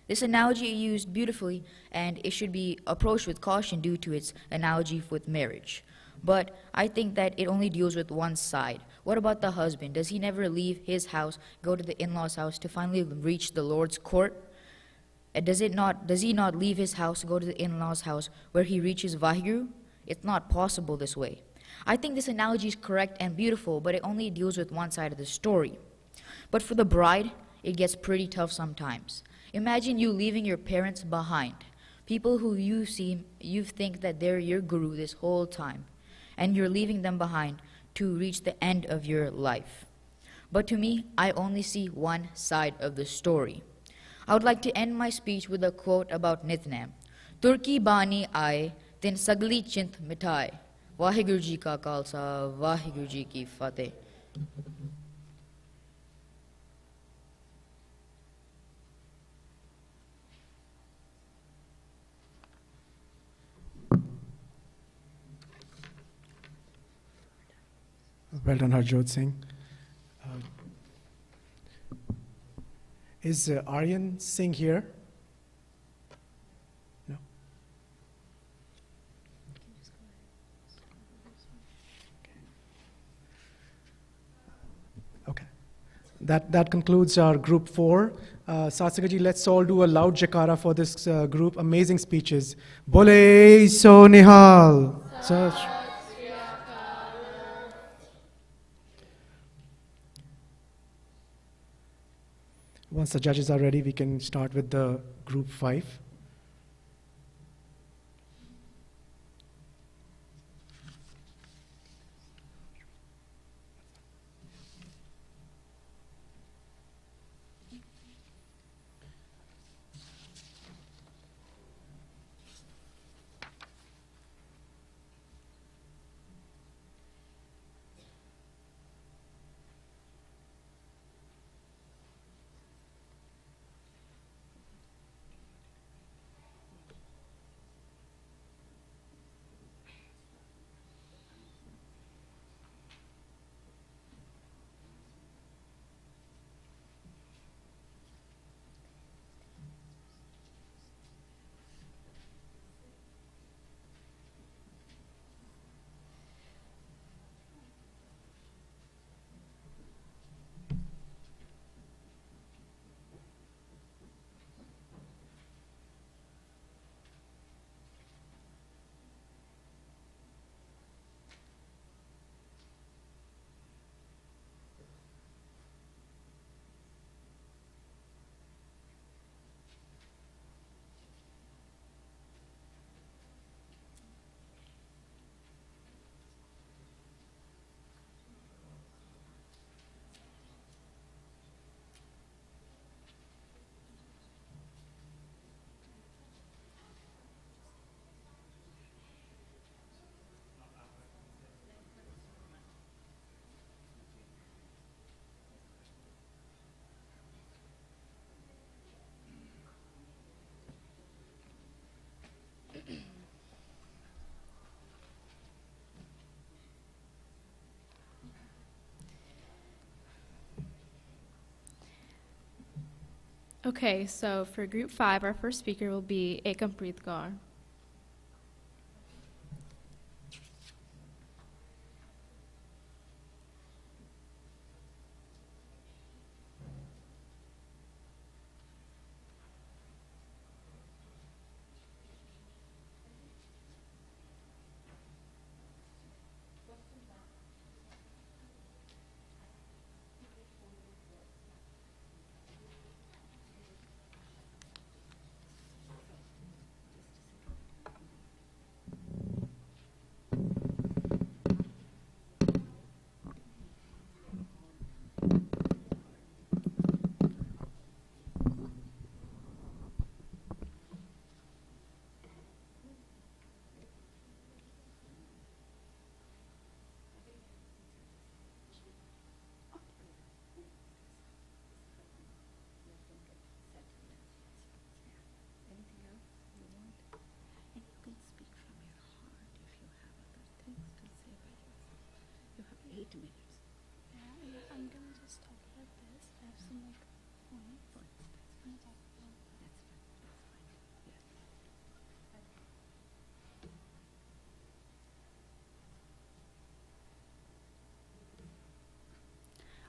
This analogy is used beautifully, and it should be approached with caution due to its analogy with marriage. But I think that it only deals with one side. What about the husband? Does he never leave his house, go to the in-laws' house to finally reach the Lord's court? Does he not leave his house, go to the in-laws' house where he reaches Vaheguru? It's not possible this way. I think this analogy is correct and beautiful, but it only deals with one side of the story. But for the bride, it gets pretty tough sometimes. Imagine you leaving your parents behind, people who you think that they're your guru this whole time, and you're leaving them behind to reach the end of your life. But to me, I only see one side of the story. I would like to end my speech with a quote about Nitnem. Turki bani aaye, tin sagli chint mitai. Vaheguru ji ka khalsa, Vaheguru ji ki fateh. Well done, Harjot Singh. Is Aryan Singh here? No. Okay. That concludes our group 4. Satsagaji, let's all do a loud jakara for this group. Amazing speeches. Bole so nihal. Once the judges are ready, we can start with the group 5. Okay, so for group 5, our first speaker will be Ekampreet Kaur.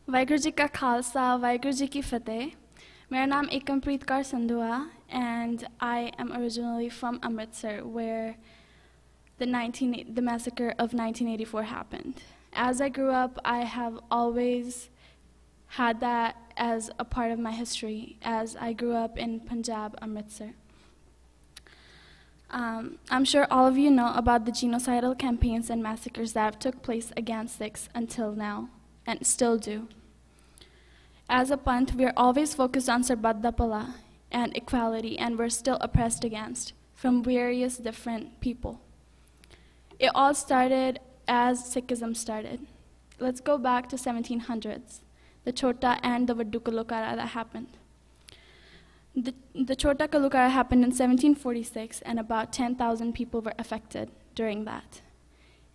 Waheguru ji का खालसा, वाहिगुरु जी की फतेह. मेरा नाम एकमप्रीत कौर संधू है, and I am originally from Amritsar, where the massacre of 1984 happened. As I grew up, I have always had that as a part of my history, as I grew up in Punjab, Amritsar. I'm sure all of you know about the genocidal campaigns and massacres that have took place against Sikhs until now, and still do. As a Panth, we are always focused on Sarbadda Pala and equality, and we're still oppressed against from various different people. It all started as Sikhism started. Let's go back to 1700s, the Chota and the Vaddu Kalukara that happened. The Chota Kalukara happened in 1746, and about 10,000 people were affected during that.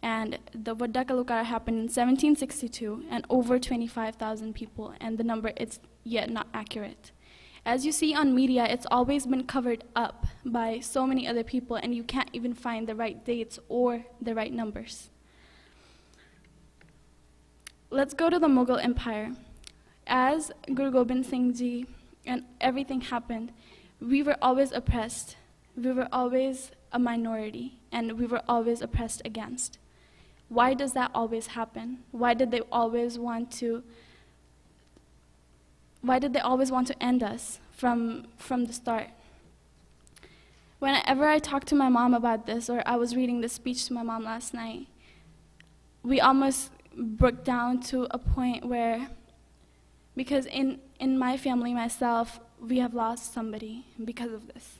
And the Vadda Kalukara happened in 1762, and over 25,000 people, and the number is yet not accurate. As you see on media, it's always been covered up by so many other people, and you can't even find the right dates or the right numbers. Let's go to the Mughal Empire. As Guru Gobind Singh Ji and everything happened, we were always oppressed. We were always a minority, and we were always oppressed against. Why does that always happen? Why did they always want to end us from the start? Whenever I talk to my mom about this, or I was reading this speech to my mom last night, we almost broke down to a point where, because in my family, myself, we have lost somebody because of this.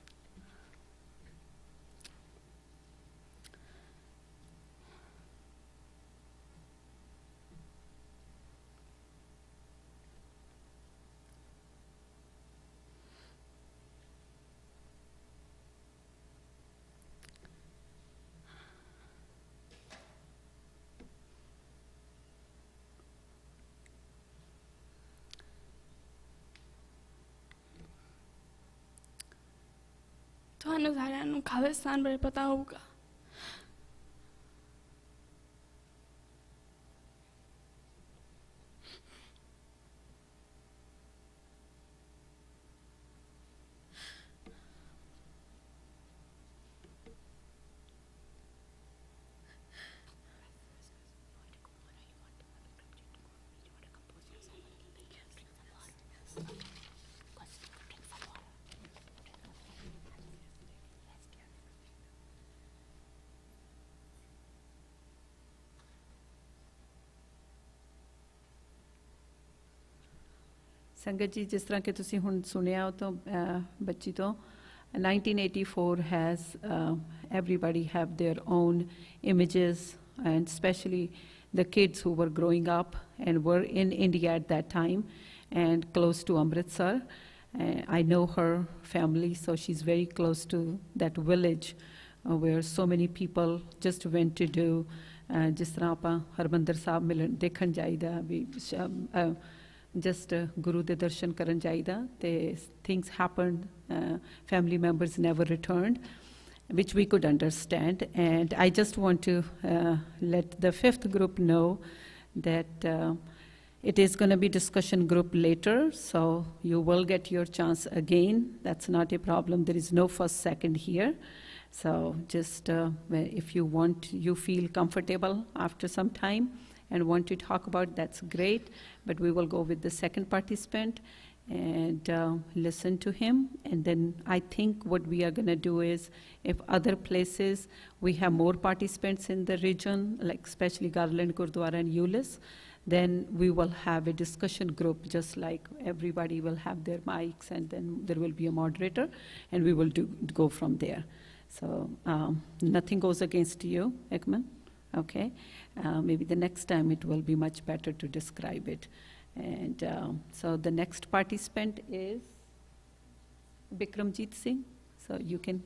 ਤੁਹਾਨੂੰ ਸਾਰਿਆਂ ਨੂੰ ਖਾਲਿਸਤਾਨ ਬਾਰੇ ਪਤਾ ਹੋਊਗਾ. ਸੰਗਤ ਜੀ, ਜਿਸ ਤਰ੍ਹਾਂ ਕਿ ਤੁਸੀਂ ਹੁਣ ਸੁਣਿਆ ਉਹ ਤੋਂ ਬੱਚੀ ਤੋਂ, 1984 has everybody have their own images, and especially the kids who were growing up and were in India at that time and close to Amritsar. I know her family, so she's very close to that village where so many people just went to do ਜਿਸ ਤਰ੍ਹਾਂ ਆਪਾਂ ਹਰਮੰਦਰ ਸਾਹਿਬ ਮਿਲਣ ਦੇਖਣ ਜਾਈਦਾ ਵੀ just Guru de darshan karan jaida. Things happened, family members never returned, which we could understand. And I just want to let the 5th group know that it is going to be discussion group later, so you will get your chance again. That's not a problem. There is no first, second here. So just if you want, you feel comfortable after some time and want to talk about, that's great. But we will go with the second participant and listen to him. And then I think what we are going to do is, if other places we have more participants in the region, like especially Garland, Gurdwara and Euless, then we will have a discussion group, just like everybody will have their mics, and then there will be a moderator, and we will go from there. So nothing goes against you, Ekman. Okay, maybe the next time it will be much better to describe it. And so the next participant is Bikramjit Singh. So you can,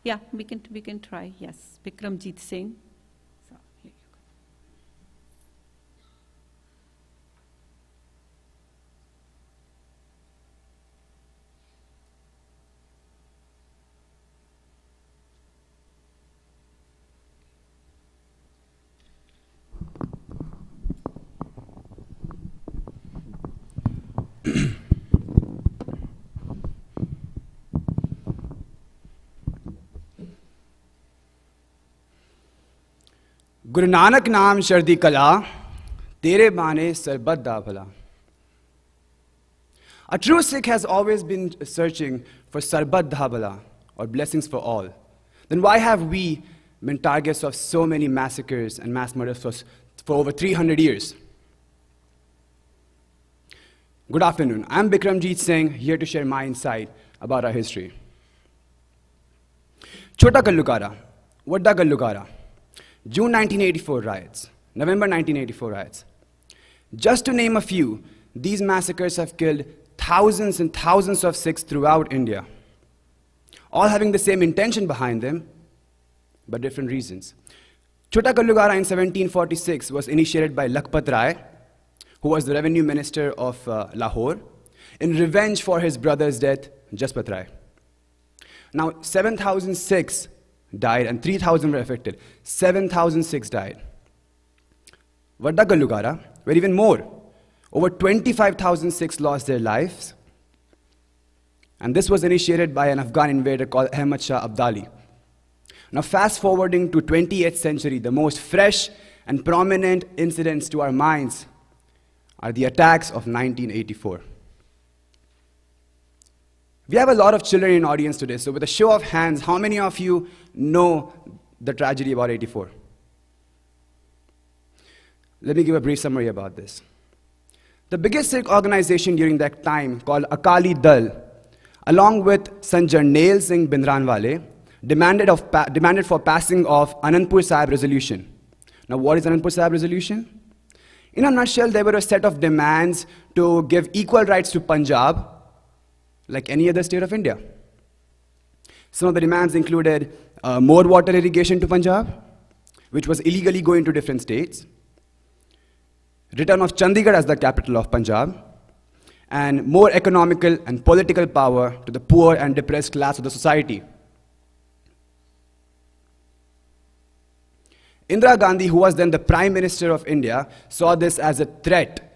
yeah, we can try. Yes, Bikramjit Singh. So here you go. Guru Nanak naam shardi kala, tere bane sarbat da bhala. A true Sikh has always been searching for sarbat da bhala, or blessings for all. Then why have we been targets of so many massacres and mass murders for over 300 years? Good afternoon. I'm Bikramjeet Singh, here to share my insight about our history. Chota Kallukara, Vadda Kallukara, June 1984 riots, November 1984 riots. Just to name a few, these massacres have killed thousands and thousands of Sikhs throughout India, all having the same intention behind them, but different reasons. Chota Kallukara in 1746 was initiated by Lakhpat Rai, who was the revenue minister of Lahore, in revenge for his brother's death, Jaspat Rai. Now, 7,000 Sikhs died and 3,000 were affected. 7,000 Sikhs died. Vadda Kallukara, where even more. Over 25,000 Sikhs lost their lives. And this was initiated by an Afghan invader called Ahmad Shah Abdali. Now, fast forwarding to 20th century, the most fresh and prominent incidents to our minds are the attacks of 1984. We have a lot of children in audience today, so with a show of hands, how many of you know the tragedy about 84? Let me give a brief summary about this. The biggest Sikh organization during that time, called Akali Dal, along with Sant Jarnail Singh Bhindranwale, demanded for passing of Anandpur Sahib resolution. Now, what is Anandpur Sahib resolution? In a nutshell, there were a set of demands to give equal rights to Punjab, like any other state of India. Some of the demands included more water irrigation to Punjab, which was illegally going to different states, return of Chandigarh as the capital of Punjab, and more economical and political power to the poor and depressed class of the society. Indira Gandhi, who was then the Prime Minister of India, saw this as a threat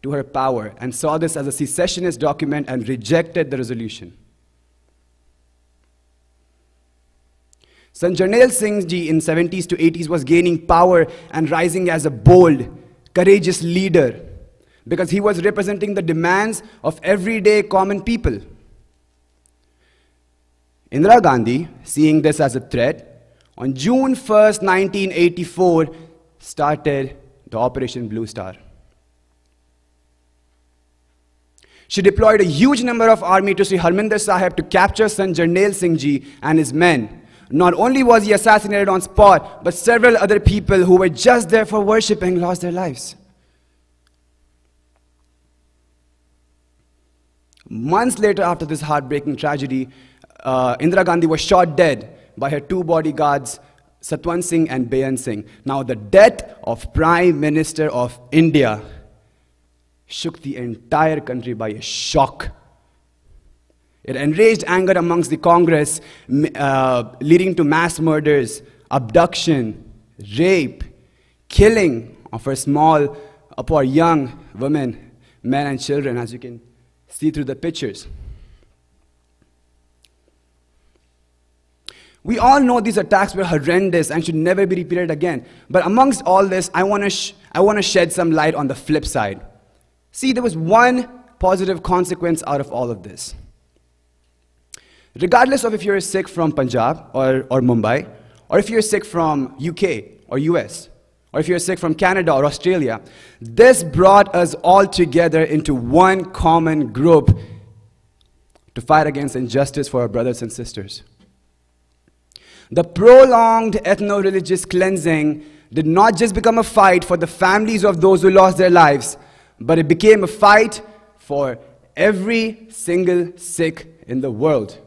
to her power and saw this as a secessionist document and rejected the resolution. Sant Jarnail Singh Ji in 70s to 80s was gaining power and rising as a bold, courageous leader because he was representing the demands of everyday common people. Indira Gandhi, seeing this as a threat, on June 1st, 1984, started the Operation Blue Star. She deployed a huge number of army to Sri Harminder Sahib to capture Sant Jarnail Singh Ji and his men. Not only was he assassinated on spot, but several other people who were just there for worshipping lost their lives. Months later, after this heartbreaking tragedy, Indira Gandhi was shot dead by her two bodyguards, Satwant Singh and Beyan Singh. Now, the death of Prime Minister of India shook the entire country by a shock. It enraged anger amongst the Congress, leading to mass murders, abduction, rape, killing of our young women, men and children, as you can see through the pictures. We all know these attacks were horrendous and should never be repeated again. But amongst all this, I want to shed some light on the flip side. See, there was one positive consequence out of all of this. Regardless of if you're a Sikh from Punjab or Mumbai, or if you're a Sikh from UK or US, or if you're a Sikh from Canada or Australia, this brought us all together into one common group to fight against injustice for our brothers and sisters. The prolonged ethno-religious cleansing did not just become a fight for the families of those who lost their lives, but it became a fight for every single Sikh in the world.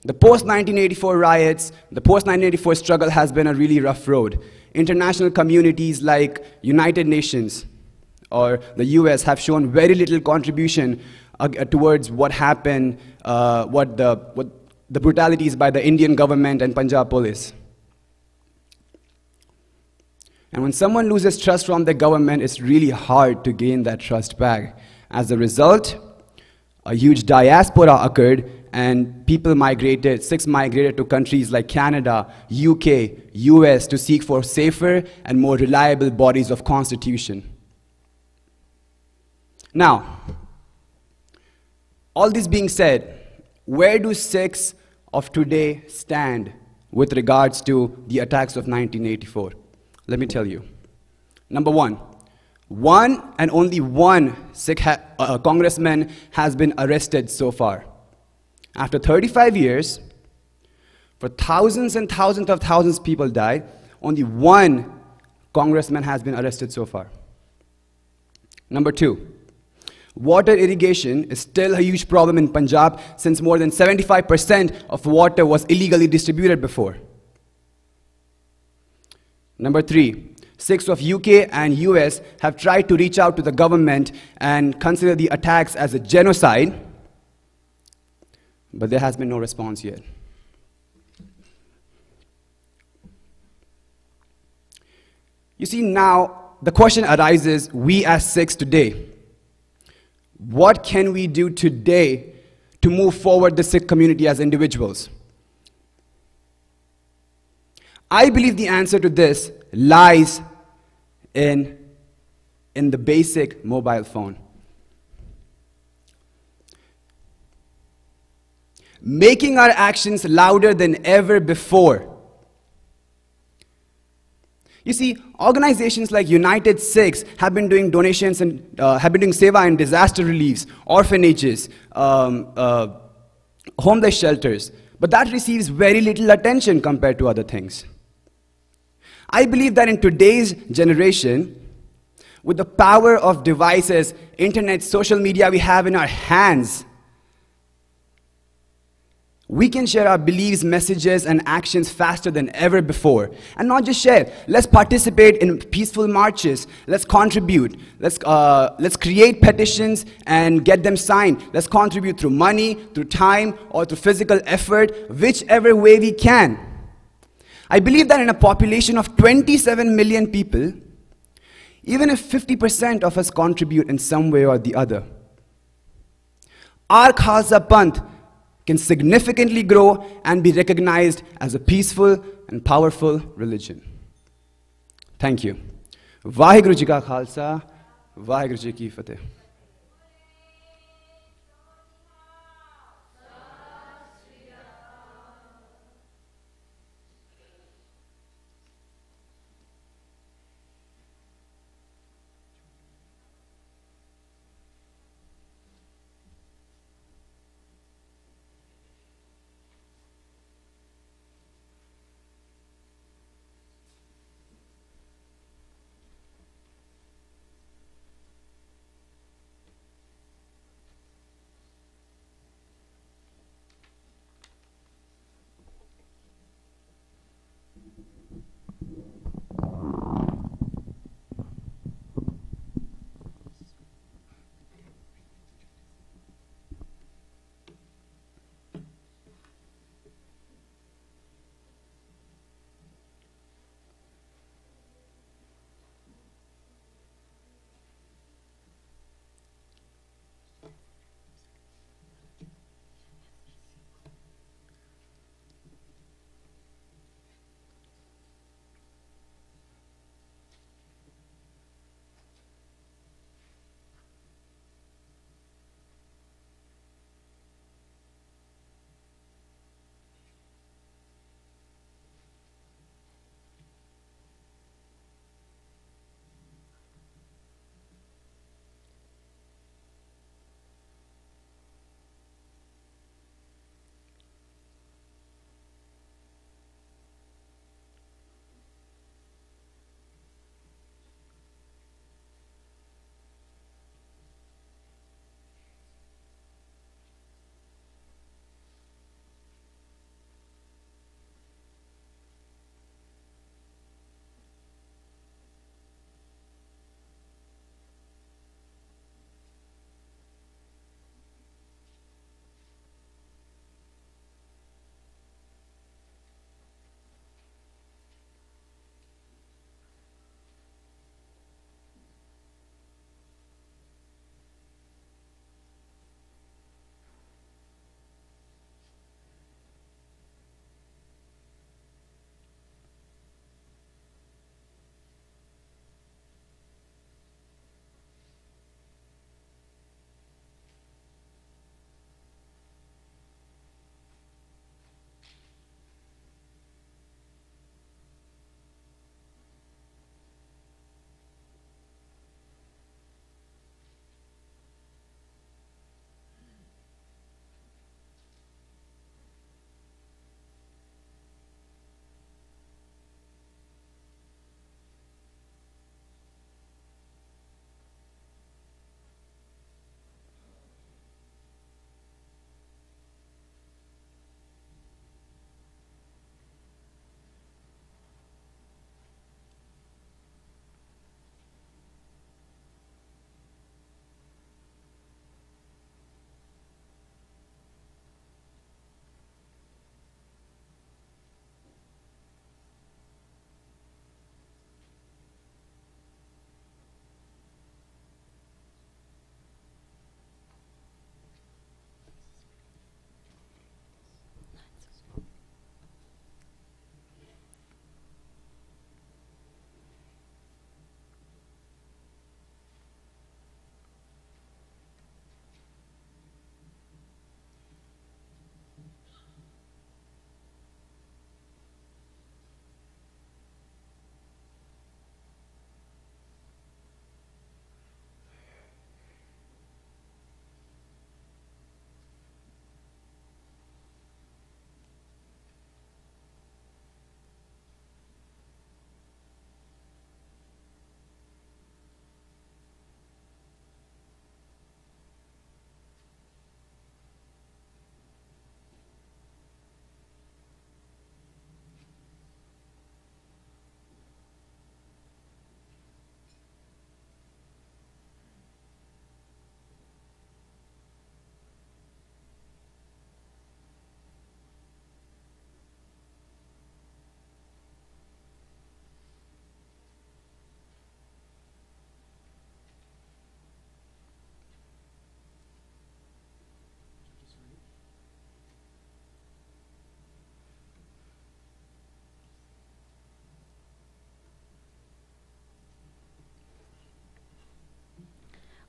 The post-1984 riots, the post-1984 struggle has been a really rough road. International communities like United Nations or the US have shown very little contribution towards what happened, what the brutalities by the Indian government and Punjab police. And when someone loses trust from the government, it's really hard to gain that trust back. As a result, a huge diaspora occurred, and people migrated, Sikhs migrated to countries like Canada, UK, US to seek for safer and more reliable bodies of constitution. Now, all this being said, where do Sikhs of today stand with regards to the attacks of 1984? Let me tell you. Number one and only one Sikh congressman has been arrested so far. After 35 years, for thousands and thousands of thousands of people died, only one congressman has been arrested so far. Number two, water irrigation is still a huge problem in Punjab since more than 75% of water was illegally distributed before. Number three, Sikhs of UK and US have tried to reach out to the government and consider the attacks as a genocide, but there has been no response yet. You see, now the question arises, we as Sikhs today, what can we do today to move forward the Sikh community as individuals? I believe the answer to this lies in the basic mobile phone. Making our actions louder than ever before. You see, organizations like United Sikhs have been doing donations and have been doing seva in disaster reliefs, orphanages, homeless shelters, but that receives very little attention compared to other things. I believe that in today's generation, with the power of devices, internet, social media we have in our hands, we can share our beliefs, messages, and actions faster than ever before. And not just share. Let's participate in peaceful marches. Let's contribute. Let's create petitions and get them signed. Let's contribute through money, through time, or through physical effort, whichever way we can. I believe that in a population of 27 million people, even if 50% of us contribute in some way or the other, our Khalsa Panth can significantly grow and be recognized as a peaceful and powerful religion. Thank you. Vaheguru Ji Ka Khalsa, Vaheguru Ji Ki Fateh.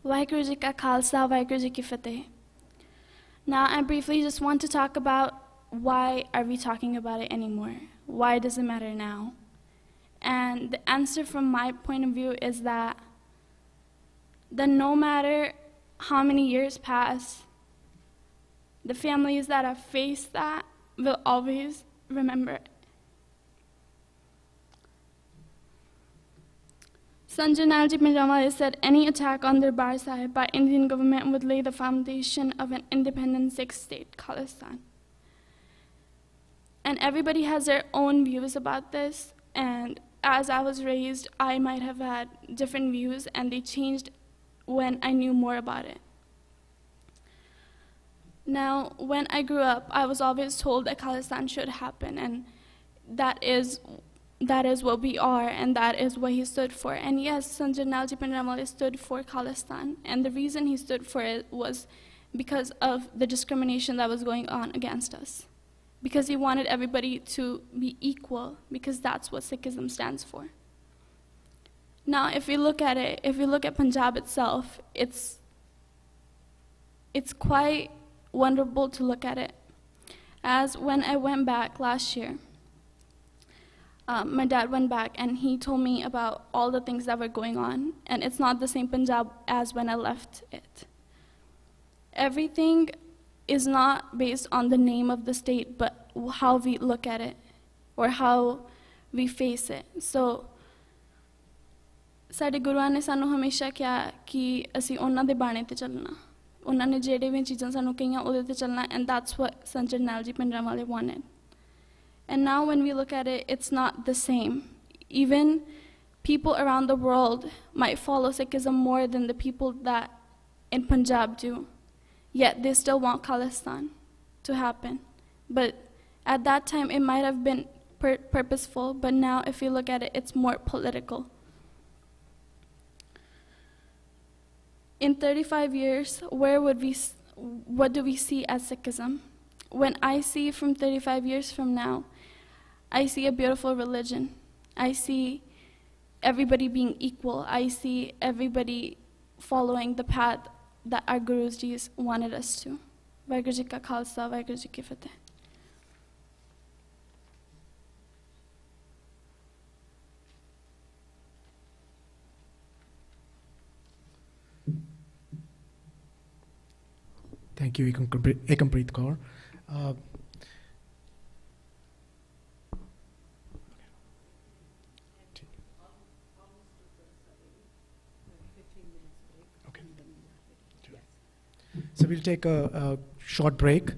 Vaheguru Ji Ka Khalsa, Vaheguru Ji Ki Fateh. Now I briefly just want to talk about why are we talking about it anymore? Why does it matter now? And the answer from my point of view is that no matter how many years pass, the families that have faced that will always remember it. Sanjay Nalji Pinjamwale said any attack on Darbar Sahib by Indian government would lay the foundation of an independent six-state Khalistan. And everybody has their own views about this, and as I was raised, I might have had different views, and they changed when I knew more about it. Now, when I grew up, I was always told that Khalistan should happen, and that is what we are, and that is what he stood for. And yes, Sanjay Nalji Pinjamwale stood for Khalistan, and the reason he stood for it was because of the discrimination that was going on against us. Because he wanted everybody to be equal, because that's what Sikhism stands for. Now, if we look at it, if we look at Punjab itself, it's quite wonderful to look at it. As when I went back last year, my dad went back and he told me about all the things that were going on, and it's not the same Punjab as when I left it. Everything is not based on the name of the state, but how we look at it or how we face it. So, ਸਾਡੇ ਗੁਰੂਆਂ ਨੇ ਸਾਨੂੰ ਹਮੇਸ਼ਾ ਕਿਹਾ ਕਿ ਅਸੀਂ ਉਹਨਾਂ ਦੇ ਬਾਣੇ ਤੇ ਚੱਲਣਾ, ਉਹਨਾਂ ਨੇ ਜਿਹੜੇ ਵੀ ਚੀਜ਼ਾਂ ਸਾਨੂੰ ਕਹੀਆਂ ਉਹਦੇ ਤੇ ਚੱਲਣਾ, and that's what Sanjay Nalji Pinjamwale wanted. And now when we look at it, it's not the same. Even people around the world might follow Sikhism more than the people that in Punjab do, yet they still want Khalistan to happen. But at that time, it might have been purposeful, but now if you look at it, it's more political. In 35 years, what do we see as Sikhism? When I see from 35 years from now, I see a beautiful religion. I see everybody being equal. I see everybody following the path that our Gurus wanted us to. Vaheguru Ji Ka Khalsa, Vaheguru Ji Ki Fateh. Thank you, Ekampreet Kaur. Okay. So we'll take a short break.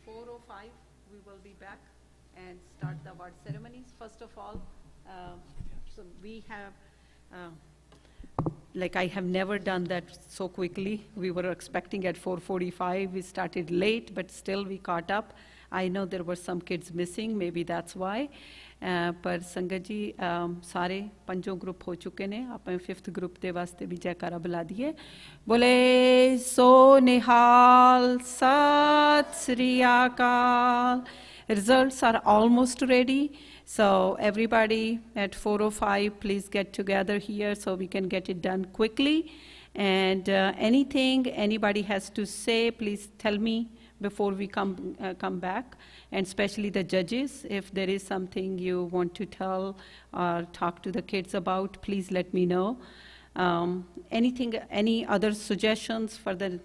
4:05, we will be back and start the award ceremonies. First of all, so we have. I have never done that so quickly. We were expecting at 4:45. We started late, but still we caught up. I know there were some kids missing, maybe that's why. पर संगत जी सारे पंजों group हो चुके ने, अपने 5th group के वास्ते भी जयकारा बुला दिए. बोले सो निहाल सत श्री अकाल. Results are almost ready. So everybody at 4:05, please get together here so we can get it done quickly. And anything anybody has to say, please tell me before we come back. And especially the judges, if there is something you want to tell or talk to the kids about, please let me know. Any other suggestions for the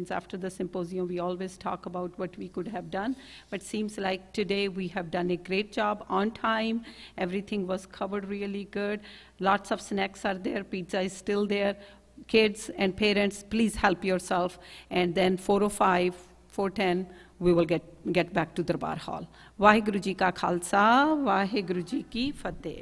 after the symposium, we always talk about what we could have done, but seems like today we have done a great job on time. Everything was covered really good. Lots of snacks are there. Pizza is still there. Kids and parents, please help yourself. And then 4:05, 4:10, we will get back to Darbar Hall. Vaheguru Ji Ka Khalsa, Vaheguru Ji Ki Fateh.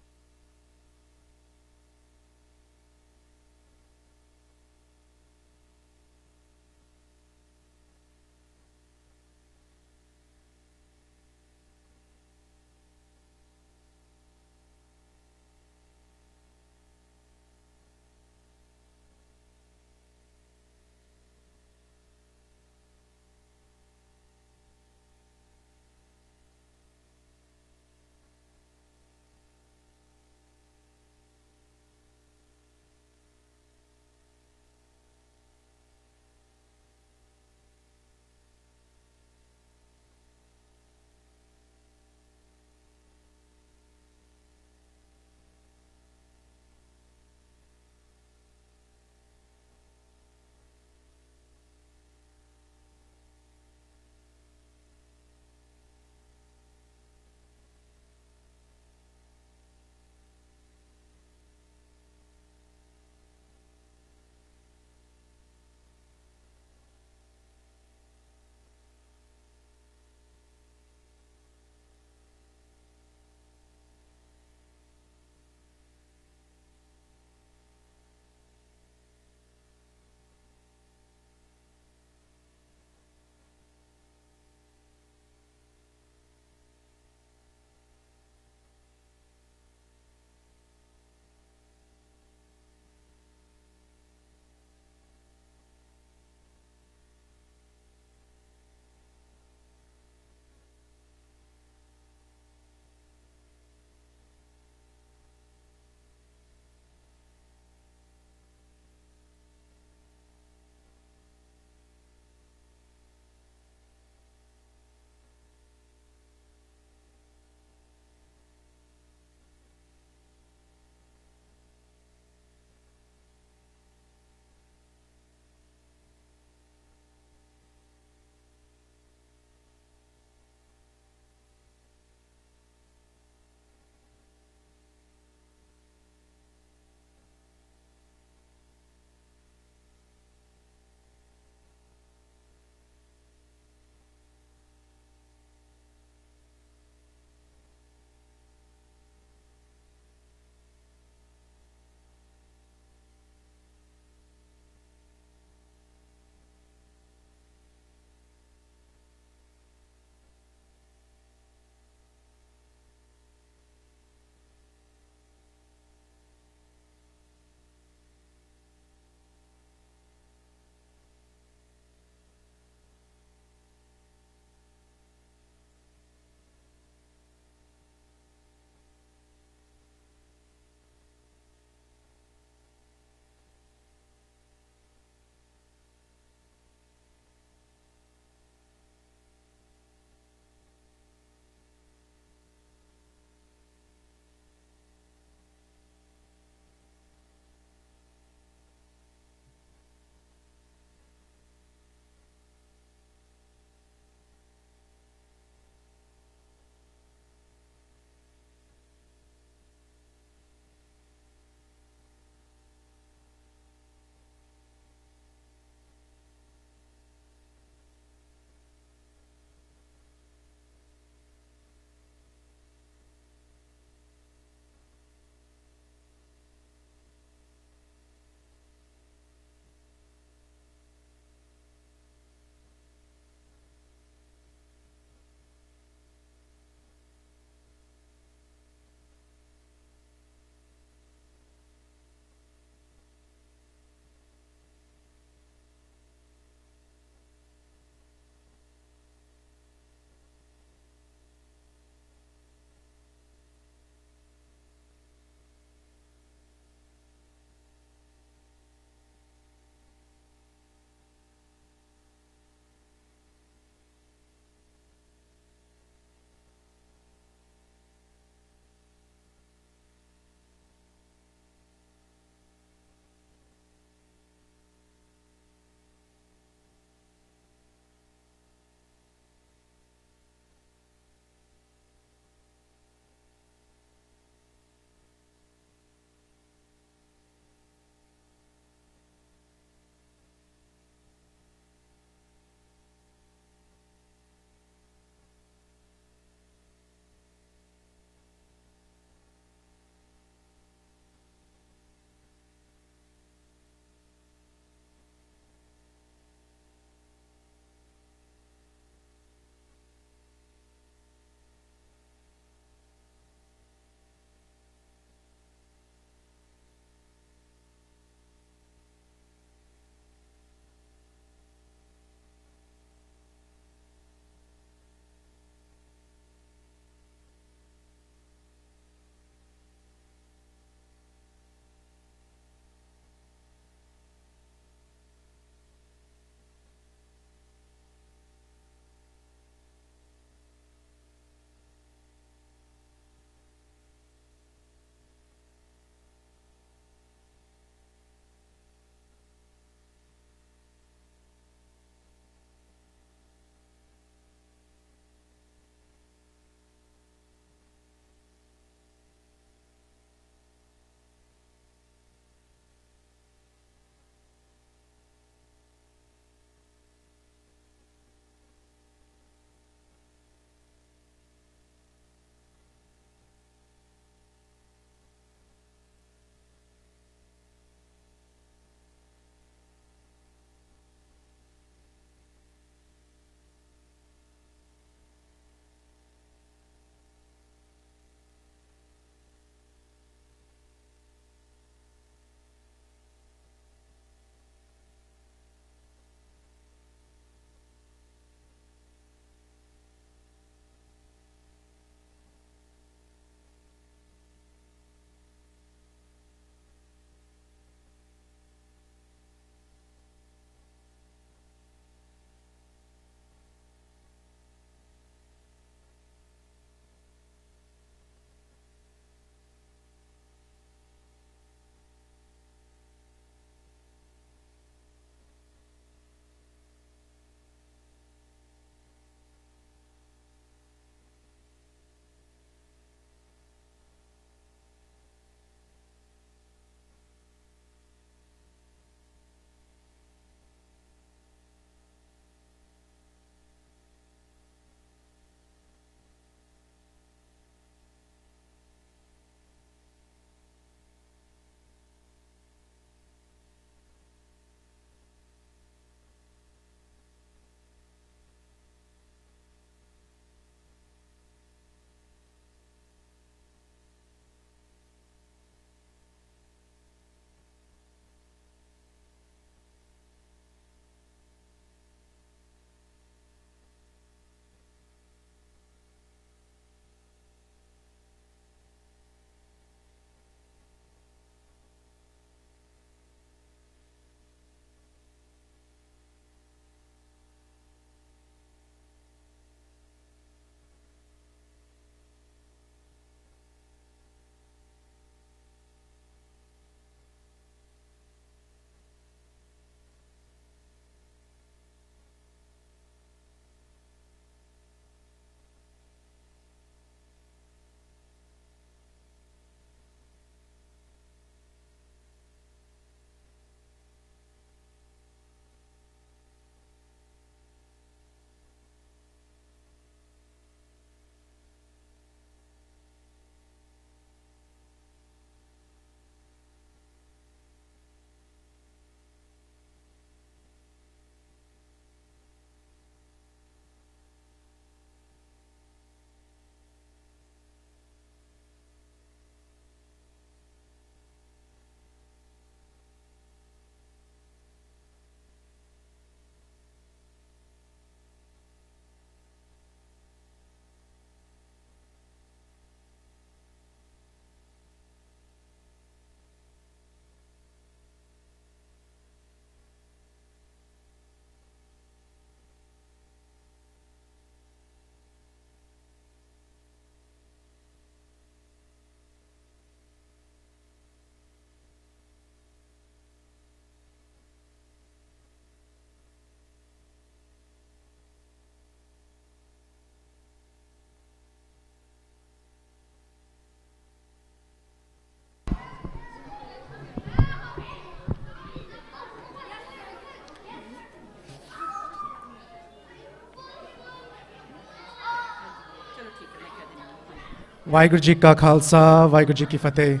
Vaheguru Ji Ka Khalsa, Vaheguru Ji Ki Fateh.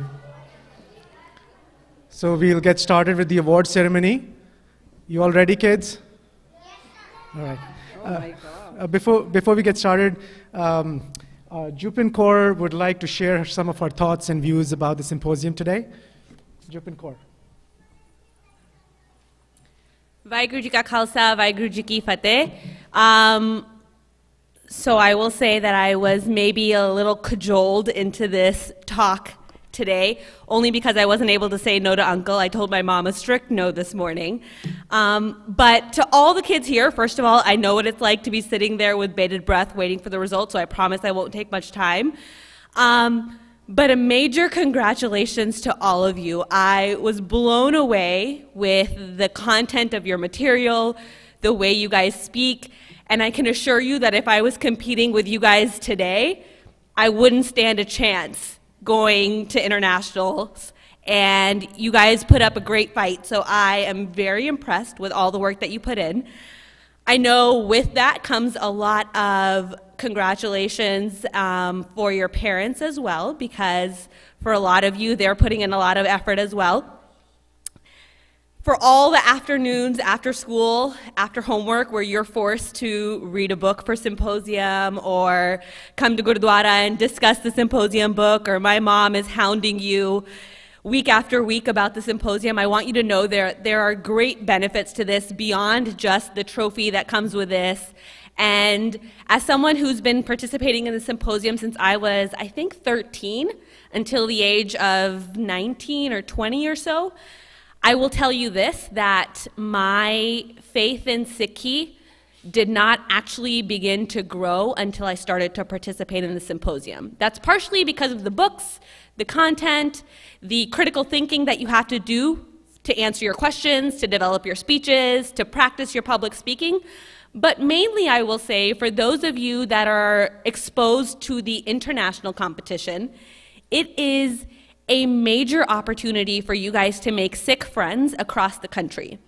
So we'll get started with the award ceremony. You all ready, kids? All right. Oh my God. Before we get started, Jupin Kaur would like to share some of her thoughts and views about the symposium today. Jupin Kaur. Vaheguru Ji Ka Khalsa, Vaheguru Ji Ki Fateh. So I will say that I was maybe a little cajoled into this talk today, only because I wasn't able to say no to Uncle. I told my mom a strict no this morning. But to all the kids here, first of all, I know what it's like to be sitting there with bated breath waiting for the results, so I promise I won't take much time. But a major congratulations to all of you. I was blown away with the content of your material, the way you guys speak, and I can assure you that if I was competing with you guys today, I wouldn't stand a chance going to internationals. And you guys put up a great fight, so I am very impressed with all the work that you put in. I know with that comes a lot of congratulations for your parents as well, because for a lot of you, they're putting in a lot of effort as well. For all the afternoons after school, after homework, where you're forced to read a book for symposium or come to Gurdwara and discuss the symposium book, or my mom is hounding you week after week about the symposium, I want you to know there are great benefits to this beyond just the trophy that comes with this. And as someone who's been participating in the symposium since I was, I think, 13 until the age of 19 or 20 or so, I will tell you this, that my faith in Sikhi did not actually begin to grow until I started to participate in the symposium. That's partially because of the books, the content, the critical thinking that you have to do to answer your questions, to develop your speeches, to practice your public speaking. But mainly, I will say, for those of you that are exposed to the international competition, it is a major opportunity for you guys to make Sikh friends across the country.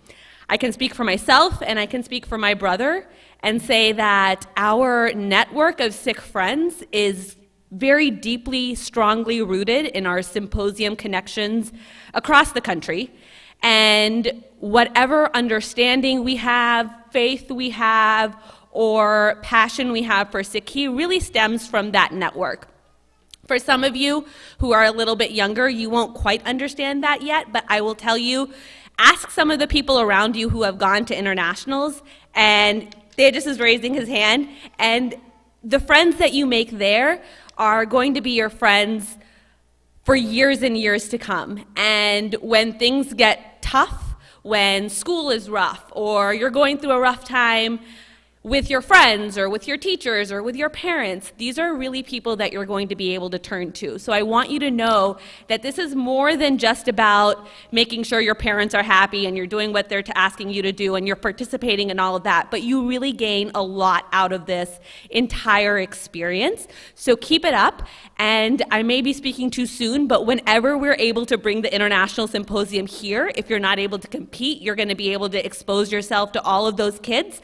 I can speak for myself and I can speak for my brother and say that our network of Sikh friends is very deeply, strongly rooted in our symposium connections across the country. And whatever understanding we have, faith we have, or passion we have for Sikhi really stems from that network. For some of you who are a little bit younger, you won't quite understand that yet, but I will tell you, ask some of the people around you who have gone to internationals, and Tejas is raising his hand, and the friends that you make there are going to be your friends for years and years to come. And when things get tough, when school is rough, or you're going through a rough time with your friends or with your teachers or with your parents, these are really people that you're going to be able to turn to. So I want you to know that this is more than just about making sure your parents are happy and you're doing what they're asking you to do and you're participating in all of that, but you really gain a lot out of this entire experience. So keep it up, and I may be speaking too soon, but whenever we're able to bring the International Symposium here, if you're not able to compete, you're going to be able to expose yourself to all of those kids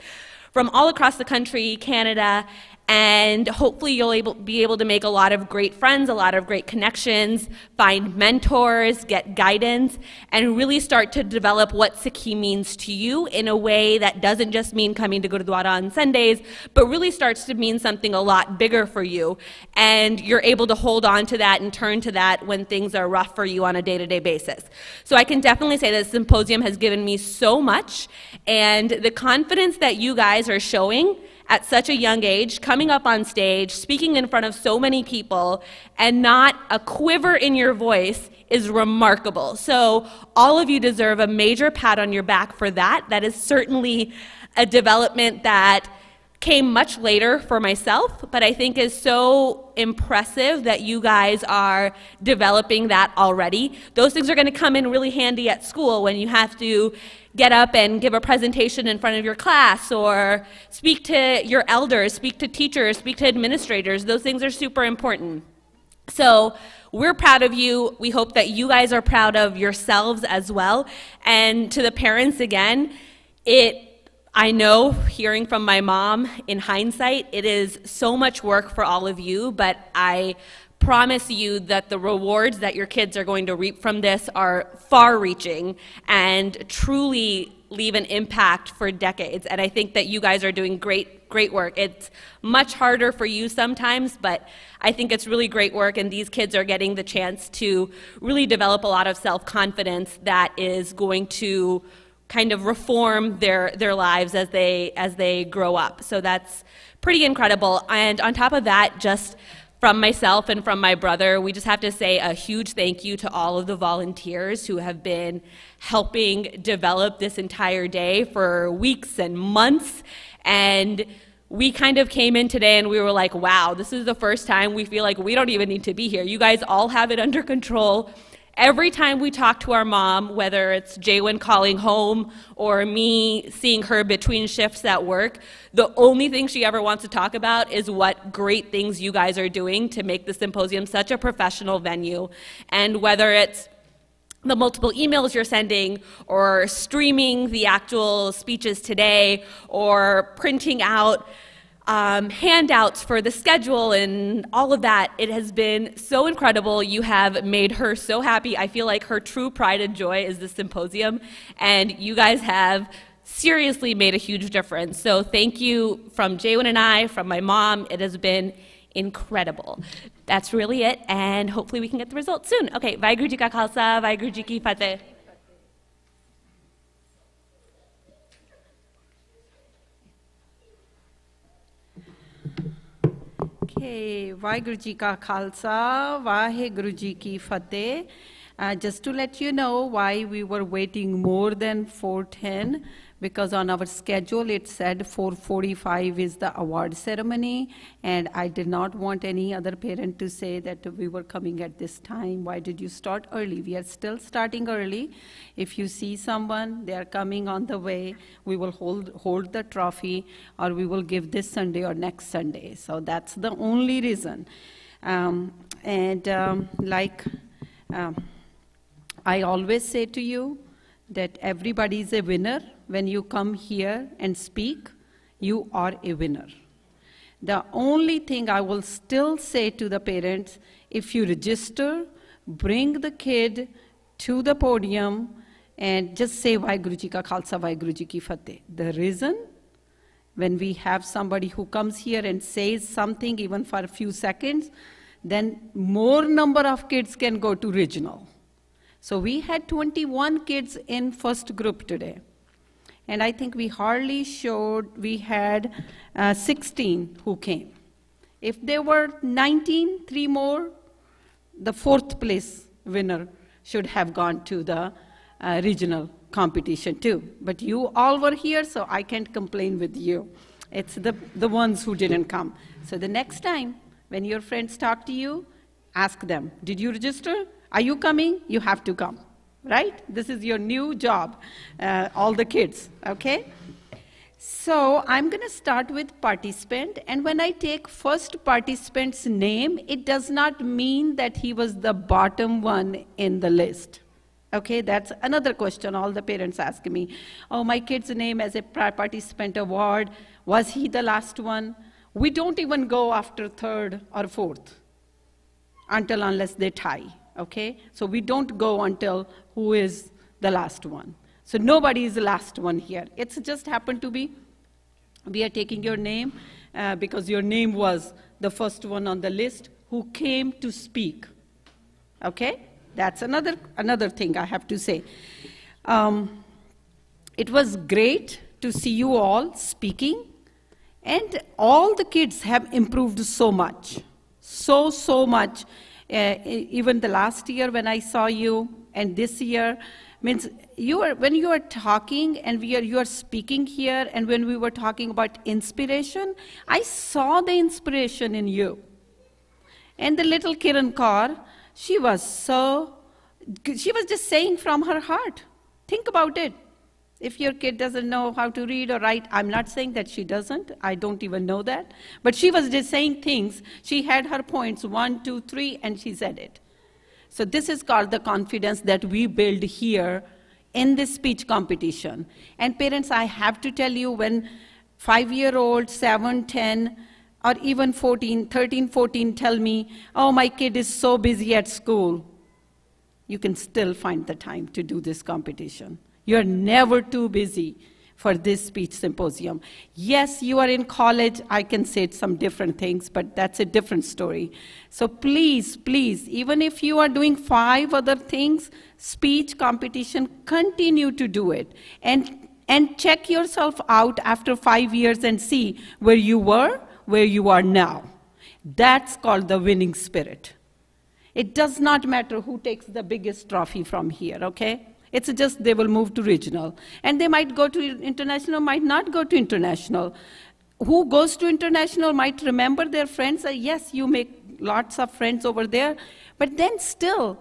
from all across the country, Canada, and hopefully you'll be able to make a lot of great friends, a lot of great connections, find mentors, get guidance, and really start to develop what Sikhi means to you in a way that doesn't just mean coming to Gurdwara on Sundays, but really starts to mean something a lot bigger for you. And you're able to hold on to that and turn to that when things are rough for you on a day-to-day basis. So I can definitely say that the symposium has given me so much, and the confidence that you guys are showing at such a young age, coming up on stage, speaking in front of so many people, and not a quiver in your voice is remarkable. So all of you deserve a major pat on your back for that. That is certainly a development that came much later for myself, but I think is so impressive that you guys are developing that already. Those things are going to come in really handy at school when you have to get up and give a presentation in front of your class or speak to your elders, speak to teachers, speak to administrators. Those things are super important. So we're proud of you. We hope that you guys are proud of yourselves as well. And to the parents, again, I know, hearing from my mom, in hindsight, it is so much work for all of you, but I promise you that the rewards that your kids are going to reap from this are far-reaching and truly leave an impact for decades. And I think that you guys are doing great work. It's much harder for you sometimes, but I think it's really great work, and these kids are getting the chance to really develop a lot of self-confidence that is going to kind of reform their lives as they grow up. So that's pretty incredible. And on top of that, just from myself and from my brother, we just have to say a huge thank you to all of the volunteers who have been helping develop this entire day for weeks and months. And we kind of came in today and we were like, wow, this is the first time we feel like we don't even need to be here. You guys all have it under control. Every time we talk to our mom, whether it's Jaywin calling home or me seeing her between shifts at work, the only thing she ever wants to talk about is what great things you guys are doing to make the symposium such a professional venue. And whether it's the multiple emails you're sending, or streaming the actual speeches today, or printing out handouts for the schedule and all of that, it has been so incredible. You have made her so happy. I feel like her true pride and joy is the symposium, and you guys have seriously made a huge difference. So thank you from Jaywin and I, from my mom. It has been incredible. That's really it, and hopefully we can get the results soon. Okay, Vaheguru Ji Ka Khalsa, Vaheguru Ji Ki Fateh. Okay, Vaheguru Ji Ka Khalsa, Vaheguru Ji Ki Fateh. Just to let you know why we were waiting more than 4:10, because on our schedule it said 4:45 is the award ceremony, and I did not want any other parent to say that we were coming at this time. Why did you start early? We are still starting early. If you see someone, they are coming on the way, we will hold the trophy, or we will give this Sunday or next Sunday. So that's the only reason. I always say to you that everybody is a winner. When you come here and speak, you are a winner. The only thing I will still say to the parents, if you register, bring the kid to the podium and just say Vaheguru Ji Ka Khalsa, Vaheguru Ji Ki Fateh. The reason, when we have somebody who comes here and says something even for a few seconds, then more number of kids can go to regional. So we had 21 kids in first group today. And I think we hardly showed, we had 16 who came. If there were 19, 3 more, the 4th place winner should have gone to the regional competition too. But you all were here, so I can't complain with you. It's the ones who didn't come. So the next time, when your friends talk to you, ask them, did you register? Are you coming? You have to come, right? This is your new job, all the kids, okay? So I'm going to start with participant, and when I take first participant's name, it does not mean that he was the bottom one in the list. Okay, that's another question all the parents ask me. Oh, my kid's name as a participant award, was he the last one? We don't even go after 3rd or 4th unless they tie. Okay, so we don't go until who is the last one. So nobody is the last one here. It's just happened to be, we are taking your name because your name was the first one on the list who came to speak. Okay, that's another thing I have to say. It was great to see you all speaking, and all the kids have improved so much, so much. Even the last year when I saw you, and this year, means when you are talking and you are speaking here, and when we were talking about inspiration, I saw the inspiration in you. And the little Kiran Kaur, she was just saying from her heart. Think about it. If your kid doesn't know how to read or write, I'm not saying that she doesn't. I don't even know that. But she was just saying things. She had her points, 1, 2, 3, and she said it. So this is called the confidence that we build here in this speech competition. And parents, I have to tell you, when 5-year-old, 7, 10, or even 13, 14 tell me, oh, my kid is so busy at school, you can still find the time to do this competition. You're never too busy for this speech symposium. Yes, you are in college, I can say some different things, but that's a different story. So please, please, even if you are doing 5 other things, speech competition, continue to do it. And check yourself out after 5 years and see where you were, where you are now. That's called the winning spirit. It does not matter who takes the biggest trophy from here, okay? It's just they will move to regional. And they might go to international, might not go to international. Who goes to international might remember their friends. Yes, you make lots of friends over there. But then still,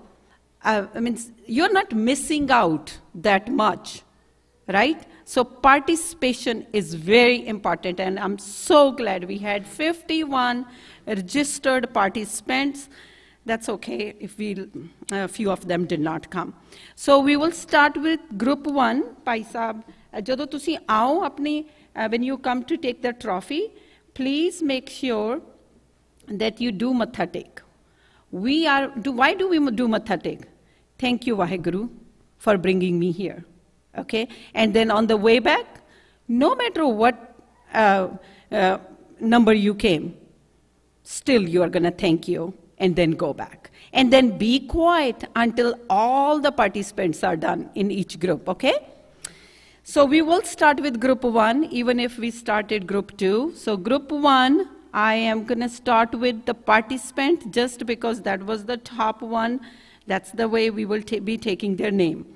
you're not missing out that much, right? So participation is very important. And I'm so glad we had 51 registered participants. That's okay if a few of them did not come. So we will start with group 1. Bhai Sahab, ਜਦੋਂ ਤੁਸੀਂ ਆਓ ਆਪਣੀ, when you come to take the trophy, please make sure that you do matha tek. Why do we do matha tek? Thank you, Vaheguru, for bringing me here. Okay? And then on the way back, no matter what number you came, still you are going to thank you. And then go back. And then be quiet until all the participants are done in each group, okay? So we will start with group 1, even if we started group 2. So group 1, I am going to start with the participant just because that was the top one. That's the way we will be taking their name.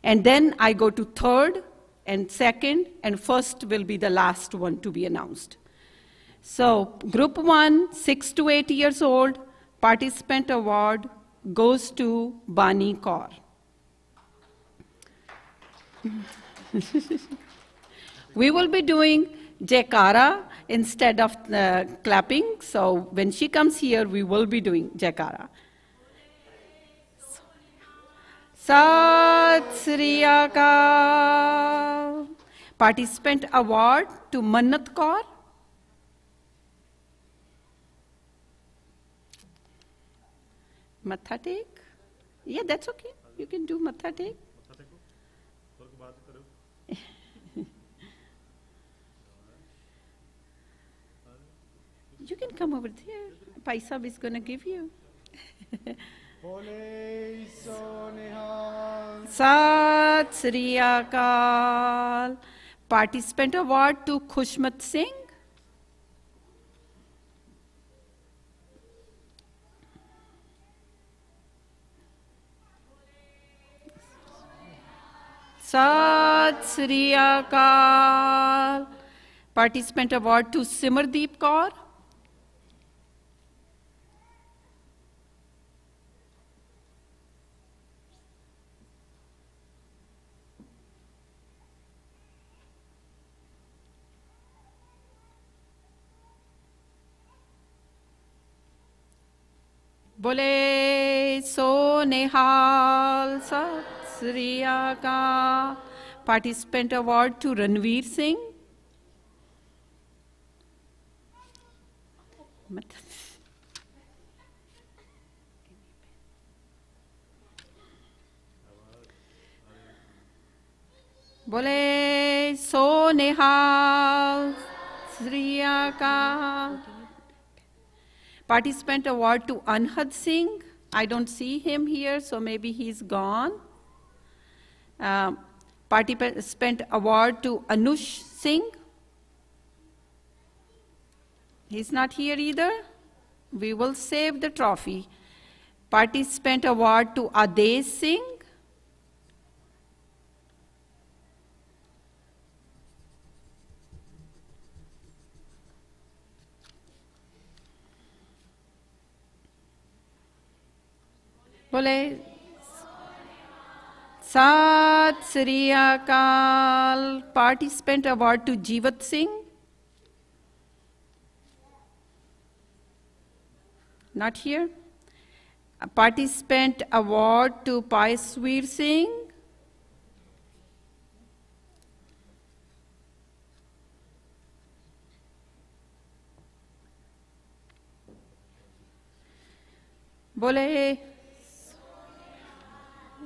And then I go to third and second, and first will be the last one to be announced. So group 1, 6 to 8 years old, participant award goes to Bani Kaur. We will be doing Jaikara instead of clapping. So when she comes here, we will be doing Jaikara. Sat Sri Akal. Participant award to Mannat Kaur. Matha tek? Yeah, that's okay. You can do matha tek. You can come over there. Paisab is going to give you. Sat Sri Akal. Participant award to Khushmat Singh. Sat Sri Akal. Participant award to Simardeep Kaur. Bole so Nehal Sat Sri Akal. Participant award to Ranveer Singh. Bole so Nehal Sri Akal. Participant award to Anhad Singh. I don't see him here, so maybe he's gone. Participant award to Anush Singh. He's not here either. We will save the trophy. Participant award to Adesh Singh. Bole Sat Sri Akal. Participant award to Jeevat Singh. Not here. A participant award to Paisweer Singh. Bole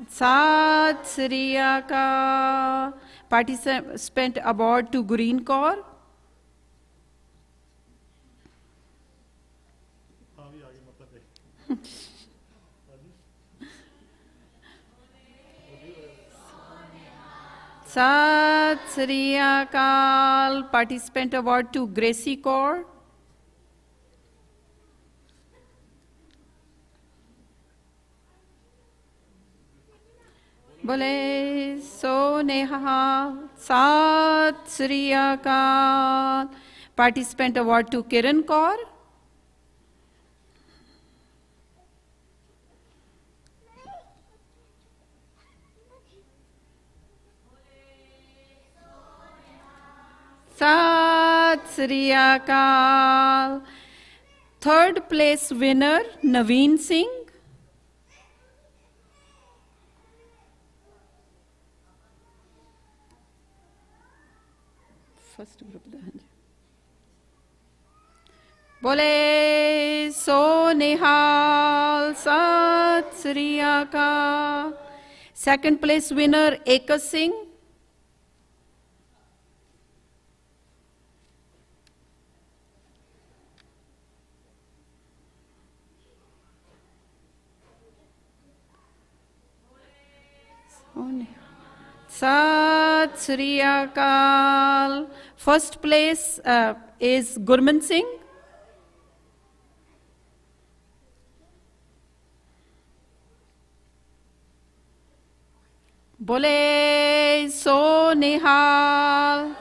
Sat Sri Akal. Participant award to Green Corps. Sat Sri Akal. Participant award to Gracie Corps. Bole So Neha. Sat Sri Akal. Participant award to Kiran Kaur. Sat Sri Akal. Third place winner Naveen Singh. First group Bole So Nihal Sat Sri Akal. Second place winner Eka Singh. Sat Sri Akal. First place is Gurman Singh. Bole So Nihal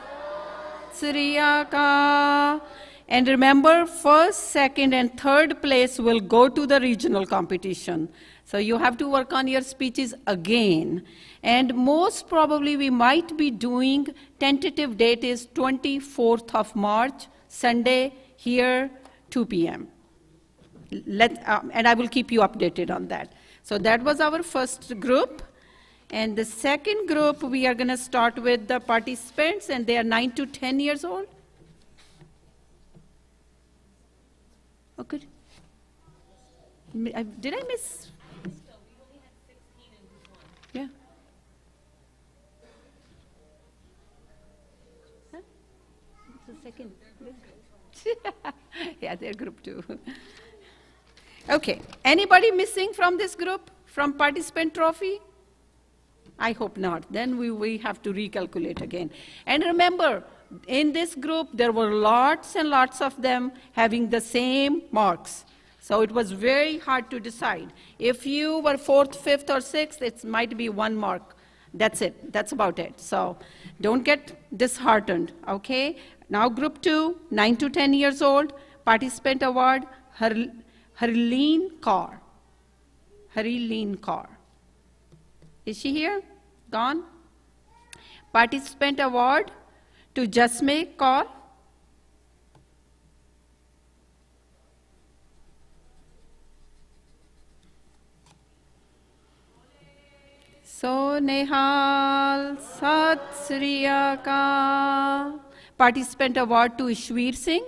Sri Akal. And remember, first, second, and third place will go to the regional competition. So you have to work on your speeches again. And most probably we might be doing, tentative date is 24th of March, Sunday, here, 2 p.m. And I will keep you updated on that. So that was our first group. And the second group, we are going to start with the participants, and they are 9 to 10 years old. Oh, good. Did I miss? Yeah. Huh? It's the second. Yeah, they're group 2. Okay. Anybody missing from this group, from participant trophy? I hope not. Then we have to recalculate again. And remember, in this group, there were lots and lots of them having the same marks. So it was very hard to decide. If you were 4th, 5th, or 6th, it might be 1 mark. That's it. That's about it. So don't get disheartened, okay? Now group 2, 9 to 10 years old, participant award, Harleen Kaur. Harleen Kaur. Is she here? Gone? Participant award to Jasme Kaur. So Nehal Sat Sri Akal. Participant award to Ishwir Singh.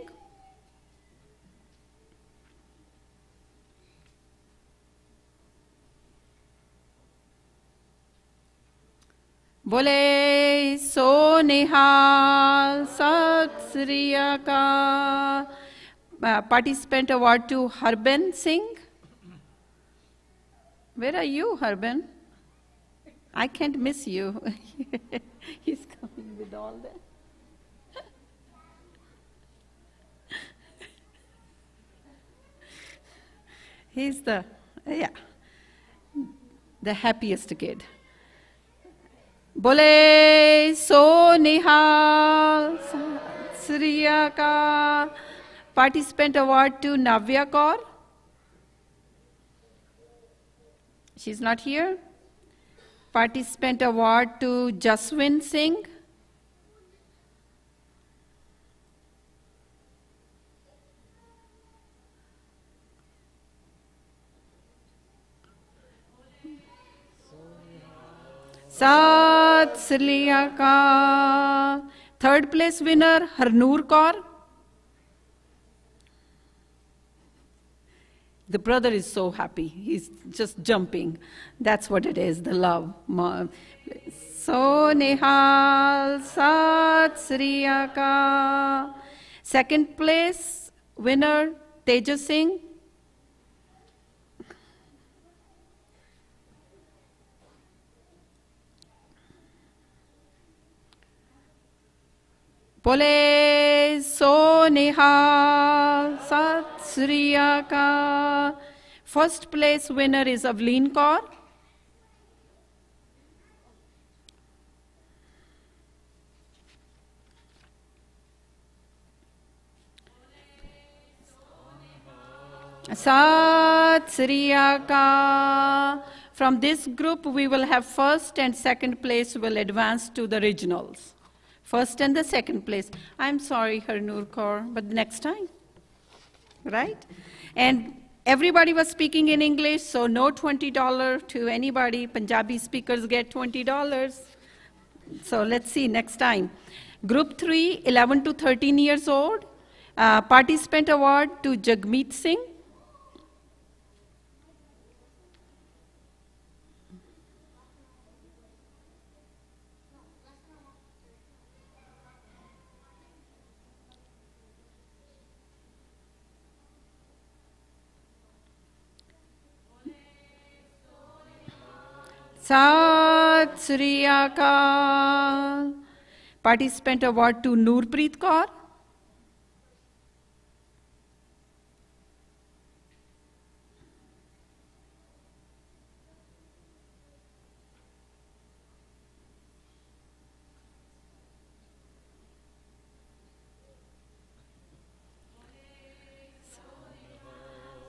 Bole So Nehal Sat Sri Akal. Participant award to Harben Singh. Where are you, Harben? I can't miss you. He's coming with all that. He's the happiest kid. Bole So Nihal Sri Akal. Participant award to Navya Kaur. She's not here. Participant award to Jaswin Singh. Sat Sri Akal. Third place winner, Harnoor Kaur. The brother is so happy. He's just jumping. That's what it is, the love. So Nihal Sat Sri Akal. Second place winner, Tejas Singh. Bole So Nihal Sat Sri Akal. First place winner is Avleen Kaur. Sat Sri Akal. From this group, we will have first and second place will advance to the regionals. First and the second place. I'm sorry, Harnoor Kaur, but next time, right? And everybody was speaking in English, so no $20 to anybody. Punjabi speakers get $20. So let's see next time. Group 3, 11 to 13 years old. Participant award to Jagmeet Singh. Sat Sri Akal. Participant award to Noorpreet Kaur.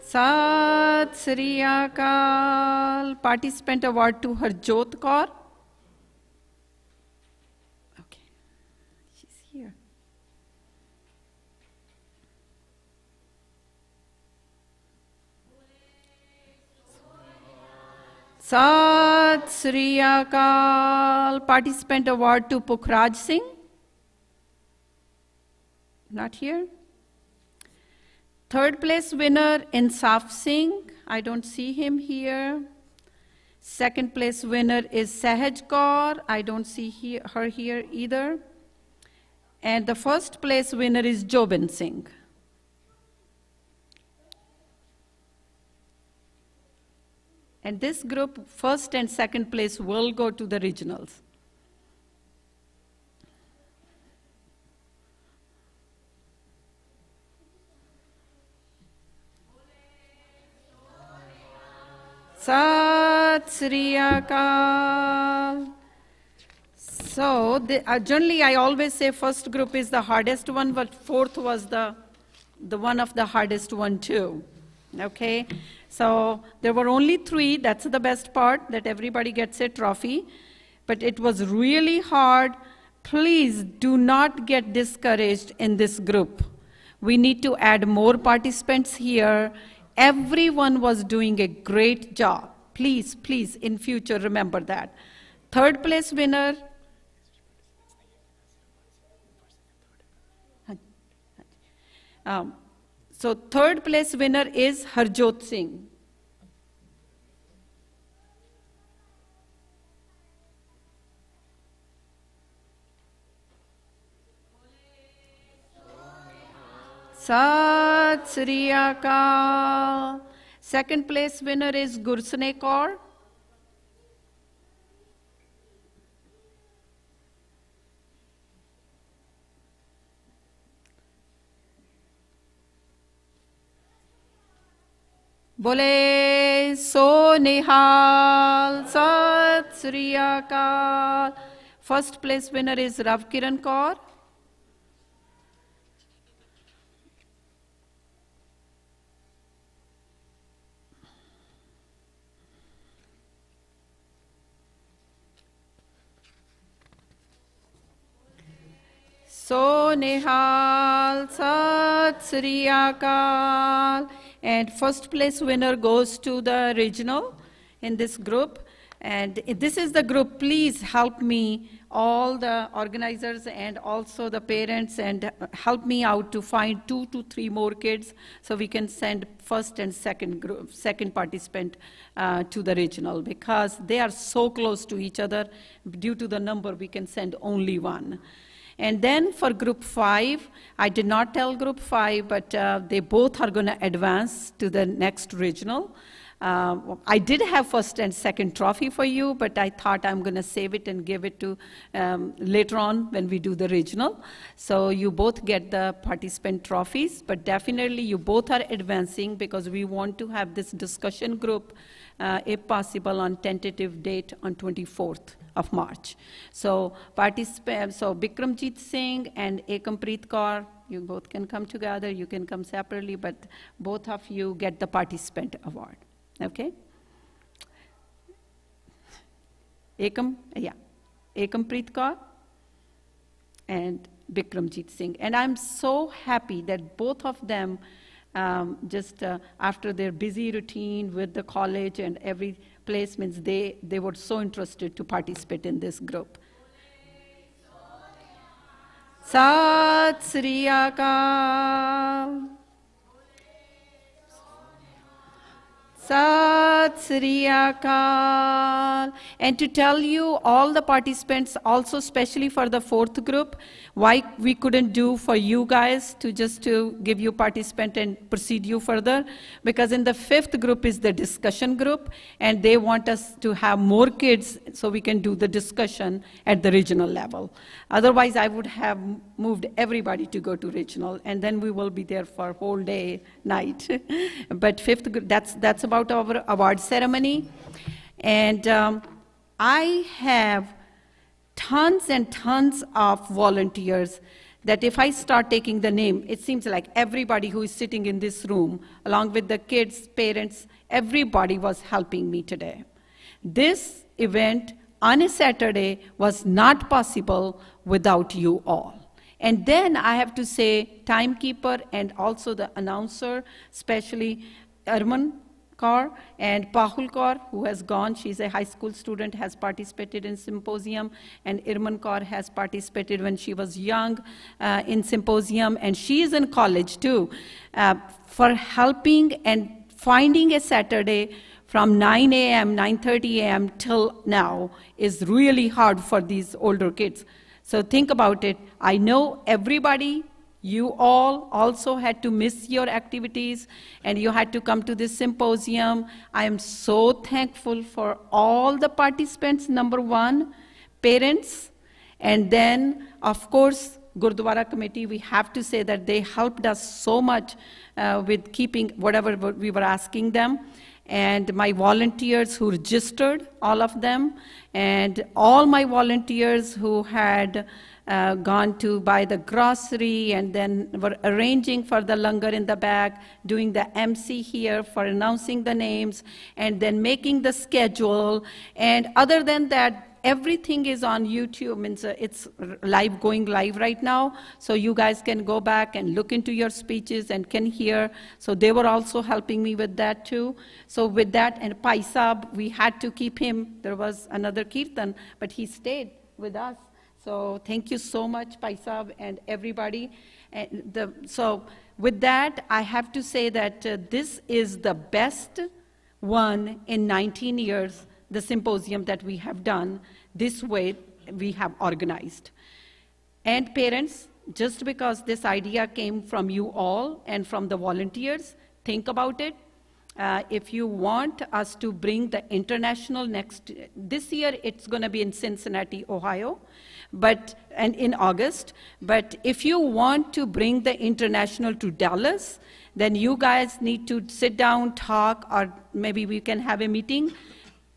Sat Sri Akal. Participant award to Harjot Kaur. Okay, she's here. Sat Sri Akal. Participant award to Pukhraj Singh. Not here. Third place winner, Insaf Singh. I don't see him here. Second place winner is Sahaj Kaur. I don't see her here either. And the first place winner is Jobin Singh. And this group, first and second place, will go to the regionals. Sat Sri Akal. So, generally I always say first group is the hardest one, but fourth was the one of the hardest one too. Okay, so there were only 3, that's the best part, that everybody gets a trophy, but it was really hard. Please do not get discouraged in this group. We need to add more participants here. Everyone was doing a great job. Please, please, in future, remember that. Third place winner. So third place winner is Harjot Singh. Sat Sri Akal. Second place winner is Gursane Kaur. Bole So Nihal Sat Sri Akal. First place winner is Rav Kiran Kaur. So Nihal Sat Sri Akal. And first place winner goes to the regional in this group. And this is the group. Please help me, all the organizers and also the parents, and help me out to find 2 to 3 more kids so we can send first and second participant to the regional, because they are so close to each other. Due to the number, we can send only 1. And then for group 5, I did not tell group 5, but they both are going to advance to the next regional. I did have first and second trophy for you, but I thought I'm going to save it and give it to later on when we do the regional. So you both get the participant trophies, but definitely you both are advancing because we want to have this discussion group, if possible, on tentative date on 24th of March. So Bikramjit Singh and Ekampreet Kaur, you both can come together. You can come separately, but both of you get the participant award. Okay? Ekampreet Kaur and Bikramjit Singh. And I'm so happy that both of them, after their busy routine with the college and every placements, they were so interested to participate in this group. Sat Sri Akal. Sat Sri Akal. And to tell you, all the participants, also especially for the 4th group, why we couldn't do for you guys to give you participant and proceed you further, because in the 5th group is the discussion group, and they want us to have more kids so we can do the discussion at the regional level. Otherwise, I would have moved everybody to go to regional, and then we will be there for whole day, night. But 5th group, that's about our award ceremony. And I have tons and tons of volunteers that if I start taking the name, it seems like everybody who is sitting in this room, along with the kids, parents, everybody was helping me today. This event on a Saturday was not possible without you all. And then I have to say, timekeeper and also the announcer, especially Arman Kaur and Pahul Kaur, who has gone. She's a high school student, has participated in symposium, and Irman Kaur has participated when she was young in symposium, and she is in college too, for helping and finding a Saturday from 9 a.m., 9:30 a.m. till now is really hard for these older kids. So think about it. I know everybody, you all also had to miss your activities and you had to come to this symposium. I am so thankful for all the participants, number one, parents, and then, of course, Gurdwara committee. We have to say that they helped us so much with keeping whatever we were asking them. And my volunteers who registered, all of them, and all my volunteers who had gone to buy the grocery and then were arranging for the langar in the back, doing the MC here for announcing the names, and then making the schedule. And other than that, everything is on YouTube. It's live, going live right now. So you guys can go back and look into your speeches and can hear. So they were also helping me with that too. So with that, and Paisab, we had to keep him. There was another Kirtan, but he stayed with us. So thank you so much, Paisab and everybody. And so with that, I have to say that this is the best one in 19 years, the symposium that we have done. This way we have organized. And parents, just because this idea came from you all and from the volunteers, think about it. If you want us to bring the international this year it's going to be in Cincinnati, Ohio, and in August. But if you want to bring the international to Dallas, then you guys need to sit down, talk, or maybe we can have a meeting.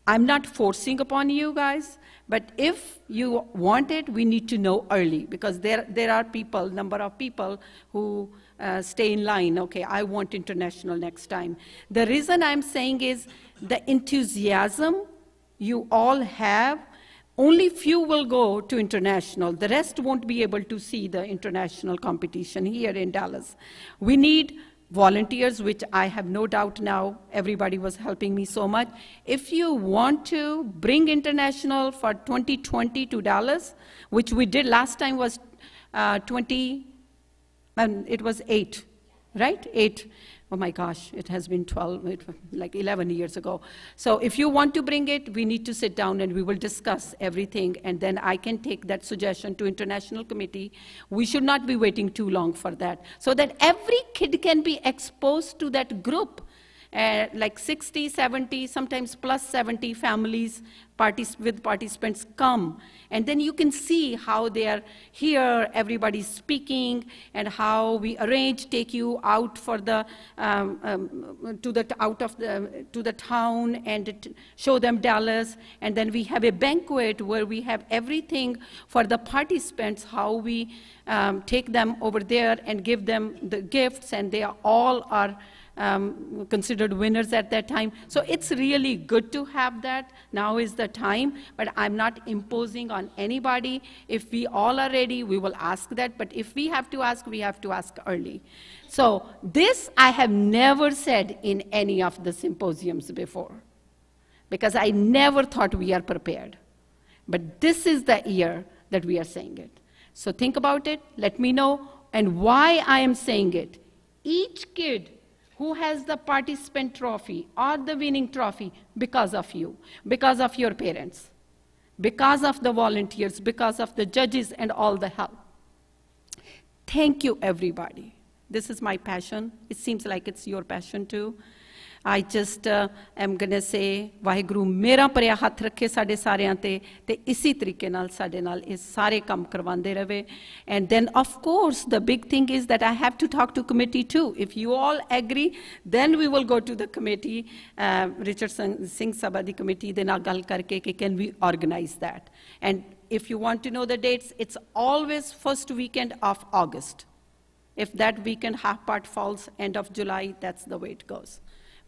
I'm not forcing upon you guys, but if you want it, we need to know early, because there are people, number of people who stay in line. Okay, I want international next time. The reason I'm saying is the enthusiasm you all have, only few will go to international. The rest won't be able to see the international competition here in Dallas. We need volunteers, which I have no doubt now, everybody was helping me so much. If you want to bring international for 2020 to Dallas, which we did last time was 20, and it was 8, right? 8. Oh my gosh, it has been 11 years ago. So if you want to bring it, we need to sit down and we will discuss everything, and then I can take that suggestion to International Committee. We should not be waiting too long for that, so that every kid can be exposed to that group. Like 60, 70, sometimes plus 70 families with participants come. And then you can see how they are here, everybody's speaking, and how we arrange, take you out for the, to the town and show them Dallas. And then we have a banquet where we have everything for the participants, how we take them over there and give them the gifts, and they all are considered winners at that time. So it's really good to have that. Now is the time, but I'm not imposing on anybody. If we all are ready, we will ask that, but if we have to ask, we have to ask early. So this I have never said in any of the symposiums before, because I never thought we are prepared. But this is the year that we are saying it. So think about it, let me know, and why I am saying it. Each kid who has the participant trophy or the winning trophy, because of you, because of your parents, because of the volunteers, because of the judges and all the help. Thank you, everybody. This is my passion. It seems like it's your passion too. I just am going to say, Waheguru ਮੇਰਾ ਭਰਿਆ ਹੱਥ ਰੱਖੇ ਸਾਡੇ ਸਾਰਿਆਂ ਤੇ ਇਸੀ ਤਰੀਕੇ ਨਾਲ ਸਾਡੇ ਨਾਲ ਇਹ ਸਾਰੇ ਕੰਮ ਕਰਵਾਉਂਦੇ ਰਹੇ. And then of course the big thing is that I have to talk to committee too. If you all agree, then we will go to the committee, Richard Singh Sabha di committee ਦੇ ਨਾਲ ਗੱਲ ਕਰਕੇ ਕਿ can we organize that. And if you want to know the dates, it's always first weekend of August. If that weekend half part falls end of July, that's the way it goes.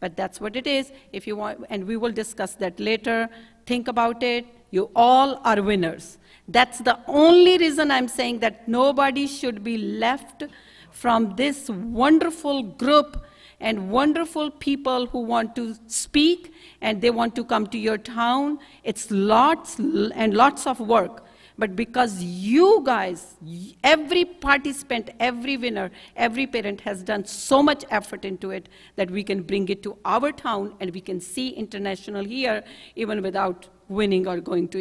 But that's what it is. If you want, and we will discuss that later. Think about it. You all are winners. That's the only reason I'm saying that nobody should be left from this wonderful group and wonderful people who want to speak and they want to come to your town. It's lots and lots of work. But because you guys, every participant, every winner, every parent has done so much effort into it that we can bring it to our town and we can see international here even without winning or going to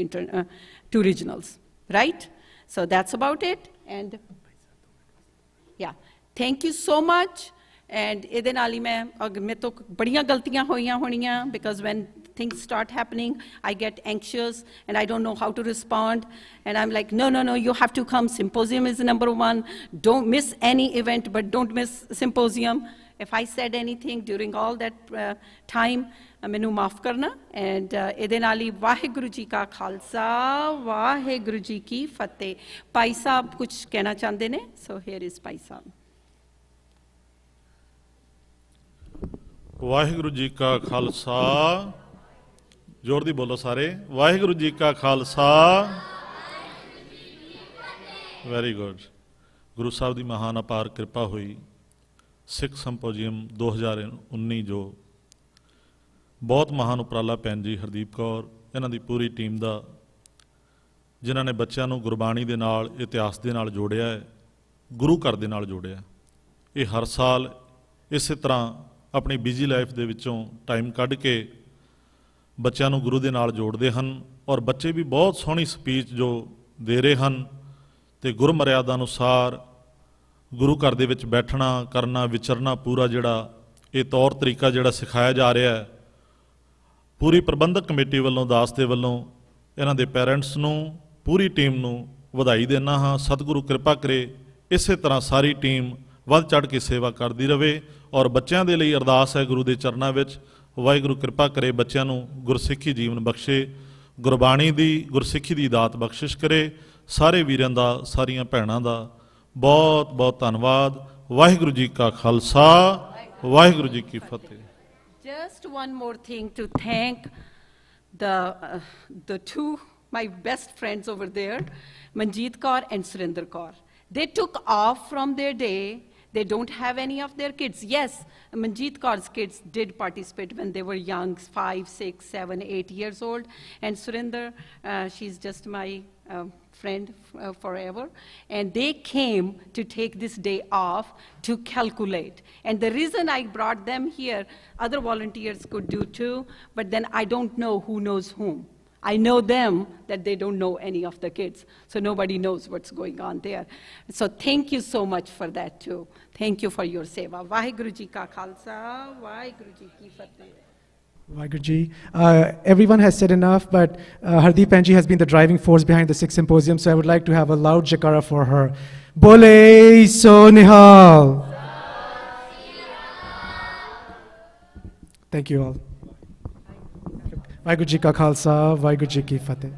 regionals, right? So that's about it. And yeah, thank you so much. And ਇਹਦੇ ਨਾਲ ਹੀ ਮੇਰੇ ਤੋਂ ਬੜੀਆਂ ਗਲਤੀਆਂ ਹੋਈਆਂ ਹੋਣੀਆਂ, because when things start happening, I get anxious and I don't know how to respond. And I'm like, no, you have to come. Symposium is #1. Don't miss any event, but don't miss symposium. If I said anything during all that time, ਮੈਨੂੰ ਮਾਫ ਕਰਨਾ. And ਇਹਦੇ ਨਾਲ ਹੀ ਵਾਹਿਗੁਰੂ ਜੀ ਕਾ ਖਾਲਸਾ, ਵਾਹਿਗੁਰੂ ਜੀ ਕੀ ਫਤਿਹ. ਭਾਈ ਸਾਹਿਬ ਕੁਝ ਕਹਿਣਾ ਚਾਹੁੰਦੇ ਨੇ? So here is Bhai Sahib. Waheguru ji ਕਾ ਖਾਲਸਾ, ਜ਼ੋਰ ਦੀ ਬੋਲੋ ਸਾਰੇ, ਵਾਹਿਗੁਰੂ ਜੀ ਕਾ ਖਾਲਸਾ, ਵੈਰੀ ਗੁੱਡ. ਗੁਰੂ ਸਾਹਿਬ ਦੀ ਮਹਾਨ ਅਪਾਰ ਕਿਰਪਾ ਹੋਈ, ਸਿੱਖ ਸੰਪੋਜੀਅਮ 2019 ਜੋ ਬਹੁਤ ਮਹਾਨ ਉਪਰਾਲਾ ਭੈਣ ਜੀ ਹਰਦੀਪ ਕੌਰ, ਇਹਨਾਂ ਦੀ ਪੂਰੀ ਟੀਮ ਦਾ, ਜਿਨ੍ਹਾਂ ਨੇ ਬੱਚਿਆਂ ਨੂੰ ਗੁਰਬਾਣੀ ਦੇ ਨਾਲ, ਇਤਿਹਾਸ ਦੇ ਨਾਲ ਜੋੜਿਆ ਹੈ, ਗੁਰੂ ਘਰ ਦੇ ਨਾਲ ਜੋੜਿਆ. ਇਹ ਹਰ ਸਾਲ ਇਸੇ ਤਰ੍ਹਾਂ ਆਪਣੀ ਬਿਜੀ ਲਾਈਫ ਦੇ ਵਿੱਚੋਂ ਟਾਈਮ ਕੱਢ ਕੇ ਬੱਚਿਆਂ ਨੂੰ ਗੁਰੂ ਦੇ ਨਾਲ ਜੋੜਦੇ ਹਨ. ਔਰ ਬੱਚੇ ਵੀ ਬਹੁਤ ਸੋਹਣੀ ਸਪੀਚ ਜੋ ਦੇ ਰਹੇ ਹਨ ਅਤੇ ਗੁਰਮਰਿਆਦਾ ਅਨੁਸਾਰ ਗੁਰੂ ਘਰ ਦੇ ਵਿੱਚ ਬੈਠਣਾ, ਕਰਨਾ, ਵਿਚਰਨਾ, ਪੂਰਾ ਜਿਹੜਾ ਇਹ ਤੌਰ ਤਰੀਕਾ ਜਿਹੜਾ ਸਿਖਾਇਆ ਜਾ ਰਿਹਾ ਹੈ, ਪੂਰੀ ਪ੍ਰਬੰਧਕ ਕਮੇਟੀ ਵੱਲੋਂ, ਦਾਸ ਦੇ ਵੱਲੋਂ ਇਹਨਾਂ ਦੇ ਪੈਰੈਂਟਸ ਨੂੰ, ਪੂਰੀ ਟੀਮ ਨੂੰ ਵਧਾਈ ਦਿੰਦਾ ਹਾਂ. ਸਤਿਗੁਰੂ ਕਿਰਪਾ ਕਰੇ ਇਸੇ ਤਰ੍ਹਾਂ ਸਾਰੀ ਟੀਮ ਵੱਧ ਚੜ੍ਹ ਕੇ ਸੇਵਾ ਕਰਦੀ ਰਹੇ. ਔਰ ਬੱਚਿਆਂ ਦੇ ਲਈ ਅਰਦਾਸ ਹੈ ਗੁਰੂ ਦੇ ਚਰਨਾਂ ਵਿੱਚ, ਵਾਹਿਗੁਰੂ ਕਿਰਪਾ ਕਰੇ ਬੱਚਿਆਂ ਨੂੰ ਗੁਰਸਿੱਖੀ ਜੀਵਨ ਬਖਸ਼ੇ, ਗੁਰਬਾਣੀ ਦੀ, ਗੁਰਸਿੱਖੀ ਦੀ ਦਾਤ ਬਖਸ਼ਿਸ਼ ਕਰੇ. ਸਾਰੇ ਵੀਰਾਂ ਦਾ, ਸਾਰੀਆਂ ਭੈਣਾਂ ਦਾ ਬਹੁਤ ਬਹੁਤ ਧੰਨਵਾਦ. ਵਾਹਿਗੁਰੂ ਜੀ ਕਾ ਖਾਲਸਾ, ਵਾਹਿਗੁਰੂ ਜੀ ਕੀ ਫਤਿਹ. Just one more thing to thank the two, my best friends over there, Manjeet Kaur and Surinder Kaur. They took off from their day They don't have any of their kids. Yes, Manjeet Kaur's kids did participate when they were young, 5, 6, 7, 8 years old. And Surinder, she's just my friend forever. And they came to take this day off to calculate. And the reason I brought them here, other volunteers could do too, but then I don't know who knows whom. I know them, that they don't know any of the kids. So nobody knows what's going on there. So thank you so much for that too. Thank you for your seva. Vaheguru Ji Ka Khalsa, Vaheguru Ji Ki Fateh. Vaheguru Ji. Everyone has said enough, but Hardeep Anji has been the driving force behind the Sikh Symposium, so I would like to have a loud jakara for her. Bole So Nihal. Thank you all. Vaheguru Ji Ka Khalsa, Vaheguru Ji Ki Fateh.